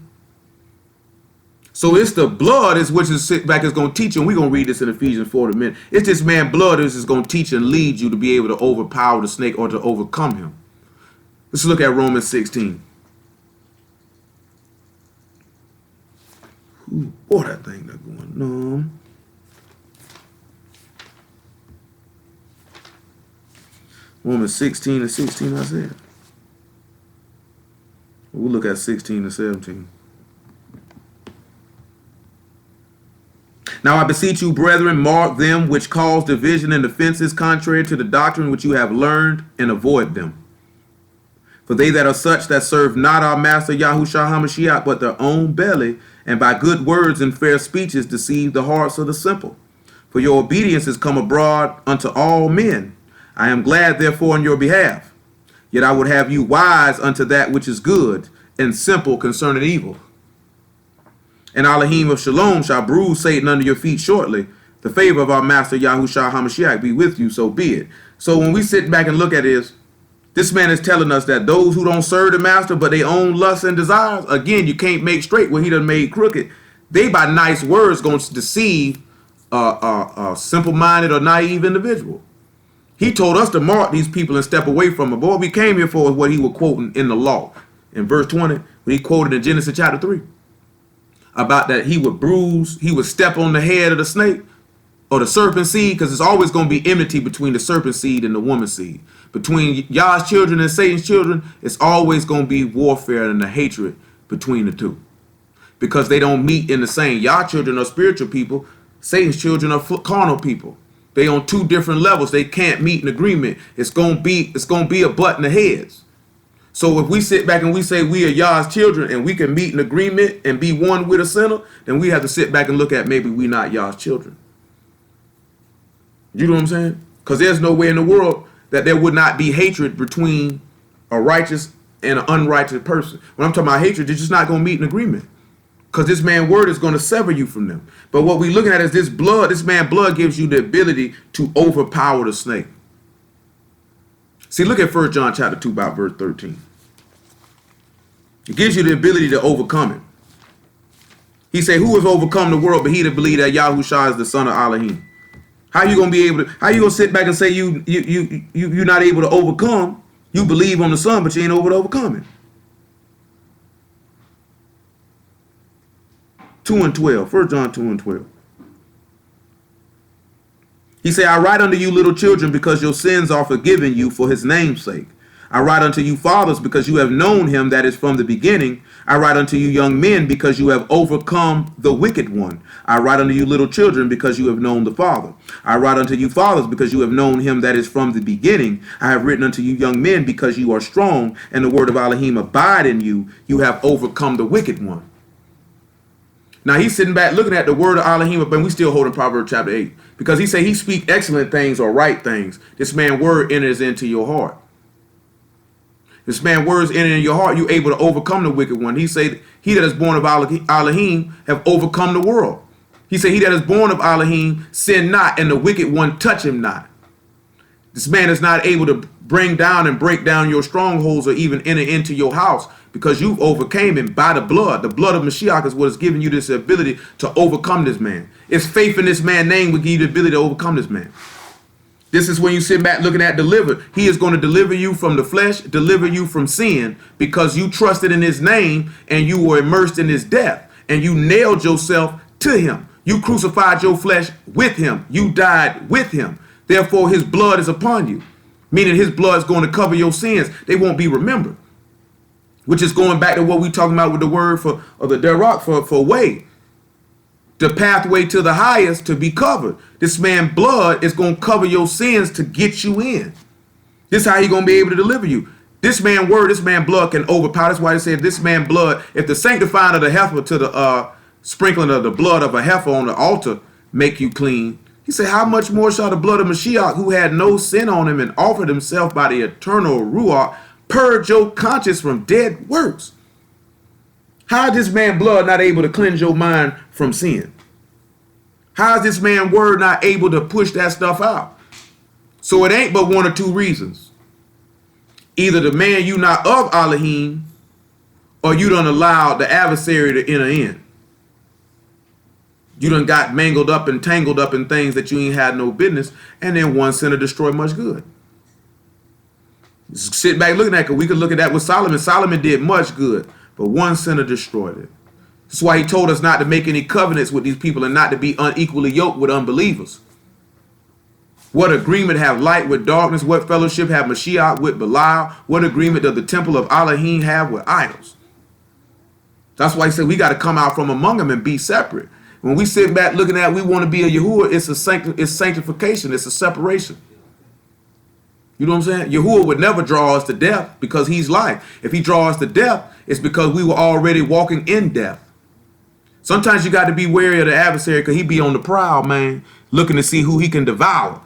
So it's the blood is which is sit back is going to teach you. And we're going to read this in Ephesians 4 in a minute. It's this man blood is going to teach and lead you to be able to overpower the snake or to overcome him. Let's look at Romans 16. Ooh, boy, that thing that's going on. Romans 16 and 16, I said. We'll look at 16 and 17. Now I beseech you, brethren, mark them which cause division and offenses contrary to the doctrine which you have learned, and avoid them. For they that are such that serve not our Master Yahushua HaMashiach, but their own belly, and by good words and fair speeches deceive the hearts of the simple. For your obedience is come abroad unto all men. I am glad therefore on your behalf. Yet I would have you wise unto that which is good, and simple concerning evil. And Alahym of Shalom shall bruise Satan under your feet shortly. The favor of our Master Yahushua HaMashiach be with you, so be it. So when we sit back and look at this man is telling us that those who don't serve the master but they own lusts and desires, again, you can't make straight what he done made crooked. They by nice words going to deceive a simple-minded or naive individual. He told us to mark these people and step away from them. But what we came here for is what he was quoting in the law. In verse 20, when he quoted in Genesis chapter 3, about that he would bruise, he would step on the head of the snake or the serpent seed, because it's always going to be enmity between the serpent seed and the woman seed. Between Yah's children and Satan's children, it's always going to be warfare and the hatred between the two. Because they don't meet in the same. Yah's children are spiritual people. Satan's children are carnal people. They on two different levels. They can't meet in agreement. It's going to be a butt in the heads. So if we sit back and we say we are Yah's children and we can meet in agreement and be one with a sinner, then we have to sit back and look at maybe we not Yah's children. You know what I'm saying? Because there's no way in the world that there would not be hatred between a righteous and an unrighteous person. When I'm talking about hatred, they're just not going to meet in agreement. Because this man's word is going to sever you from them. But what we're looking at is this blood. This man's blood gives you the ability to overpower the snake. See, look at 1 John chapter 2 about verse 13. It gives you the ability to overcome it. He said, who has overcome the world but he that believe that Yahushua is the son of Alahym? How you gonna be able to? How you gonna sit back and say you're not able to overcome? You believe on the Son, but you ain't able to overcome it. 2 and 12. 1 John 2 and 12. He said, I write unto you little children because your sins are forgiven you for his name's sake. I write unto you fathers because you have known him that is from the beginning. I write unto you young men because you have overcome the wicked one. I write unto you little children because you have known the Father. I write unto you fathers because you have known him that is from the beginning. I have written unto you young men because you are strong and the word of Alahym abide in you. You have overcome the wicked one. Now he's sitting back looking at the word of Alahym, and we still holding Proverbs chapter 8. Because he said he speak excellent things or right things. This man's word enters into your heart. This man's words enter in your heart, you're able to overcome the wicked one. He said, he that is born of Alahym have overcome the world. He said, he that is born of Alahym sin not, and the wicked one touch him not. This man is not able to bring down and break down your strongholds or even enter into your house because you've overcame him by the blood. The blood of Mashiach is what has given you this ability to overcome this man. It's faith in this man's name will give you the ability to overcome this man. This is when you sit back looking at deliver. He is going to deliver you from the flesh, deliver you from sin, because you trusted in his name and you were immersed in his death and you nailed yourself to him. You crucified your flesh with him. You died with him. Therefore, his blood is upon you, meaning his blood is going to cover your sins. They won't be remembered, which is going back to what we talking about with the word for or the derach for way. The pathway to the highest to be covered. This man's blood is going to cover your sins to get you in. This is how he's going to be able to deliver you. This man's word, this man's blood can overpower. That's why they said this man's blood, if the sanctifying of the heifer to the sprinkling of the blood of a heifer on the altar make you clean. He said, how much more shall the blood of Mashiach, who had no sin on him and offered himself by the eternal Ruach, purge your conscience from dead works? How is this man's blood not able to cleanse your mind from sin? How is this man's word not able to push that stuff out? So it ain't but one or two reasons. Either the man you not of Alahym, or you done allowed the adversary to enter in. You done got mangled up and tangled up in things that you ain't had no business, and then one sinner destroy much good. Sit back looking at it, because we could look at that with Solomon. Solomon did much good, but one sinner destroyed it. That's why he told us not to make any covenants with these people and not to be unequally yoked with unbelievers. What agreement have light with darkness? What fellowship have Mashiach with Belial? What agreement does the temple of Alahym have with idols? That's why he said we got to come out from among them and be separate. When we sit back looking at we want to be a Yahuwah, it's sanctification. It's a separation. You know what I'm saying? Yahuwah would never draw us to death because he's life. If he draws us to death, it's because we were already walking in death. Sometimes you got to be wary of the adversary because he be on the prowl, man, looking to see who he can devour.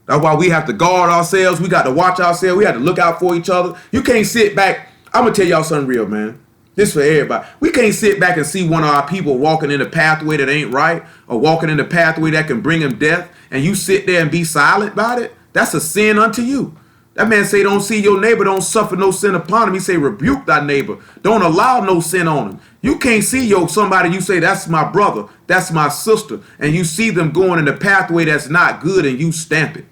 That's why we have to guard ourselves. We got to watch ourselves. We have to look out for each other. You can't sit back. I'm going to tell y'all something real, man. This for everybody. We can't sit back and see one of our people walking in a pathway that ain't right or walking in a pathway that can bring him death, and you sit there and be silent about it. That's a sin unto you. That man say don't see your neighbor, don't suffer no sin upon him. He say rebuke thy neighbor. Don't allow no sin on him. You can't see somebody, you say that's my brother, that's my sister, and you see them going in a pathway that's not good and you stamp it.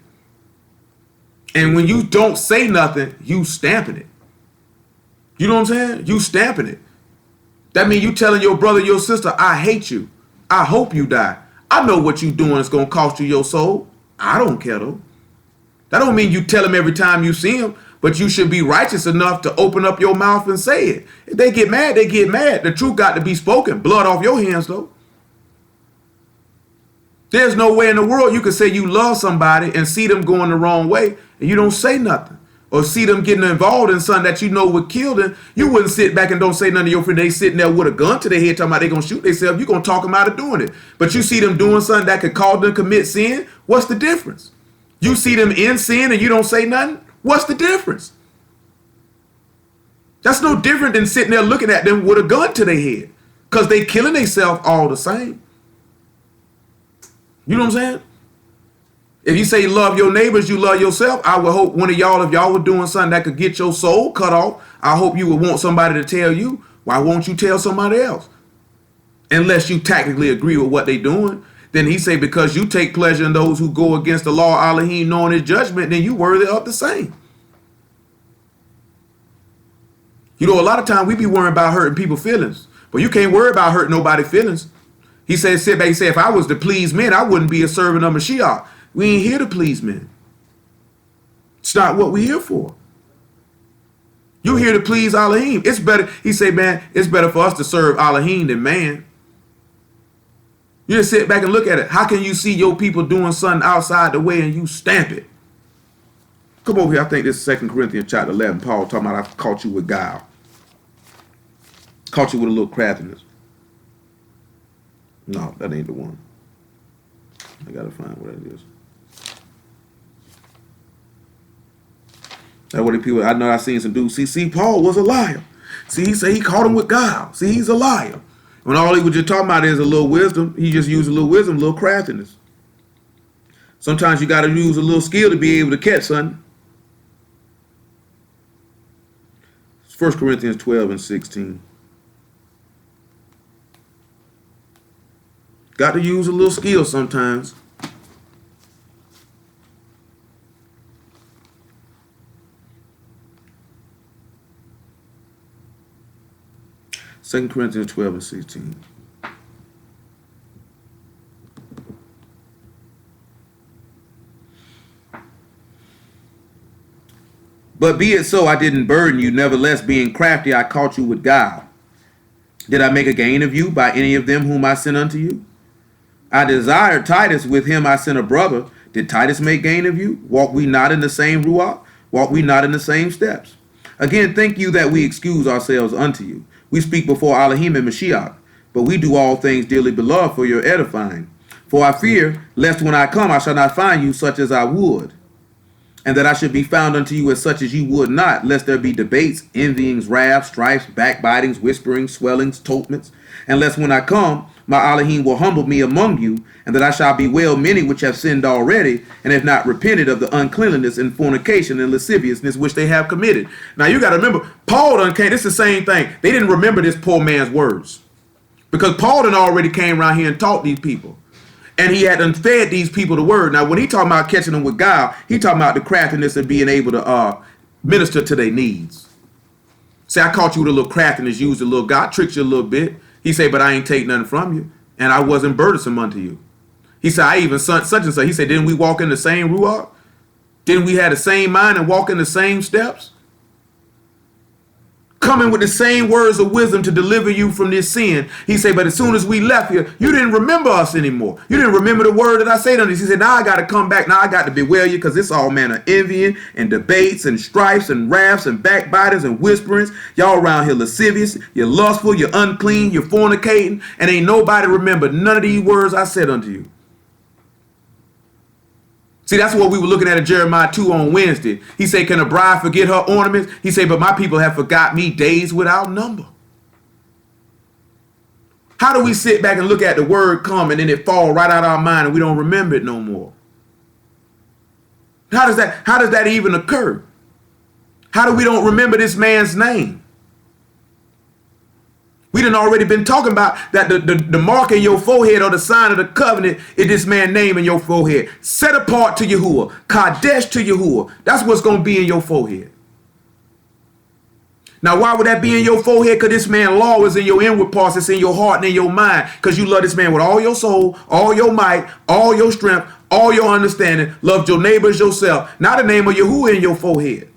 And when you don't say nothing, you stamping it. You know what I'm saying? You stamping it. That means you telling your brother, your sister, I hate you. I hope you die. I know what you doing is going to cost you your soul. I don't care though. That don't mean you tell him every time you see him, but you should be righteous enough to open up your mouth and say it. If they get mad, they get mad. The truth got to be spoken. Blood off your hands though. There's no way in the world you can say you love somebody and see them going the wrong way and you don't say nothing. Or see them getting involved in something that you know would kill them. You wouldn't sit back and don't say nothing to your friend. They sitting there with a gun to their head talking about they going to shoot themselves. You're going to talk them out of doing it. But you see them doing something that could cause them to commit sin. What's the difference? You see them in sin and you don't say nothing. What's the difference? That's no different than sitting there looking at them with a gun to their head. Because they killing themselves all the same. You know what I'm saying? If you say love your neighbors, you love yourself. I would hope one of y'all, if y'all were doing something that could get your soul cut off, I hope you would want somebody to tell you. Why won't you tell somebody else? Unless you tactically agree with what they're doing. Then he say, because you take pleasure in those who go against the law of Alahym, knowing his judgment, then you worthy of the same. You know, a lot of times we be worrying about hurting people's feelings, but you can't worry about hurting nobody's feelings. He said, sit back, he said, if I was to please men, I wouldn't be a servant of Mashiach. We ain't here to please men. It's not what we're here for. You're here to please Alahym. It's better, he said, man, it's better for us to serve Alahym than man. You just sit back and look at it. How can you see your people doing something outside the way and you stamp it? Come over here. I think this is 2 Corinthians chapter 11. Paul talking about I caught you with guile. Caught you with a little craftiness. No, that ain't the one. I got to find what it is. That's what the people, I know I seen some dudes. See, Paul was a liar. See, he said he caught him with guile. See, he's a liar. When all he was just talking about is a little wisdom, he just used a little wisdom, a little craftiness. Sometimes you got to use a little skill to be able to catch something. 1 Corinthians 12 and 16. Got to use a little skill sometimes. Second Corinthians 12 and 16. But be it so, I didn't burden you. Nevertheless, being crafty, I caught you with guile. Did I make a gain of you by any of them whom I sent unto you? I desired Titus, with him I sent a brother. Did Titus make gain of you? Walk we not in the same ruach? Walk we not in the same steps? Again, think you that we excuse ourselves unto you? We speak before Alahym and Mashiach, but we do all things dearly beloved for your edifying. For I fear, lest when I come I shall not find you such as I would, and that I should be found unto you as such as you would not, lest there be debates, envyings, wraths, strifes, backbitings, whisperings, swellings, totements, and lest when I come, my Alahym will humble me among you, and that I shall bewail many which have sinned already, and have not repented of the uncleanness and fornication and lasciviousness which they have committed. Now you got to remember, Paul done came, it's the same thing. They didn't remember this poor man's words. Because Paul done already came around here and taught these people. And he had fed these people the word. Now when he talking about catching them with guile, he talking about the craftiness of being able to Minister to their needs. Say, I caught you with a little craftiness, used a little, God tricked you a little bit. He said, but I ain't take nothing from you, and I wasn't burdensome unto you. He said, I even such and such. He said, didn't we walk in the same ruach? Didn't we have the same mind and walk in the same steps? Coming with the same words of wisdom to deliver you from this sin. He said, but as soon as we left here, you didn't remember us anymore. You didn't remember the word that I said unto you. He said, now I got to come back. Now I got to bewail you, because it's all manner of envying and debates and strifes and wraths and backbiters and whisperings. Y'all around here lascivious, you're lustful, you're unclean, you're fornicating, and ain't nobody remember none of these words I said unto you. See, that's what we were looking at in Jeremiah 2 on Wednesday. He said, can a bride forget her ornaments? He said, but my people have forgot me days without number. How do we sit back and look at the word come and then it fall right out of our mind and we don't remember it no more? How does that even occur? How do we don't remember this man's name? We done already been talking about that the mark in your forehead or the sign of the covenant is this man's name in your forehead. Set apart to Yahuwah. Kadesh to Yahuwah. That's what's going to be in your forehead. Now, why would that be in your forehead? Because this man's law is in your inward parts. It's in your heart and in your mind. Because you love this man with all your soul, all your might, all your strength, all your understanding. Loved your neighbors yourself. Not the name of Yahuwah in your forehead.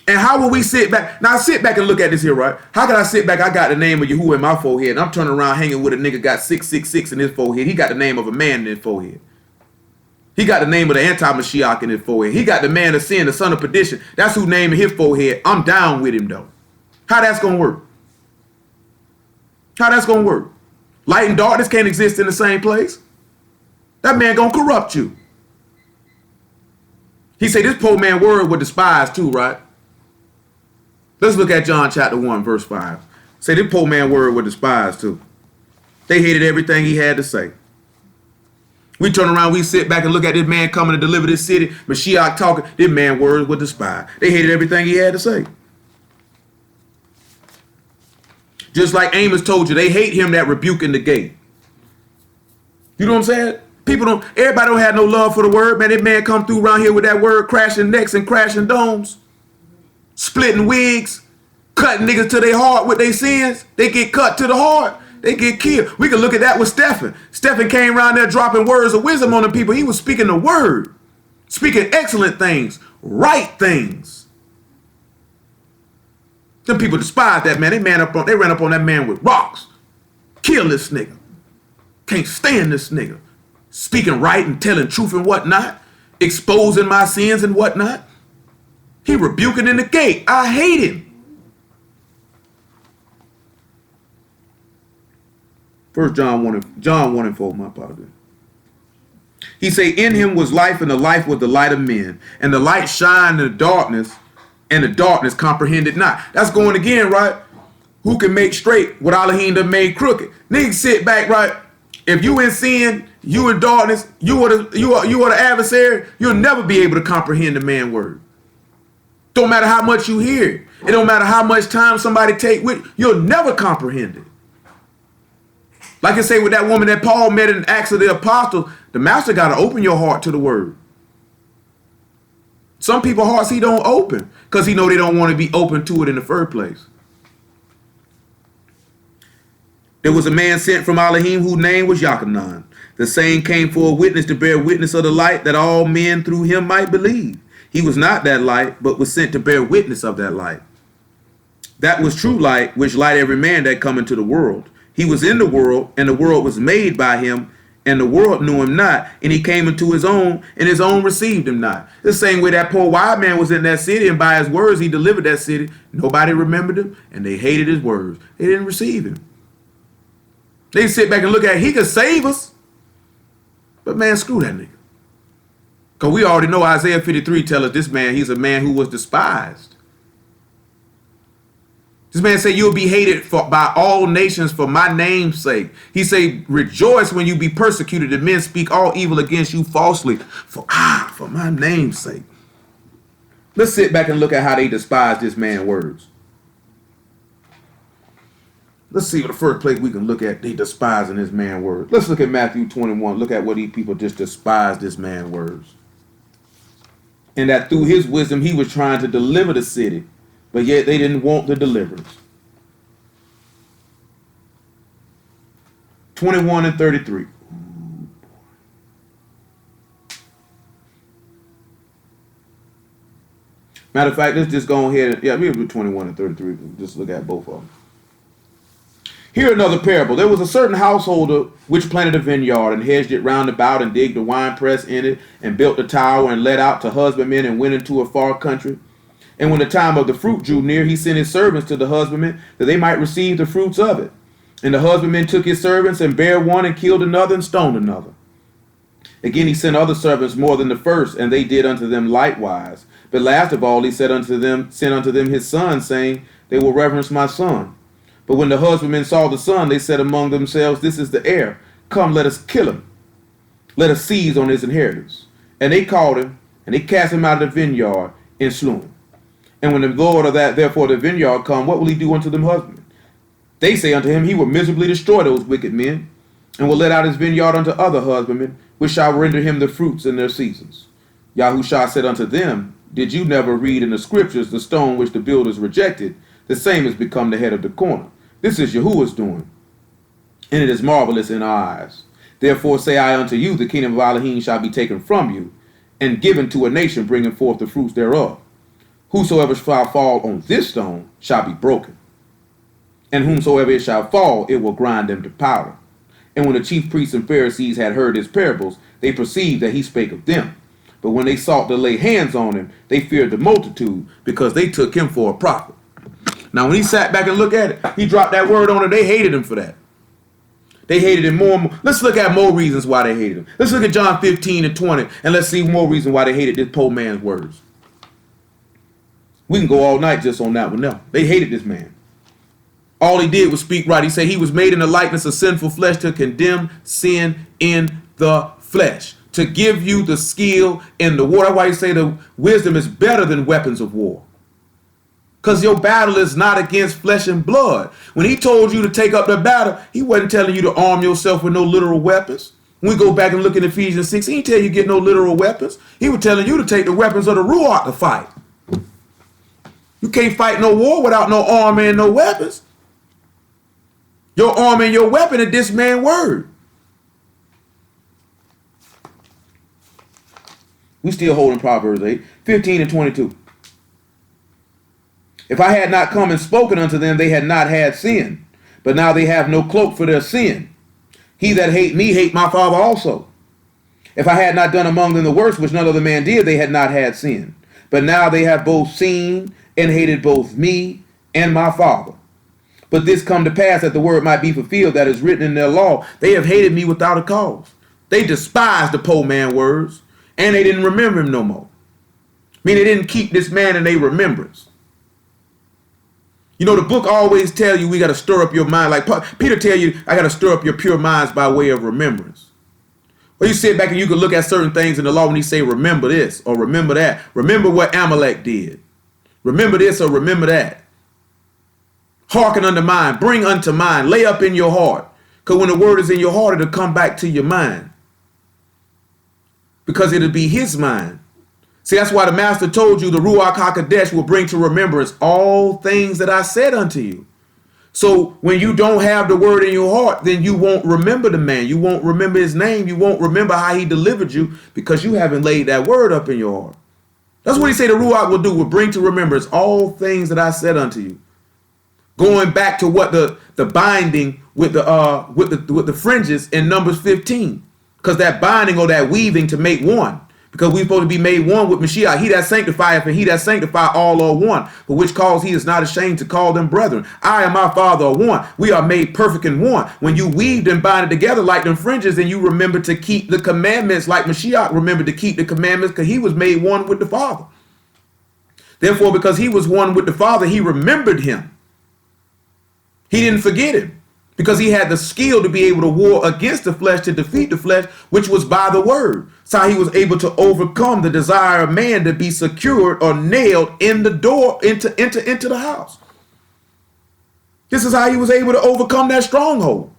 And how will we sit back? Now, sit back and look at this here, right? How can I sit back? I got the name of Yahuwah in my forehead, and I'm turning around hanging with a nigga got 666 in his forehead. He got the name of a man in his forehead. He got the name of the anti-Mashiach in his forehead. He got the man of sin, the son of perdition. That's who name in his forehead. I'm down with him, though. How that's going to work? How that's going to work? Light and darkness can't exist in the same place. That man going to corrupt you. He said this poor man word would despise too, right? Let's look at John chapter 1, verse 5. Say this poor man word would despise too. They hated everything he had to say. We turn around, we sit back and look at this man coming to deliver this city. Mashiach talking, this man words would despise. They hated everything he had to say. Just like Amos told you, they hate him that rebuke in the gate. You know what I'm saying? Everybody don't have no love for the word, man. That man come through around here with that word, crashing necks and crashing domes. Splitting wigs, cutting niggas to their heart with their sins. They get cut to the heart. They get killed. We can look at that with Stephen. Stephen came around there dropping words of wisdom on the people. He was speaking the word, speaking excellent things, right things. Them people despise that man. They ran up on that man with rocks. Kill this nigga. Can't stand this nigga. Speaking right and telling truth and whatnot. Exposing my sins and whatnot. He rebuking in the gate. I hate him. First John 1 and 4, my apologies. He say, in him was life, and the life was the light of men. And the light shined in the darkness, and the darkness comprehended not. That's going again, right? Who can make straight what Alahym done made crooked? Niggas sit back, right? If you in sin, you in darkness, you are the adversary, you'll never be able to comprehend the man's word. Don't matter how much you hear it. It don't matter how much time somebody take with you. You'll never comprehend it. Like I say with that woman that Paul met in Acts of the Apostles, the master got to open your heart to the word. Some people's hearts he don't open because he know they don't want to be open to it in the first place. There was a man sent from Alahym whose name was Yachanan. The same came for a witness to bear witness of the light, that all men through him might believe. He was not that light, but was sent to bear witness of that light. That was true light, which light every man that come into the world. He was in the world, and the world was made by him, and the world knew him not. And he came into his own, and his own received him not. The same way that poor wild man was in that city, and by his words he delivered that city. Nobody remembered him, and they hated his words. They didn't receive him. They sit back and look at, he could save us. But man, screw that nigga. Because we already know Isaiah 53 tells us this man, he's a man who was despised. This man said, you'll be hated by all nations for my name's sake. He said, rejoice when you be persecuted, and men speak all evil against you falsely for my name's sake. Let's sit back and look at how they despise this man's words. Let's see what the first place we can look at they despising this man's words. Let's look at Matthew 21. Look at what these people just despise this man's words. and that through his wisdom he was trying to deliver the city, but yet they didn't want the deliverance. 21 and 33. Matter of fact, let's just go ahead. We'll do 21 and 33. Just look at both of them. Here another parable. There was a certain householder which planted a vineyard and hedged it round about and digged a winepress in it and built a tower and let out to husbandmen and went into a far country. And when the time of the fruit drew near, he sent his servants to the husbandmen that they might receive the fruits of it. And the husbandmen took his servants and bare one and killed another and stoned another. Again he sent other servants more than the first, and they did unto them likewise. But last of all he sent unto them his son, saying, they will reverence my son. But when the husbandmen saw the son, they said among themselves, this is the heir. Come, let us kill him. Let us seize on his inheritance. And they caught him, and they cast him out of the vineyard and slew him. And when the Lord of that therefore the vineyard come, what will he do unto them husbandmen? They say unto him, he will miserably destroy those wicked men, and will let out his vineyard unto other husbandmen, which shall render him the fruits in their seasons. Yahushua said unto them, did you never read in the scriptures the stone which the builders rejected? The same has become the head of the corner. This is Yahuwah's doing, and it is marvelous in our eyes. Therefore say I unto you, the kingdom of Alahym shall be taken from you, and given to a nation bringing forth the fruits thereof. Whosoever shall fall on this stone shall be broken, and whomsoever it shall fall, it will grind them to powder. And when the chief priests and Pharisees had heard his parables, they perceived that he spake of them. But when they sought to lay hands on him, they feared the multitude, because they took him for a prophet. Now, when he sat back and looked at it, he dropped that word on it. They hated him for that. They hated him more and more. Let's look at more reasons why they hated him. Let's look at John 15 and 20, and let's see more reasons why they hated this poor man's words. We can go all night just on that one. No, they hated this man. All he did was speak right. He said he was made in the likeness of sinful flesh to condemn sin in the flesh, to give you the skill in the war. That's why he say the wisdom is better than weapons of war. Because your battle is not against flesh and blood. When he told you to take up the battle, he wasn't telling you to arm yourself with no literal weapons. When we go back and look at Ephesians 6, he didn't tell you to get no literal weapons. He was telling you to take the weapons of the Ruach to fight. You can't fight no war without no armor and no weapons. Your armor and your weapon is this man's word. We still holding Proverbs 8, 15 and 22. If I had not come and spoken unto them, they had not had sin. But now they have no cloak for their sin. He that hate me hate my Father also. If I had not done among them the worst which none other man did, they had not had sin. But now they have both seen and hated both me and my Father. But this come to pass that the word might be fulfilled that is written in their law. They have hated me without a cause. They despised the poor man's words, and they didn't remember him no more. I mean, they didn't keep this man in their remembrance. You know, the book always tell you we got to stir up your mind. Like Peter tell you, I got to stir up your pure minds by way of remembrance. Well, you sit back and you can look at certain things in the law when he say, remember this or remember that. Remember what Amalek did. Remember this or remember that. Hearken unto mind, bring unto mind, lay up in your heart. Because when the word is in your heart, it'll come back to your mind. Because it'll be his mind. See, that's why the master told you the Ruach HaKodesh will bring to remembrance all things that I said unto you. So when you don't have the word in your heart, then you won't remember the man. You won't remember his name. You won't remember how he delivered you because you haven't laid that word up in your heart. That's what he say the Ruach will do, will bring to remembrance all things that I said unto you. Going back to what the binding with the fringes in Numbers 15. Because that binding or that weaving to make one. Because we're supposed to be made one with Mashiach. He that sanctifieth and he that sanctify all are one. For which cause he is not ashamed to call them brethren. I and my Father are one. We are made perfect in one. When you weaved and binded together like them fringes, then you remember to keep the commandments like Mashiach remembered to keep the commandments because he was made one with the Father. Therefore, because he was one with the Father, he remembered him. He didn't forget him. Because he had the skill to be able to war against the flesh, to defeat the flesh, which was by the word. So he was able to overcome the desire of man to be secured or nailed in the door into the house. This is how he was able to overcome that stronghold.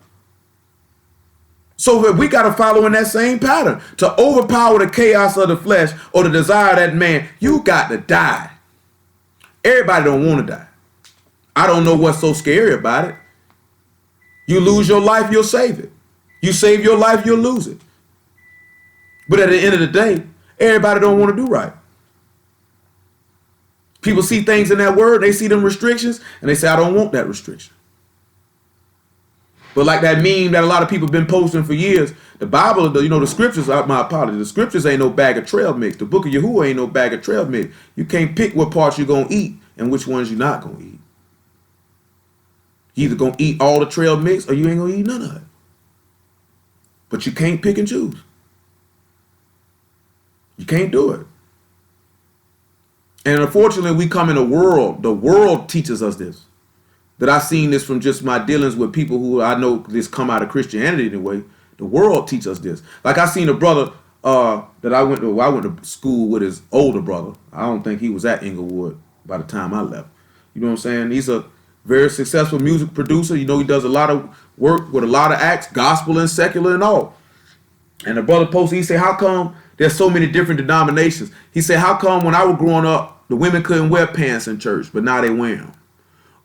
So we got to follow in that same pattern. To overpower the chaos of the flesh or the desire of that man, you got to die. Everybody don't want to die. I don't know what's so scary about it. You lose your life, you'll save it. You save your life, you'll lose it. But at the end of the day, everybody don't want to do right. People see things in that word, they see them restrictions, and they say, I don't want that restriction. But like that meme that a lot of people have been posting for years, the Bible, the scriptures, my apologies, the scriptures ain't no bag of trail mix. The book of Yahuwah ain't no bag of trail mix. You can't pick what parts you're going to eat and which ones you're not going to eat. You either going to eat all the trail mix or you ain't going to eat none of it. But you can't pick and choose. You can't do it. And unfortunately, we come in a world, the world teaches us this. That I've seen this from just my dealings with people who I know this come out of Christianity anyway. The world teaches us this. Like I seen a brother that I went to school with his older brother. I don't think he was at Inglewood by the time I left. You know what I'm saying? He's a very successful music producer. You know, he does a lot of work with a lot of acts, gospel and secular and all. And the brother posted, he said, how come there's so many different denominations? He said, how come when I was growing up, the women couldn't wear pants in church, but now they wear them?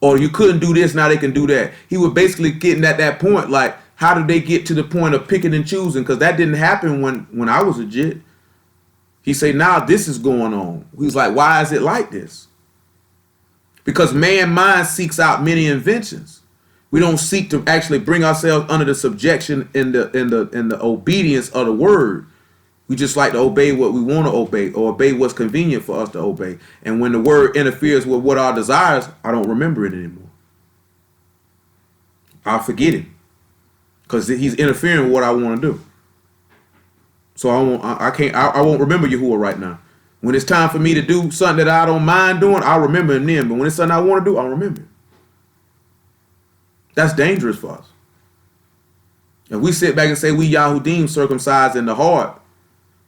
Or you couldn't do this, now they can do that. He was basically getting at that point, like, how did they get to the point of picking and choosing? Because that didn't happen when I was a jit. He said, now this is going on. He's like, why is it like this? Because man's mind seeks out many inventions. We don't seek to actually bring ourselves under the subjection in the obedience of the word. We just like to obey what we want to obey or obey what's convenient for us to obey. And when the word interferes with what our desires, I don't remember it anymore. I'll forget it because he's interfering with what I want to do. So I won't remember Yahuwah right now. When it's time for me to do something that I don't mind doing, I'll remember him then. But when it's something I want to do, I'll remember it. That's dangerous for us. If we sit back and say we Yahudim circumcised in the heart,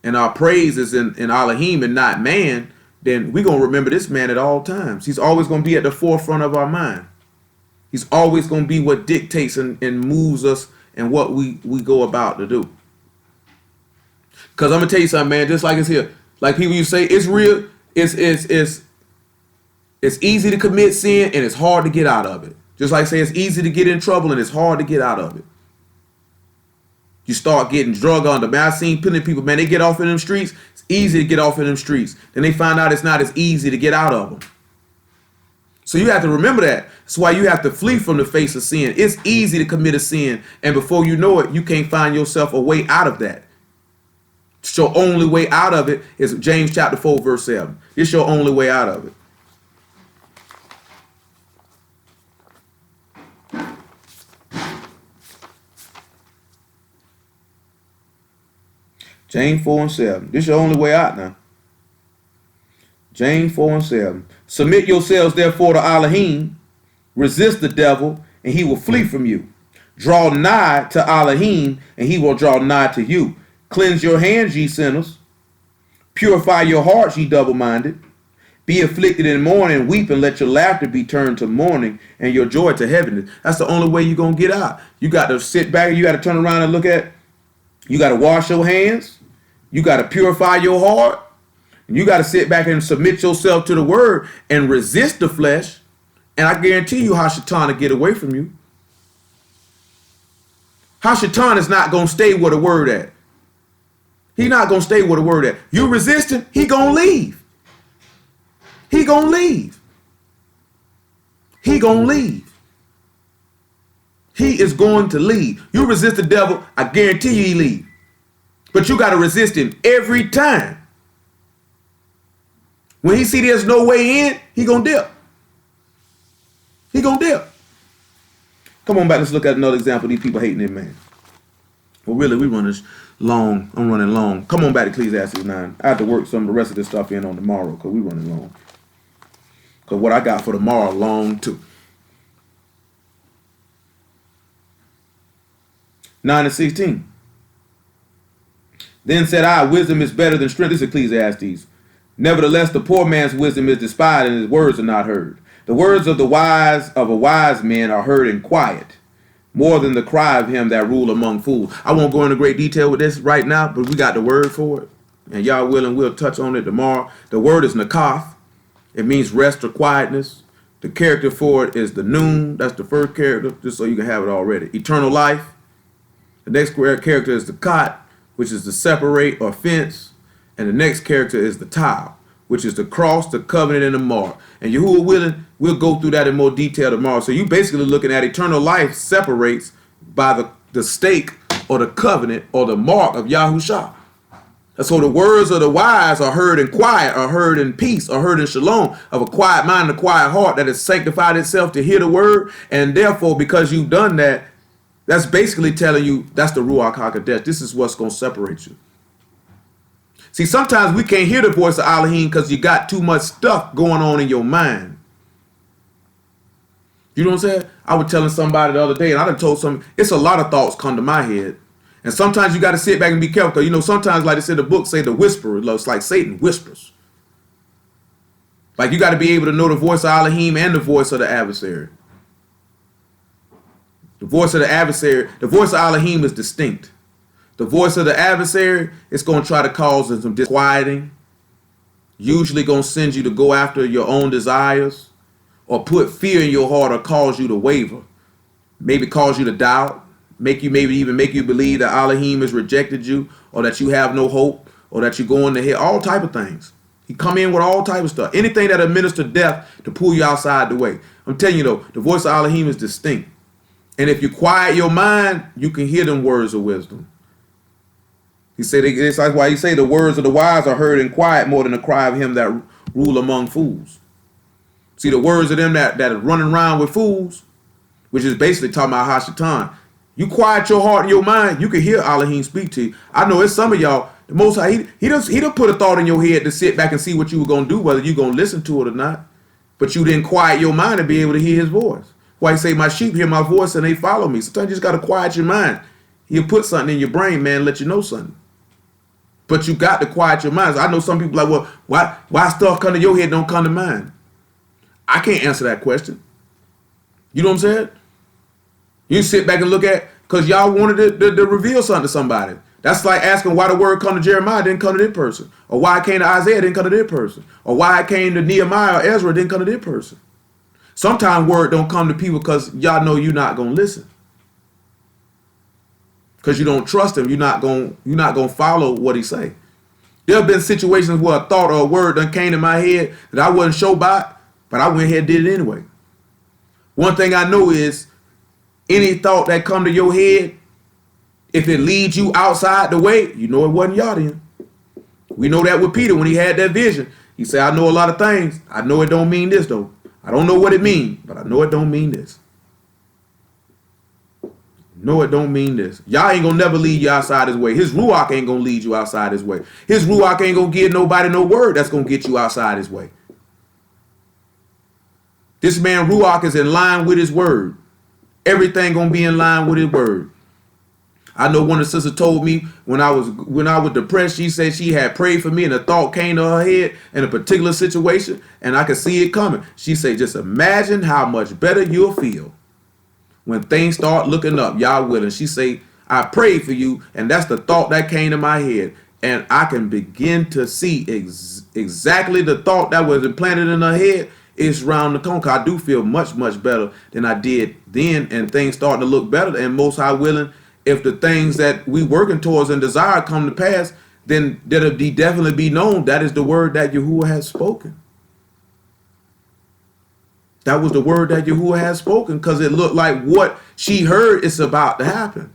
and our praise is in Alahym and not man, then we're going to remember this man at all times. He's always going to be at the forefront of our mind. He's always going to be what dictates and moves us and what we go about to do. Because I'm going to tell you something, man, just like it's here. Like people you say, it's real, it's easy to commit sin and it's hard to get out of it. Just like say it's easy to get in trouble and it's hard to get out of it. You start getting drug under. Man, I've seen plenty of people, man, they get off in them streets. It's easy to get off in them streets. Then they find out it's not as easy to get out of them. So you have to remember that. That's why you have to flee from the face of sin. It's easy to commit a sin. And before you know it, you can't find yourself a way out of that. So your only way out of it is James chapter 4, verse 7. It's your only way out of it. James 4 and 7. This is your only way out now. James 4 and 7. Submit yourselves therefore to Alahym. Resist the devil, and he will flee from you. Draw nigh to Alahym, and he will draw nigh to you. Cleanse your hands, ye sinners. Purify your hearts, ye double-minded. Be afflicted in mourning, weep, and let your laughter be turned to mourning, and your joy to heaviness. That's the only way you're going to get out. You got to sit back, you got to turn around and look at, you got to wash your hands. You got to purify your heart. And you got to sit back and submit yourself to the word and resist the flesh. And I guarantee you how Shaitan will get away from you. How Shaitan is not going to stay where the word at. He not going to stay where the word at. You resist him, he going to leave. He going to leave. He going to leave. He is going to leave. You resist the devil, I guarantee you he leave. But you got to resist him every time. When he see there's no way in, he going to dip. He going to dip. Come on back, let's look at another example of these people hating their man. Well, really, we running long. I'm running long. Come on back to Ecclesiastes 9. I have to work some of the rest of this stuff in on tomorrow because we running long. Because what I got for tomorrow, long too. 9 and 16. Then said I, wisdom is better than strength. This is Ecclesiastes. Nevertheless, the poor man's wisdom is despised, and his words are not heard. The words of a wise man are heard in quiet. more than the cry of him that rule among fools. I won't go into great detail with this right now, but we got the word for it. And y'all willing, we'll touch on it tomorrow. The word is nakath. It means rest or quietness. The character for it is the noon. That's the first character, just so you can have it already. Eternal life. The next character is the kot, which is the separate or fence. And the next character is the tile, which is the cross, the covenant, and the mark. And Yahuwah willing, we'll go through that in more detail tomorrow. So you basically looking at eternal life separates by the stake or the covenant or the mark of Yahushua. And so the words of the wise are heard in quiet, are heard in peace, are heard in shalom, of a quiet mind and a quiet heart that has sanctified itself to hear the word. And therefore, because you've done that, that's basically telling you that's the Ruach HaKodesh. This is what's going to separate you. See, sometimes we can't hear the voice of Alahym because you got too much stuff going on in your mind. You know what I'm saying? I was telling somebody the other day, and I done told some, it's a lot of thoughts come to my head. And sometimes you got to sit back and be careful. Because, you know, sometimes, like they said, the book say the whisperer. It's like Satan whispers. Like you got to be able to know the voice of Alahym and the voice of the adversary. The voice of the adversary, the voice of Alahym is distinct. The voice of the adversary is going to try to cause some disquieting. Usually going to send you to go after your own desires or put fear in your heart or cause you to waver. Maybe cause you to doubt. Maybe even make you believe that Alahym has rejected you or that you have no hope or that you're going to hell. All type of things. He come in with all type of stuff. Anything that administer death to pull you outside the way. I'm telling you though, the voice of Alahym is distinct. And if you quiet your mind, you can hear them words of wisdom. He said, that's why he say the words of the wise are heard in quiet more than the cry of him that rule among fools. See, the words of them that are running around with fools, which is basically talking about Hashatan. You quiet your heart and your mind, you can hear Alahym speak to you. I know it's some of y'all, the Most High, he done put a thought in your head to sit back and see what you were going to do, whether you're going to listen to it or not. But you didn't quiet your mind to be able to hear his voice. Why he say, my sheep hear my voice and they follow me. Sometimes you just got to quiet your mind. He'll put something in your brain, man, let you know something. But you got to quiet your minds. I know some people like, well, why stuff come to your head don't come to mine? I can't answer that question. You know what I'm saying? You sit back and look at, because y'all wanted to reveal something to somebody. That's like asking why the word come to Jeremiah didn't come to this person. Or why it came to Isaiah didn't come to this person. Or why it came to Nehemiah or Ezra didn't come to this person. Sometimes word don't come to people because y'all know you're not going to listen. Because you don't trust him. You're not going to follow what he say. There have been situations where a thought or a word done came to my head that I wasn't sure about, but I went ahead and did it anyway. One thing I know is any thought that come to your head, if it leads you outside the way, you know it wasn't y'all then. We know that with Peter when he had that vision. He said, I know a lot of things. I know it don't mean this though. I don't know what it means, but I know it don't mean this. No, it don't mean this. Y'all ain't gonna never lead you outside his way. His Ruach ain't gonna lead you outside his way. His Ruach ain't gonna give nobody no word that's gonna get you outside his way. This man Ruach is in line with his word. Everything gonna be in line with his word. I know one of the sisters told me when I was depressed, she said she had prayed for me and a thought came to her head in a particular situation and I could see it coming. She said, just imagine how much better you'll feel when things start looking up. Y'all willing. She say, I prayed for you and that's the thought that came to my head. And I can begin to see exactly the thought that was implanted in her head is round the corner. I do feel much, much better than I did then and things starting to look better. And Most High willing, if the things that we working towards and desire come to pass, then that'll definitely be known. That is the word that Yahuwah has spoken. That was the word that Yahuwah has spoken because it looked like what she heard is about to happen.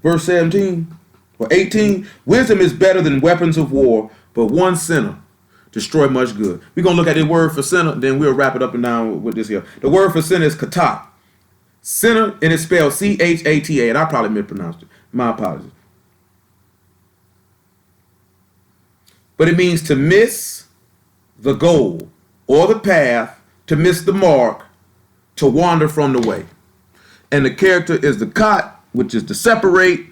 Verse 17 or 18, wisdom is better than weapons of war, but one sinner destroy much good. We're going to look at the word for sinner, then we'll wrap it up and down with this here. The word for sinner is kata. Sinner, and it's spelled C-H-A-T-A, and I probably mispronounced it. My apologies. But it means to miss the goal or the path, to miss the mark, to wander from the way. And the character is the kot, which is to separate.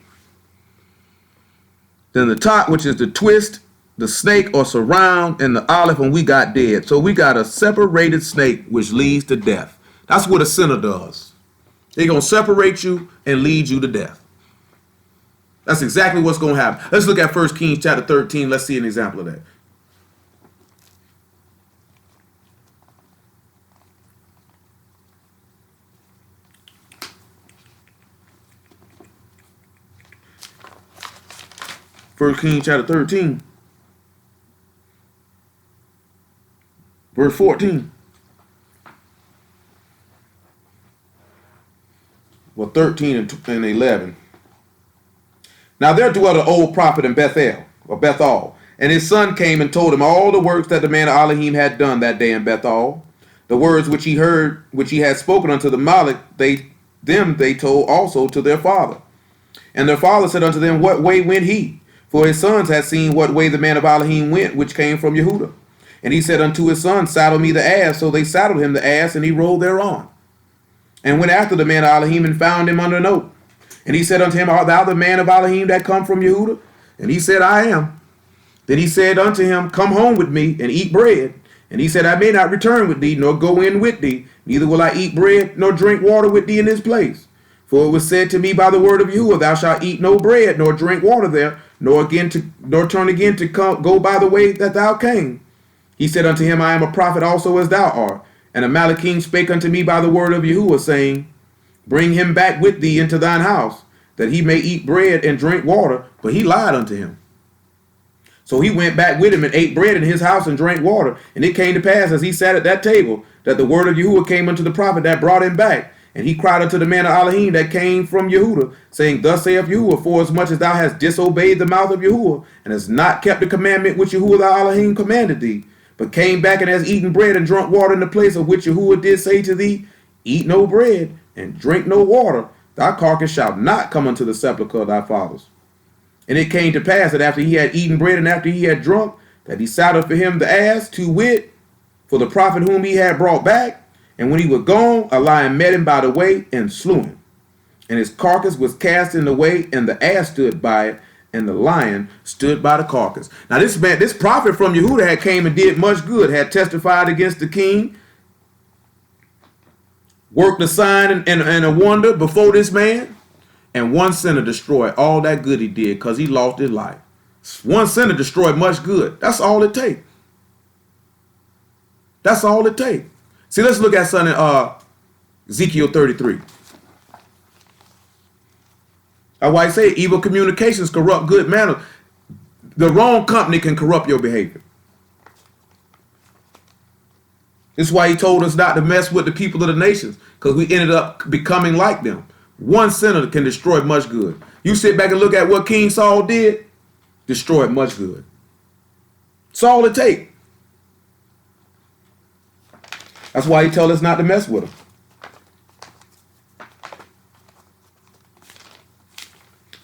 Then the tot, which is to twist. the snake or surround and the olive, and we got dead. So we got a separated snake which leads to death. That's what a sinner does. They're going to separate you and lead you to death. That's exactly what's going to happen. Let's look at 1 Kings chapter 13. Let's see an example of that. First Kings chapter 13, verse 14. Well, 13 and 11. Now there dwelt an old prophet in Bethel, and his son came and told him all the works that the man of Alahym had done that day in Bethel. The words which he heard, which he had spoken unto the Moloch, they told also to their father. And their father said unto them, what way went he? For his sons had seen what way the man of Alahym went, which came from Yehudah. And he said unto his son, saddle me the ass. So they saddled him the ass, and he rode thereon. And went after the man of Alahym, and found him under an oak. And he said unto him, art thou the man of Alahym that come from Yehudah? And he said, I am. Then he said unto him, come home with me, and eat bread. And he said, I may not return with thee, nor go in with thee, neither will I eat bread, nor drink water with thee in this place. For it was said to me by the word of Yahuwah, thou shalt eat no bread, nor drink water there, nor turn again to go by the way that thou came. He said unto him, I am a prophet also as thou art. And Amalekim spake unto me by the word of Yahuwah, saying, bring him back with thee into thine house, that he may eat bread and drink water. But he lied unto him. So he went back with him and ate bread in his house and drank water. And it came to pass, as he sat at that table, that the word of Yahuwah came unto the prophet that brought him back. And he cried unto the man of Alahym that came from Yehudah, saying, thus saith Yahuwah, forasmuch as thou hast disobeyed the mouth of Yahuwah, and hast not kept the commandment which Yahuwah thy Alahym commanded thee, but came back and hast eaten bread and drunk water in the place of which Yahuwah did say to thee, eat no bread and drink no water, thy carcass shall not come unto the sepulchre of thy fathers. And it came to pass that after he had eaten bread and after he had drunk, that he saddled for him the ass, to wit, for the prophet whom he had brought back. And when he was gone, a lion met him by the way and slew him. And his carcass was cast in the way, and the ass stood by it, and the lion stood by the carcass. Now this prophet from Yehudah had came and did much good, had testified against the king, worked a sign and a wonder before this man, and one sinner destroyed all that good he did because he lost his life. One sinner destroyed much good. That's all it takes. That's all it takes. See, let's look at something in Ezekiel 33. That's why I say evil communications corrupt good manners. The wrong company can corrupt your behavior. This is why he told us not to mess with the people of the nations, because we ended up becoming like them. One sinner can destroy much good. You sit back and look at what King Saul did, destroyed much good. That's all it takes. That's why he tells us not to mess with him.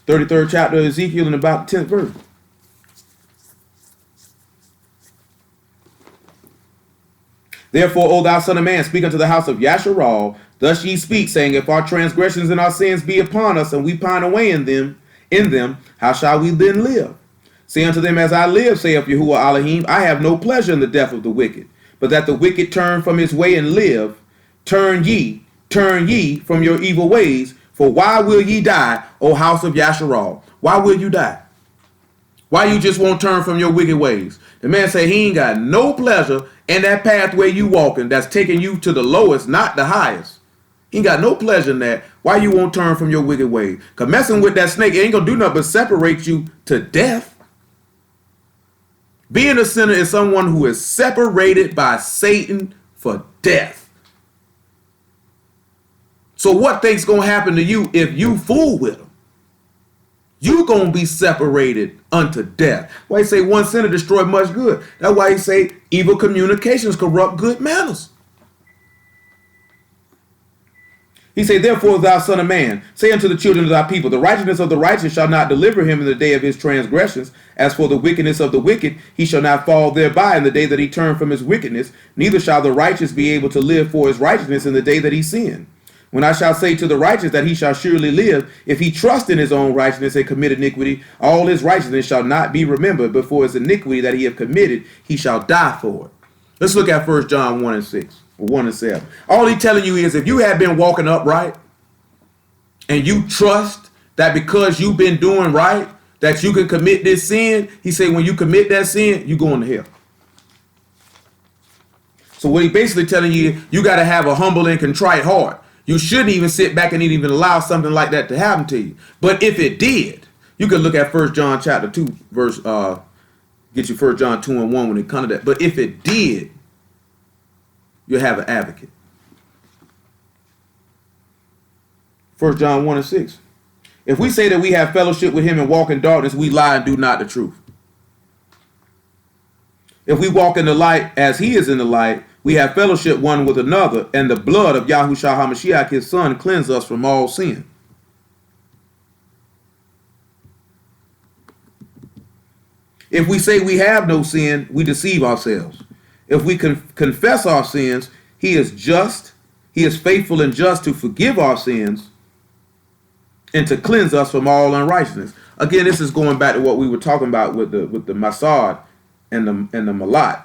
33rd chapter of Ezekiel and about the 10th verse. Therefore, O thou son of man, speak unto the house of Yasharal, thus ye speak, saying, if our transgressions and our sins be upon us, and we pine away in them, how shall we then live? Say unto them, as I live, saith Yahuwah Alahym, I have no pleasure in the death of the wicked, but that the wicked turn from his way and live. Turn ye from your evil ways, for why will ye die, O house of Yasharal? Why will you die? Why you just won't turn from your wicked ways? The man say he ain't got no pleasure in that pathway you walking that's taking you to the lowest, not the highest. He ain't got no pleasure in that. Why you won't turn from your wicked ways? Because messing with that snake ain't going to do nothing but separate you to death. Being a sinner is someone who is separated by Satan for death. So what think's going to happen to you if you fool with him? You going to be separated unto death. Why he say one sinner destroyed much good. That's why he say evil communications corrupt good manners. He say, therefore, thou son of man, say unto the children of thy people, the righteousness of the righteous shall not deliver him in the day of his transgressions. As for the wickedness of the wicked, he shall not fall thereby in the day that he turn from his wickedness. Neither shall the righteous be able to live for his righteousness in the day that he sinned. When I shall say to the righteous that he shall surely live, if he trust in his own righteousness and commit iniquity, all his righteousness shall not be remembered, but for his iniquity that he have committed, he shall die for it. Let's look at 1 John 1 and 6, or 1 and 7. All he's telling you is if you have been walking upright and you trust that because you've been doing right, that you can commit this sin, he said when you commit that sin, you're going to hell. So what he basically telling you, you got to have a humble and contrite heart. You shouldn't even sit back and even allow something like that to happen to you. But if it did, you can look at 1 John chapter 2, verse, get you 1 John 2 and 1 when it comes to that. But if it did, you'll have an advocate. 1 John 1 and 6. If we say that we have fellowship with him and walk in darkness, we lie and do not the truth. If we walk in the light as he is in the light, we have fellowship one with another, and the blood of Yahushua HaMashiach, his son, cleanses us from all sin. If we say we have no sin, we deceive ourselves. If we confess our sins, he is just, he is faithful and just to forgive our sins and to cleanse us from all unrighteousness. Again, this is going back to what we were talking about with the Masad and the Malat.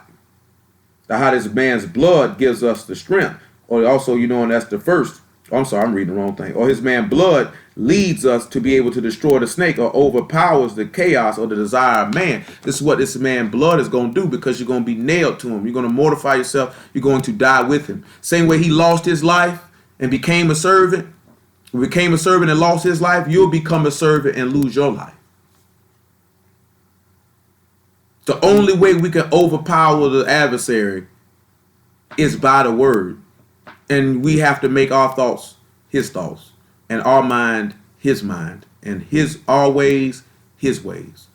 How this man's blood gives us the strength. Or also, and that's the first. Oh, I'm sorry, I'm reading the wrong thing. Or his man's blood leads us to be able to destroy the snake or overpowers the chaos or the desire of man. This is what this man's blood is going to do because you're going to be nailed to him. You're going to mortify yourself. You're going to die with him. Same way he lost his life and became a servant. Became a servant and lost his life. You'll become a servant and lose your life. The only way we can overpower the adversary is by the word. And we have to make our thoughts his thoughts and our mind his mind and our ways his ways.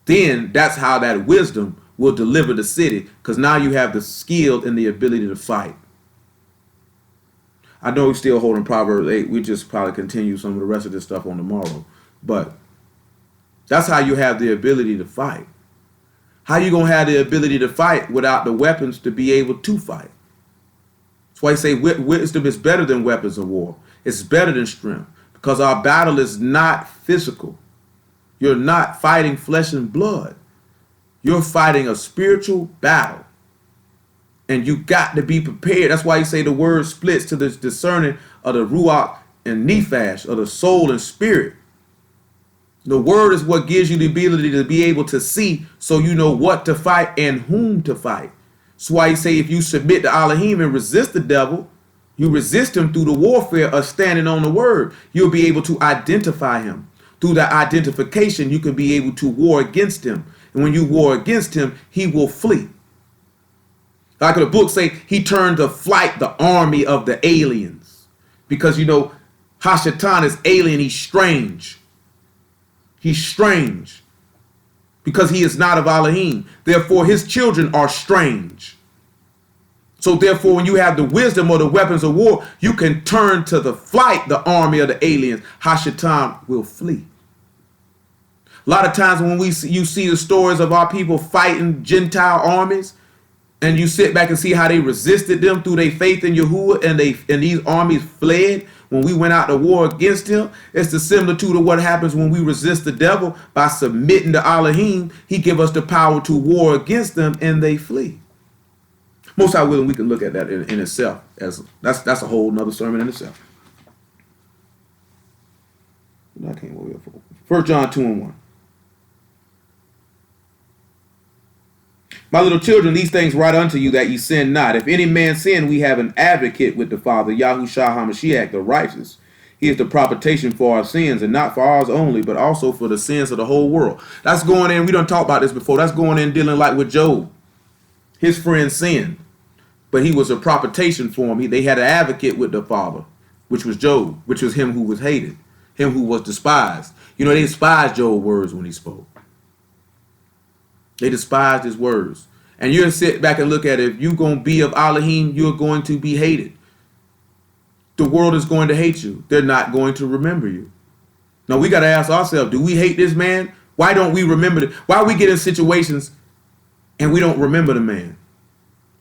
Then that's how that wisdom will deliver the city, because now you have the skill and the ability to fight. I know we're still holding Proverbs 8. We just probably continue some of the rest of this stuff on tomorrow. But that's how you have the ability to fight. How you going to have the ability to fight without the weapons to be able to fight? That's why I say wisdom is better than weapons of war. It's better than strength, because our battle is not physical. You're not fighting flesh and blood. You're fighting a spiritual battle. And you got to be prepared. That's why you say the word splits to the discerning of the Ruach and Nephash, of the soul and spirit. The word is what gives you the ability to be able to see, so you know what to fight and whom to fight. That's why you say if you submit to Alahym and resist the devil, you resist him through the warfare of standing on the word. You'll be able to identify him. Through that identification, you can be able to war against him. And when you war against him, he will flee. Like the book say, he turned to flight the army of the aliens. Because, Hashatan is alien. He's strange. He's strange. Because he is not of Alahym. Therefore, his children are strange. So therefore, when you have the wisdom or the weapons of war, you can turn to the flight, the army of the aliens. Hashatan will flee. A lot of times when you see the stories of our people fighting Gentile armies, and you sit back and see how they resisted them through their faith in Yahuwah, and these armies fled when we went out to war against him. It's the similitude of what happens when we resist the devil by submitting to Alahym. He give us the power to war against them, and they flee. Most High willing, we can look at that in itself. That's a whole nother sermon in itself. I can't wait for 1 John 2 and 1. My little children, these things write unto you that ye sin not. If any man sin, we have an advocate with the Father, Yahushua HaMashiach, the righteous. He is the propitiation for our sins, and not for ours only, but also for the sins of the whole world. That's going in, we done talked about this before, that's going in dealing like with Job. His friend sinned, but he was a propitiation for him. They had an advocate with the Father, which was Job, which was him who was hated, him who was despised. They despised Job's words when he spoke. They despised his words. And you'll sit back and look at it. If you're going to be of Alahym, you're going to be hated. The world is going to hate you. They're not going to remember you. Now, we got to ask ourselves, do we hate this man? Why don't we remember it? Why we get in situations and we don't remember the man?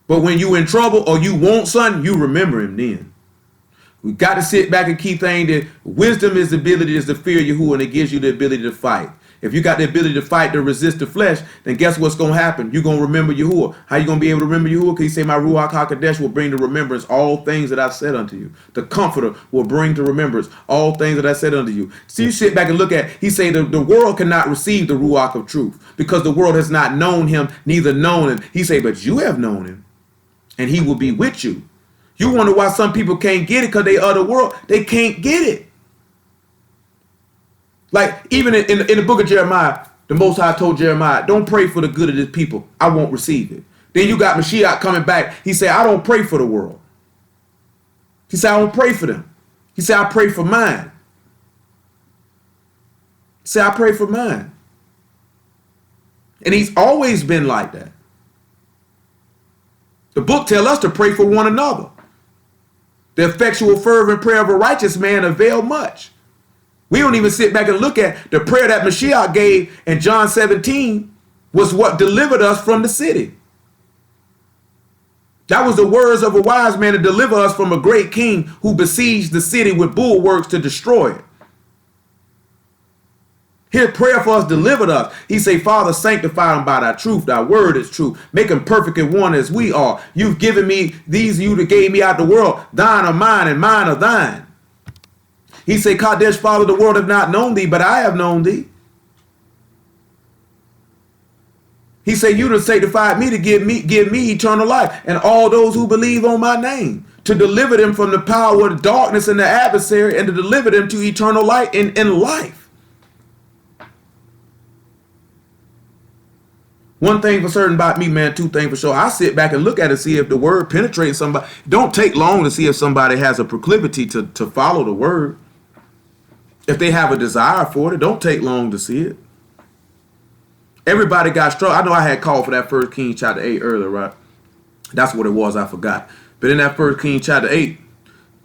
But when you in trouble or you want something, you remember him then. We got to sit back and keep saying that wisdom is the ability is to fear Yahuwah, and it gives you the ability to fight. If you got the ability to fight, to resist the flesh, then guess what's going to happen? You're going to remember Yahuwah. How you going to be able to remember Yahuwah? Because he say, my Ruach HaKodesh will bring to remembrance all things that I've said unto you. The Comforter will bring to remembrance all things that I said unto you. So you sit back and look at, he say the world cannot receive the Ruach of truth because the world has not known him, neither known him. He say, but you have known him, and he will be with you. You wonder why some people can't get it because they are the world. They can't get it. Like even in the book of Jeremiah, the Most High told Jeremiah, don't pray for the good of this people. I won't receive it. Then you got Mashiach coming back. He said, I don't pray for the world. He said, I don't pray for them. He said, I pray for mine. He said, I pray for mine. And he's always been like that. The book tells us to pray for one another. The effectual fervent prayer of a righteous man avail much. We don't even sit back and look at the prayer that Mashiach gave in John 17 was what delivered us from the city. That was the words of a wise man to deliver us from a great king who besieged the city with bulwarks to destroy it. His prayer for us delivered us. He say, Father, sanctify them by thy truth. Thy word is true. Make them perfect in one as we are. You've given me these, you that gave me out the world. Thine are mine and mine are thine. He say, Kadesh, Father, the world have not known thee, but I have known thee. He say, you done sanctified me to give me eternal life, and all those who believe on my name, to deliver them from the power of darkness and the adversary, and to deliver them to eternal light in life. One thing for certain about me, man, two things for sure. I sit back and look at it, see if the word penetrates somebody. Don't take long to see if somebody has a proclivity to follow the word. If they have a desire for it, don't take long to see it. Everybody got struggle. I know I had called for that 1 Kings chapter 8 earlier, right? That's what it was. I forgot. But in that 1 Kings chapter 8,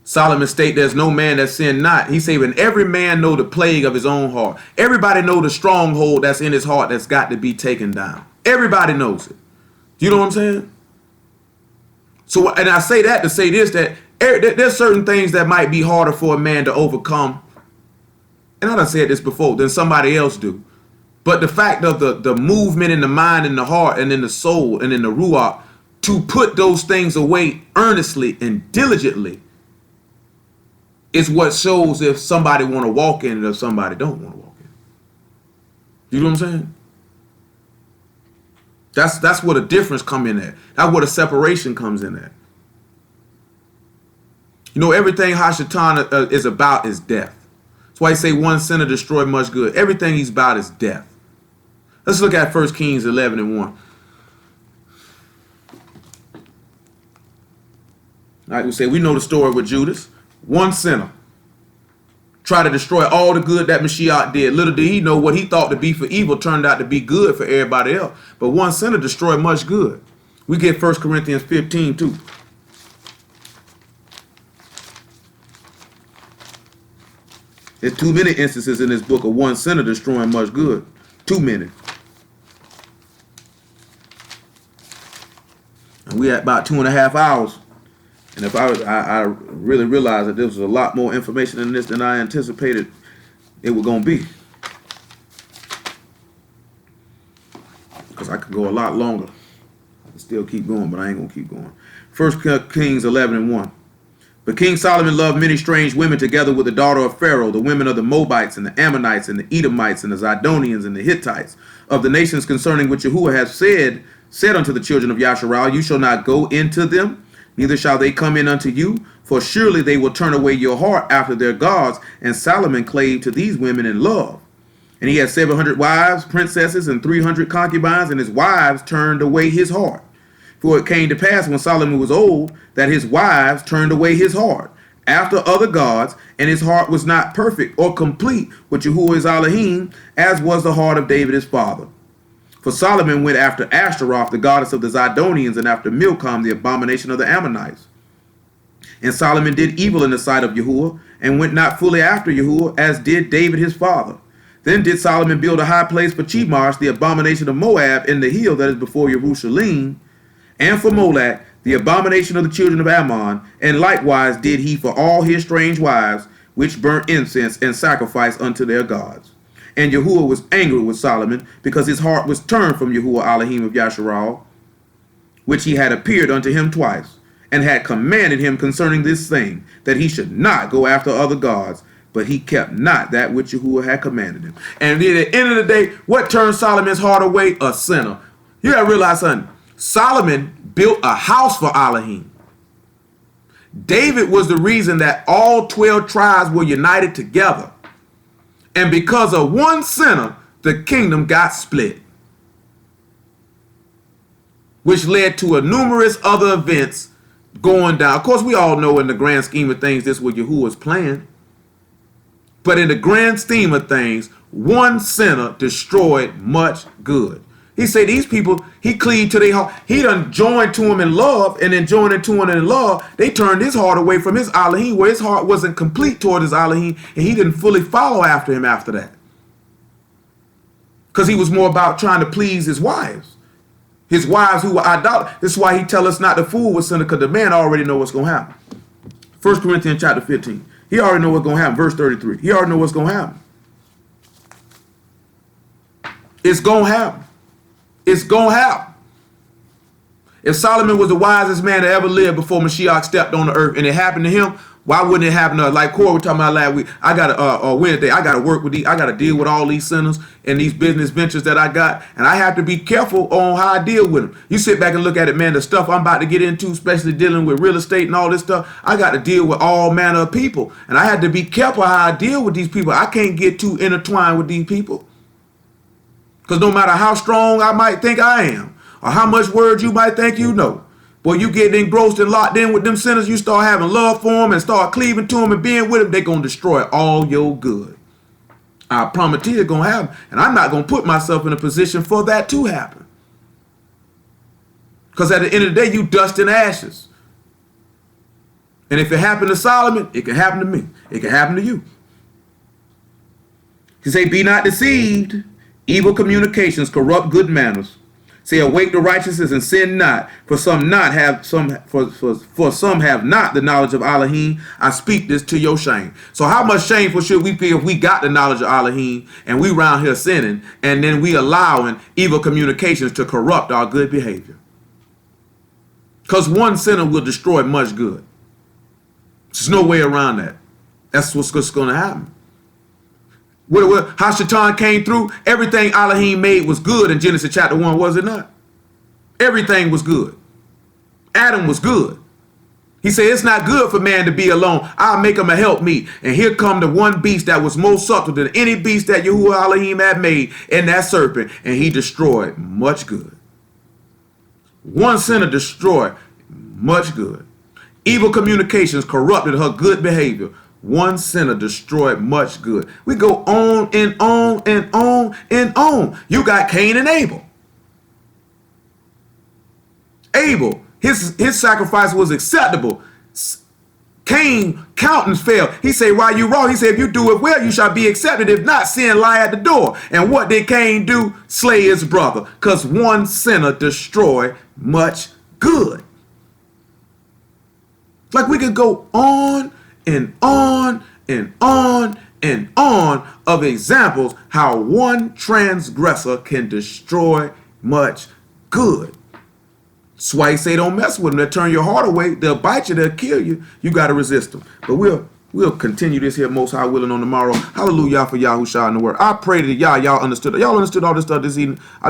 Solomon state there's no man that sin not. He say, when every man know the plague of his own heart. Everybody know the stronghold that's in his heart that's got to be taken down. Everybody knows it. You know what I'm saying? So, and I say that to say this, that there's certain things that might be harder for a man to overcome. And I done said this before, than somebody else do. But the fact of the movement in the mind and the heart and in the soul and in the ruach to put those things away earnestly and diligently is what shows if somebody want to walk in it or somebody don't want to walk in it. You know what I'm saying? That's where the difference come in at. That's where the separation comes in at. You know, everything Hashatan is about is death. That's why he say one sinner destroy much good. Everything he's about is death. Let's look at 1 Kings 11 and 1. All right, we say we know the story with Judas. One sinner try to destroy all the good that Mashiach did. Little did he know what he thought to be for evil turned out to be good for everybody else. But one sinner destroyed much good. We get 1 Corinthians 15 too. There's too many instances in this book of one sinner destroying much good. Too many. And we at about 2.5 hours. And if I really realized that there was a lot more information in this than I anticipated it was going to be. Because I could go a lot longer. I can still keep going, but I ain't going to keep going. 1 Kings 11 and 1. But King Solomon loved many strange women together with the daughter of Pharaoh, the women of the Moabites and the Ammonites and the Edomites and the Zidonians and the Hittites, of the nations concerning which Yahuwah has said unto the children of Yasharal, you shall not go into them, neither shall they come in unto you, for surely they will turn away your heart after their gods. And Solomon clave to these women in love. And he had 700 wives, princesses, and 300 concubines, and his wives turned away his heart. For it came to pass when Solomon was old that his wives turned away his heart after other gods, and his heart was not perfect or complete with Yahuwah's Alahym, as was the heart of David his father. For Solomon went after Ashtaroth, the goddess of the Zidonians, and after Milcom, the abomination of the Ammonites. And Solomon did evil in the sight of Yahuwah, and went not fully after Yahuwah, as did David his father. Then did Solomon build a high place for Chemosh, the abomination of Moab, in the hill that is before Jerusalem, and for Molech, the abomination of the children of Ammon, and likewise did he for all his strange wives, which burnt incense and sacrificed unto their gods. And Yahuwah was angry with Solomon, because his heart was turned from Yahuwah Alahym of Yasharal, which he had appeared unto him twice, and had commanded him concerning this thing, that he should not go after other gods, but he kept not that which Yahuwah had commanded him. And at the end of the day, what turned Solomon's heart away? A sinner. You gotta realize something. Solomon built a house for Alahym. David was the reason that all 12 tribes were united together. And because of one sinner, the kingdom got split, which led to a numerous other events going down. Of course, we all know in the grand scheme of things, this was Yahuwah's plan. But in the grand scheme of things, one sinner destroyed much good. He said these people, he cleaved to their heart. He done joined to him in love, and then joining to him in love, they turned his heart away from his Alahym, where his heart wasn't complete toward his Alahym, and he didn't fully follow after him after that. Because he was more about trying to please his wives. His wives who were idolaters. This is why he tell us not to fool with sinner, because the man already know what's going to happen. 1 Corinthians chapter 15. He already know what's going to happen. Verse 33. He already know what's going to happen. It's going to happen. It's going to happen. If Solomon was the wisest man to ever live before Mashiach stepped on the earth, and it happened to him, why wouldn't it happen to us? Like Corey was talking about last week, I got to, Wednesday, I got to work with these, I got to deal with all these sinners and these business ventures that I got, and I have to be careful on how I deal with them. You sit back and look at it, man, the stuff I'm about to get into, especially dealing with real estate and all this stuff, I got to deal with all manner of people, and I had to be careful how I deal with these people. I can't get too intertwined with these people, because no matter how strong I might think I am, or how much word you might think you know, boy, you get engrossed and locked in with them sinners, you start having love for them and start cleaving to them and being with them, they're going to destroy all your good. I promise you it's going to happen. And I'm not going to put myself in a position for that to happen. Because at the end of the day, you dust and ashes. And if it happened to Solomon, it can happen to me. It can happen to you. He say, be not deceived. Evil communications corrupt good manners. Say, awake to righteousness and sin not, for some have not the knowledge of Alahym. I speak this to your shame. So how much shameful should we be if we got the knowledge of Alahym and we around here sinning, and then we allowing evil communications to corrupt our good behavior? Because one sinner will destroy much good. There's no way around that. That's what's going to happen. How Shaitan came through, everything Alahym made was good in Genesis chapter 1, was it not? Everything was good. Adam was good. He said, it's not good for man to be alone. I'll make him a helpmeet. And here come the one beast that was more subtle than any beast that Yahuwah Alahym had made, and that serpent. And he destroyed much good. One sinner destroyed much good. Evil communications corrupted her good behavior. One sinner destroyed much good. We go on and on and on and on. You got Cain and Abel. Abel, his sacrifice was acceptable. Cain countenance failed. He said, why you wrong? He said, if you do it well, you shall be accepted. If not, sin lie at the door. And what did Cain do? Slay his brother. Because one sinner destroyed much good. Like we could go on and on and on and on of examples how one transgressor can destroy much good. That's why he say don't mess with them. They'll turn your heart away. They'll bite you. They'll kill you. You got to resist them. But we'll continue this here most high willing on tomorrow. Hallelujah for Yahushua in the word. I pray that y'all understood. Y'all understood all this stuff this evening. I know